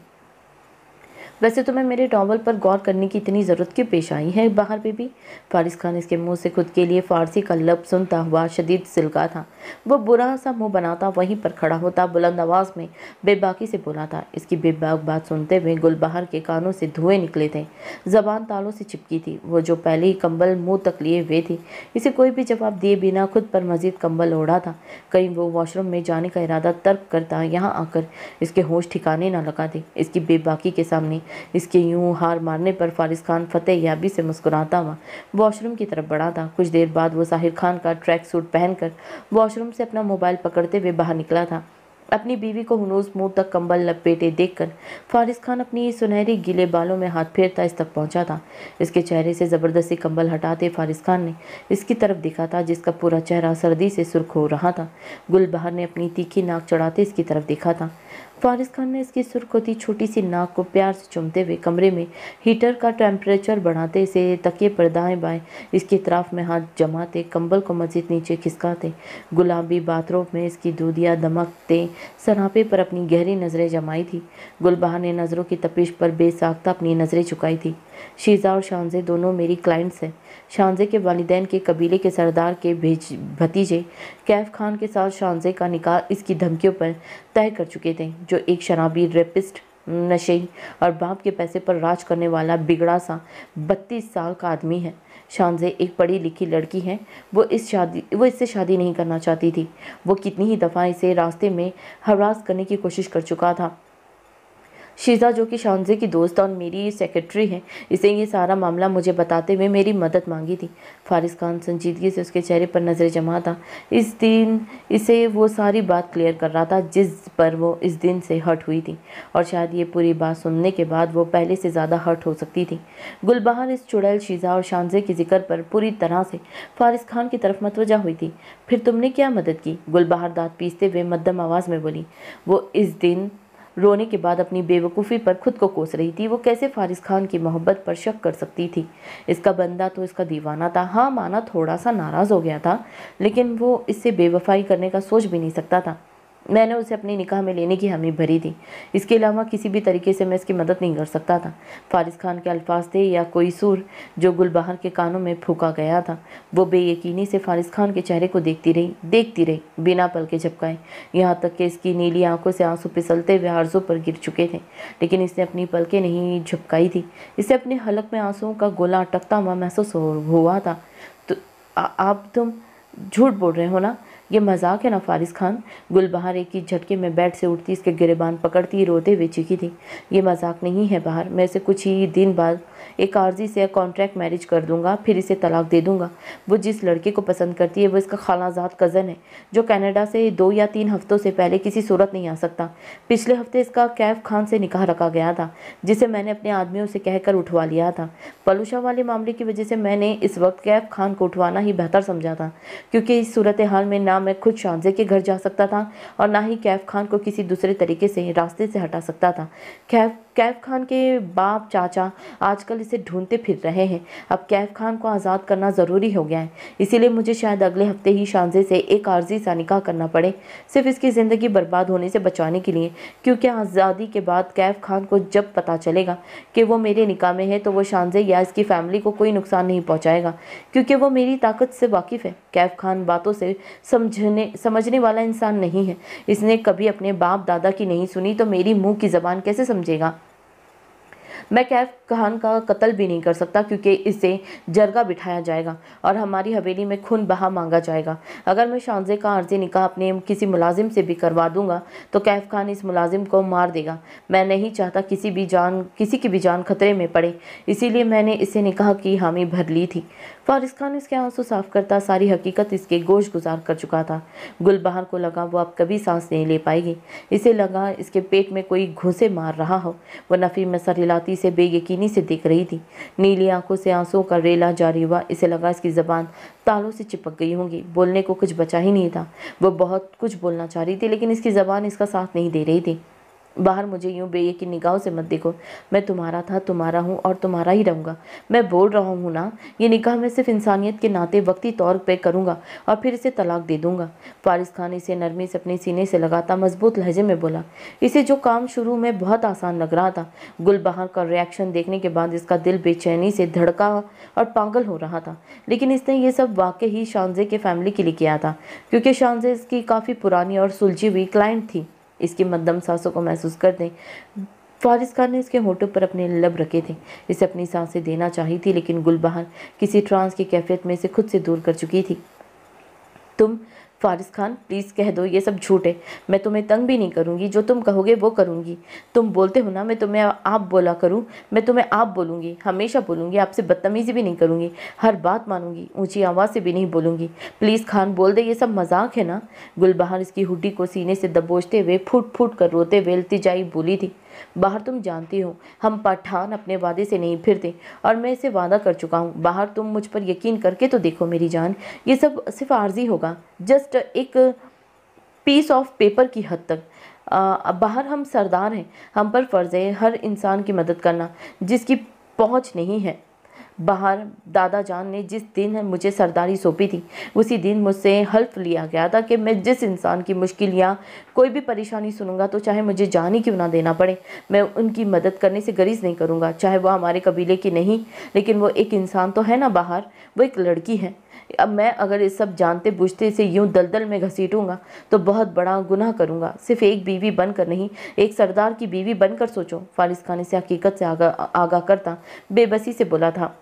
वैसे तुम्हें मेरे टॉवल पर गौर करने की इतनी ज़रूरत क्यों पेश आई है बाहर बेबी? फारिस खान इसके मुंह से खुद के लिए फारसी का लफ्ज़ सुनता हुआ शदीद सिलका था। वो बुरा सा मुंह बनाता वहीं पर खड़ा होता बुलंद आवाज़ में बेबाकी से बोला था। इसकी बेबाक बात सुनते हुए गुलबहार के कानों से धुएं निकले थे, ज़बान तालों से चिपकी थी। वो जो पहले ही कंबल मुँह तक लिए हुए थी, इसे कोई भी जवाब दिए बिना खुद पर मजीद कंबल ओढ़ा था। कहीं वो वॉशरूम में जाने का इरादा तर्क करता यहाँ आकर इसके होश ठिकाने ना लगा थे। इसकी बेबाकी के सामने इसके यूं हार मारने पर फारिस खान फतेह याबी से मुस्कुराता हुआ वॉशरूम की तरफ बढ़ा था। कुछ देर बाद वो साहिर खान का ट्रैक सूट पहनकर वॉशरूम से अपना मोबाइल पकड़ते हुए बाहर निकला था। अपनी बीवी को हुनूस मुंह तक कंबल लपेटे देखकर फारिस खान अपनी सुनहरी गीले बालों में हाथ फेरता इस तक पहुंचा था। इसके चेहरे से ज़बरदस्ती कंबल हटाते फारिस खान ने इसकी तरफ देखा था, जिसका पूरा चेहरा सर्दी से सुर्ख हो रहा था। गुलबहार ने अपनी तीखी नाक चढ़ाते इसकी तरफ देखा था। फारिस खान ने इसकी सुर्ख होती छोटी सी नाक को प्यार से चूमते हुए कमरे में हीटर का टेम्परेचर बढ़ाते इसे तकिए पर दाएं बाएं इसकी तरफ में हाथ जमाते कंबल को मजीद नीचे खिसकाते गुलाबी बाथरोब में इसकी दूधिया दमकते सरापे पर अपनी गहरी नज़रें जमाई थी। गुलबहार ने नज़रों की तपिश पर बेसाख्ता अपनी नज़रें चुकाई थी। शीज़ा और शानजे दोनों मेरी क्लाइंट्स हैं। शानजे के वालिदैन के कबीले के सरदार के भतीजे कैफ खान के साथ शानजे का निकाह इसकी धमकियों पर तय कर चुके थे, जो एक शराबी, रेपिस्ट, नशे और बाप के पैसे पर राज करने वाला बिगड़ा सा 32 साल का आदमी है। शानज़े एक पढ़ी लिखी लड़की है, वो इससे शादी नहीं करना चाहती थी। वो कितनी ही दफ़ा इसे रास्ते में हरास करने की कोशिश कर चुका था। शीज़ा, जो कि शानज़े की दोस्त और मेरी सेक्रेटरी है, इसे ये सारा मामला मुझे बताते हुए मेरी मदद मांगी थी। फारिस खान संजीदगी से उसके चेहरे पर नज़रें जमा था। इस दिन इसे वो सारी बात क्लियर कर रहा था जिस पर वो इस दिन से हर्ट हुई थी, और शायद ये पूरी बात सुनने के बाद वो पहले से ज़्यादा हर्ट हो सकती थी। गुलबहार इस चुड़ैल शीज़ा और शानज़े के जिक्र पर पूरी तरह से फारिस खान की तरफ मतवजा हुई थी। फिर तुमने क्या मदद की? गुलबहार दाँत पीसते हुए मध्यम आवाज़ में बोली। वो इस दिन रोने के बाद अपनी बेवकूफ़ी पर खुद को कोस रही थी। वो कैसे फारिस खान की मोहब्बत पर शक कर सकती थी? इसका बंदा तो इसका दीवाना था। हाँ, माना थोड़ा सा नाराज़ हो गया था, लेकिन वो इससे बेवफाई करने का सोच भी नहीं सकता था। मैंने उसे अपनी निकाह में लेने की हामी भरी थी। इसके अलावा किसी भी तरीके से मैं इसकी मदद नहीं कर सकता था। फारिस खान के अल्फाज थे या कोई सुर जो गुलबहार के कानों में फूंका गया था। वो बेयकीनी से फारिस खान के चेहरे को देखती रही बिना पलके झपकाए, यहाँ तक कि इसकी नीली आंखों से आंसू फिसलते हुए आरज़ू पर गिर चुके थे। लेकिन इसने अपनी पलकें नहीं झपकाई थी। इसे अपने हलक में आंसुओं का गोला अटकता हुआ महसूस हुआ था। तो आप तुम झूठ बोल रहे हो ना? ये मजाक है ना फारिस खान? गुलबहार एक ही झटके में बेड से उठती इसके गिरेबान पकड़ती रोते हुए चीखी थी। ये मजाक नहीं है बहार। मैं इसे कुछ ही दिन बाद एक आर्जी से कॉन्ट्रैक्ट मैरिज कर दूंगा, फिर इसे तलाक दे दूंगा। वो जिस लड़के को पसंद करती है वो इसका खालाजाद कज़न है, जो कनाडा से 2 या 3 हफ्तों से पहले किसी सूरत नहीं आ सकता। पिछले हफ्ते इसका कैफ खान से निकाह रखा गया था, जिसे मैंने अपने आदमियों से कहकर उठवा लिया था। पलूशा वाले मामले की वजह से मैंने इस वक्त कैफ खान को उठवाना ही बेहतर समझा था, क्योंकि इस सूरत हाल में ना मैं खुद शानज़े के घर जा सकता था और ना ही कैफ खान को किसी दूसरे तरीके से रास्ते से हटा सकता था। कैफ खान के बाप चाचा आजकल इसे ढूंढते फिर रहे हैं। अब कैफ खान को आज़ाद करना ज़रूरी हो गया है, इसीलिए मुझे शायद अगले हफ्ते ही शानज़े से एक आर्जी सा निकाह करना पड़े, सिर्फ इसकी ज़िंदगी बर्बाद होने से बचाने के लिए। क्योंकि आज़ादी के बाद कैफ खान को जब पता चलेगा कि वो मेरे निकाह में है, तो वो शानज़े या इसकी फैमिली को कोई नुकसान नहीं पहुँचाएगा, क्योंकि वो मेरी ताकत से वाकिफ़ है। कैफ खान बातों से समझने वाला इंसान नहीं है। इसने कभी अपने बाप दादा की नहीं सुनी, तो मेरी मुंह की ज़बान कैसे समझेगा? मैं कैफ खान का कत्ल भी नहीं कर सकता, क्योंकि इसे जरगा बिठाया जाएगा और हमारी हवेली में खून बहा मांगा जाएगा। अगर मैं शानज़े का आर्जी निकाह अपने किसी मुलाजिम से भी करवा दूंगा, तो कैफ खान इस मुलाजिम को मार देगा। मैं नहीं चाहता किसी की भी जान खतरे में पड़े, इसीलिए मैंने इसे निकाह की हामी भर ली थी। फारिस खान इसके आंसू साफ करता सारी हकीकत इसके गोश गुजार कर चुका था। गुलबहार को लगा वो अब कभी सांस नहीं ले पाएगी। इसे लगा इसके पेट में कोई घुसे मार रहा हो। वो नफ़ी में सर हिलाती से बेयकीनी से देख रही थी। नीली आंखों से आंसुओं का रेला जारी हुआ। इसे लगा इसकी ज़बान तालों से चिपक गई होंगी, बोलने को कुछ बचा ही नहीं था। वो बहुत कुछ बोलना चाह रही थी, लेकिन इसकी ज़बान इसका साथ नहीं दे रही थी। बाहर, मुझे यूँ बेयकीन निगाहों से मत देखो। मैं तुम्हारा था, तुम्हारा हूँ और तुम्हारा ही रहूँगा। मैं बोल रहा हूँ ना, ये निकाह मैं सिर्फ इंसानियत के नाते वक्ती तौर पे करूँगा और फिर इसे तलाक दे दूँगा। फारिस खान इसे नरमी से अपने सीने से लगाता मजबूत लहजे में बोला। इसे जो काम शुरू में बहुत आसान लग रहा था, गुलबहार का रिएक्शन देखने के बाद इसका दिल बेचैनी से धड़का और पागल हो रहा था। लेकिन इसने ये सब वाकई ही शानज़े के फैमिली के लिए किया था, क्योंकि शानज़े इसकी काफ़ी पुरानी और सुलझी हुई क्लाइंट थी। इसकी मध्यम सांसों को महसूस कर दें, फारिस खान ने इसके होठों पर अपने लब रखे थे। इसे अपनी सांसें देना चाही थी, लेकिन गुलबहार किसी ट्रांस की कैफियत में इसे खुद से दूर कर चुकी थी। तुम फारिस खान, प्लीज़ कह दो ये सब झूठ है। मैं तुम्हें तंग भी नहीं करूँगी, जो तुम कहोगे वो करूँगी। तुम बोलते हो ना मैं तुम्हें आप बोला करूँ, मैं तुम्हें आप बोलूँगी, हमेशा बोलूँगी। आपसे बदतमीज़ी भी नहीं करूँगी, हर बात मानूंगी, ऊंची आवाज़ से भी नहीं बोलूँगी। प्लीज़ खान बोल दे, ये सब मजाक है ना? गुलबहार इसकी हुड्डी को सीने से दबोचते हुए फूट फूट कर रोते हुए इल्तिजाई बोली थी। बाहर, तुम जानती हो हम पठान अपने वादे से नहीं फिरते, और मैं इसे वादा कर चुका हूँ। बाहर, तुम मुझ पर यकीन करके तो देखो मेरी जान, ये सब सिर्फ आर्जी होगा, जस्ट एक पीस ऑफ पेपर की हद तक। बाहर, हम सरदार हैं, हम पर फ़र्ज़ है हर इंसान की मदद करना जिसकी पहुँच नहीं है। बाहर, दादा जान ने जिस दिन मुझे सरदारी सौंपी थी, उसी दिन मुझसे हल्फ लिया गया था कि मैं जिस इंसान की मुश्किल या कोई भी परेशानी सुनूंगा, तो चाहे मुझे जान ही क्यों ना देना पड़े, मैं उनकी मदद करने से गुरेज नहीं करूंगा। चाहे वो हमारे कबीले की नहीं, लेकिन वो एक इंसान तो है ना बाहर, वो एक लड़की है। अब मैं अगर इस सब जानते बूझते इसे यूं दलदल में घसीटूंगा तो बहुत बड़ा गुनाह करूंगा। सिर्फ एक बीवी बनकर नहीं, एक सरदार की बीवी बनकर सोचो। फारिस खान इसे हकीकत से आगाह करता बेबसी से बोला था।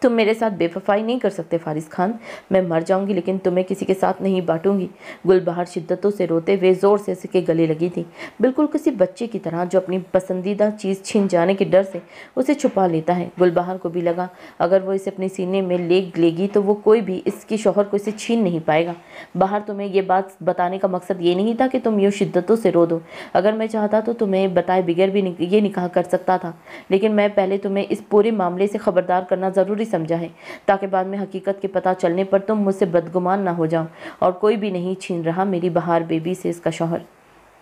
तुम मेरे साथ बेवफाई नहीं कर सकते फारिस खान। मैं मर जाऊंगी लेकिन तुम्हें किसी के साथ नहीं बांटूंगी। गुलबहार शिद्दतों से रोते हुए जोर से उसके गले लगी थी, बिल्कुल किसी बच्चे की तरह जो अपनी पसंदीदा चीज़ छिन जाने के डर से उसे छुपा लेता है। गुलबहार को भी लगा अगर वो इसे अपने सीने में लेगी तो वो कोई भी इसके शौहर को इसे छीन नहीं पाएगा। बाहर तुम्हें ये बात बताने का मकसद ये नहीं था कि तुम यूँ शिद्दतों से रो दो। अगर मैं चाहता तो तुम्हें बताए बगैर भी ये निकाह कर सकता था, लेकिन मैं पहले तुम्हें इस पूरे मामले से खबरदार करना ज़रूरी समझा है ताकि बाद में हकीकत के पता चलने पर तुम मुझसे बदगुमान ना हो जाओ। और कोई भी नहीं छीन रहा मेरी बहार बेबी से इसका शौहर।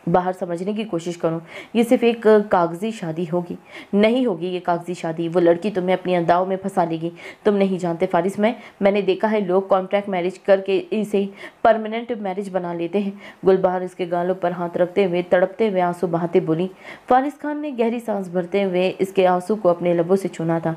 बाहर समझने की कोशिश करो, ये सिर्फ एक कागजी शादी होगी। नहीं होगी ये कागजी शादी, वो लड़की तुम्हें अपनी अदाओं में फंसा लेगी। तुम नहीं जानते फारिस, मैंने देखा है लोग कॉन्ट्रैक्ट मैरिज करके इसे परमानेंट मैरिज बना लेते हैं। गुलबहार इसके गालों पर हाथ रखते हुए तड़पते हुए आंसू बहाते बोली। फारिस खान ने गहरी सांस भरते हुए इसके आंसू को अपने लबों से चूना था।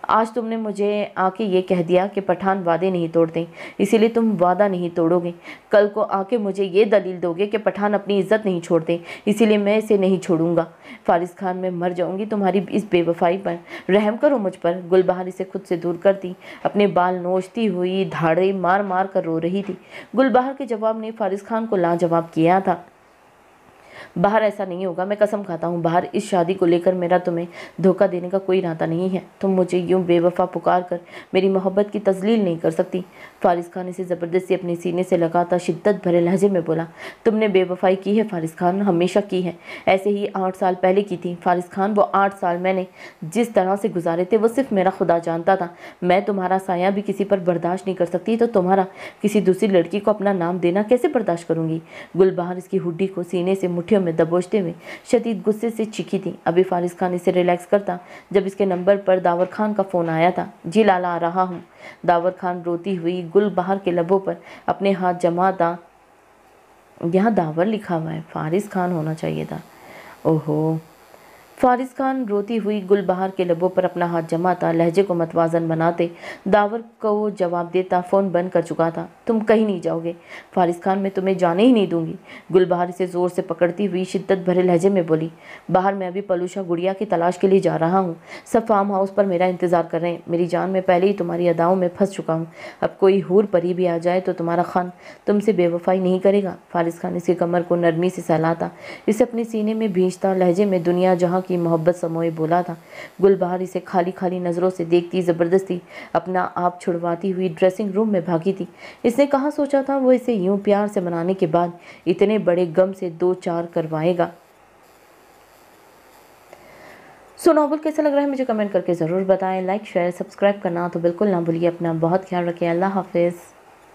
आज तुमने मुझे आके ये कह दिया कि पठान वादे नहीं तोड़ते, इसीलिए तुम वादा नहीं तोड़ोगे। कल को आके मुझे ये दलील दोगे कि पठान अपनी इज्जत नहीं छोड़ते, इसीलिए मैं इसे नहीं छोड़ूंगा। फारिस खान, मैं मर जाऊंगी तुम्हारी इस बेवफाई पर, रहम करो मुझ पर। गुलबहार इसे खुद से दूर करती अपने बाल नोचती हुई धाड़े मार मार कर रो रही थी। गुलबहार के जवाब ने फारिस खान को लाजवाब किया था। बाहर ऐसा नहीं होगा, मैं कसम खाता हूँ। बाहर इस शादी को लेकर मेरा तुम्हें धोखा देने का कोई इरादा नहीं है। तुम मुझे यूं बेवफा पुकार कर मेरी मोहब्बत की तजलील नहीं कर सकती। फारिस खान इसे ज़बरदस्ती अपने सीने से लगाता शिद्दत भरे लहजे में बोला। तुमने बेवफाई की है फारिस खान, हमेशा की है। ऐसे ही 8 साल पहले की थी फारिस खान। वो 8 साल मैंने जिस तरह से गुजारे थे वो सिर्फ मेरा खुदा जानता था। मैं तुम्हारा साया भी किसी पर बर्दाश्त नहीं कर सकती, तो तुम्हारा किसी दूसरी लड़की को अपना नाम देना कैसे बर्दाश्त करूंगी। गुलबहार इसकी हुड्डी को सीने से मुट्ठियों में दबोचते हुए शदीद गुस्से से चीखी थी। अभी फारिस खान इसे रिलैक्स करता जब इसके नंबर पर दावर खान का फ़ोन आया था। जी लाला, आ रहा हूँ। दावर खान रोती हुई गुलबहार के लबों पर अपने हाथ जमाता, यहाँ दावर लिखा हुआ है, फारिस खान होना चाहिए था। ओहो। फारिस खान रोती हुई गुलबहार के लबों पर अपना हाथ जमाता, लहजे को मतवाजन बनाते दावर को जवाब देता। फ़ोन बंद कर चुका था। तुम कहीं नहीं जाओगे फारिस खान, मैं तुम्हें जाने ही नहीं दूंगी। गुलबहार इसे ज़ोर से पकड़ती हुई शिद्दत भरे लहजे में बोली। बाहर मैं अभी पलूशा गुड़िया की तलाश के लिए जा रहा हूँ। सब फार्म हाउस पर मेरा इंतज़ार कर रहे हैं। मेरी जान में पहले ही तुम्हारी अदाओं में फंस चुका हूँ। अब कोई हूर परी भी आ जाए तो तुम्हारा खान तुमसे बेवफाई नहीं करेगा। फारिस खान इसकी कमर को नरमी से सहलाता, इसे अपने सीने में भींचता लहजे में दुनिया जहाँ की मोहब्बत समोए बोला था। गुलबहार इसे खाली खाली नज़रों से देखती ज़बरदस्ती अपना आप छुड़वाती हुई ड्रेसिंग रूम में भागी थी। इसने कहाँ सोचा था वो इसे यूं प्यार से मनाने के बाद इतने बड़े गम से 2-4 करवाएगा। सो नॉवल कैसा लग रहा है मुझे कमेंट करके ज़रूर बताएं। लाइक शेयर सब्सक्राइब करना तो बिल्कुल ना भूलिए। अपना बहुत ख्याल रखें। अल्लाह हाफिज़।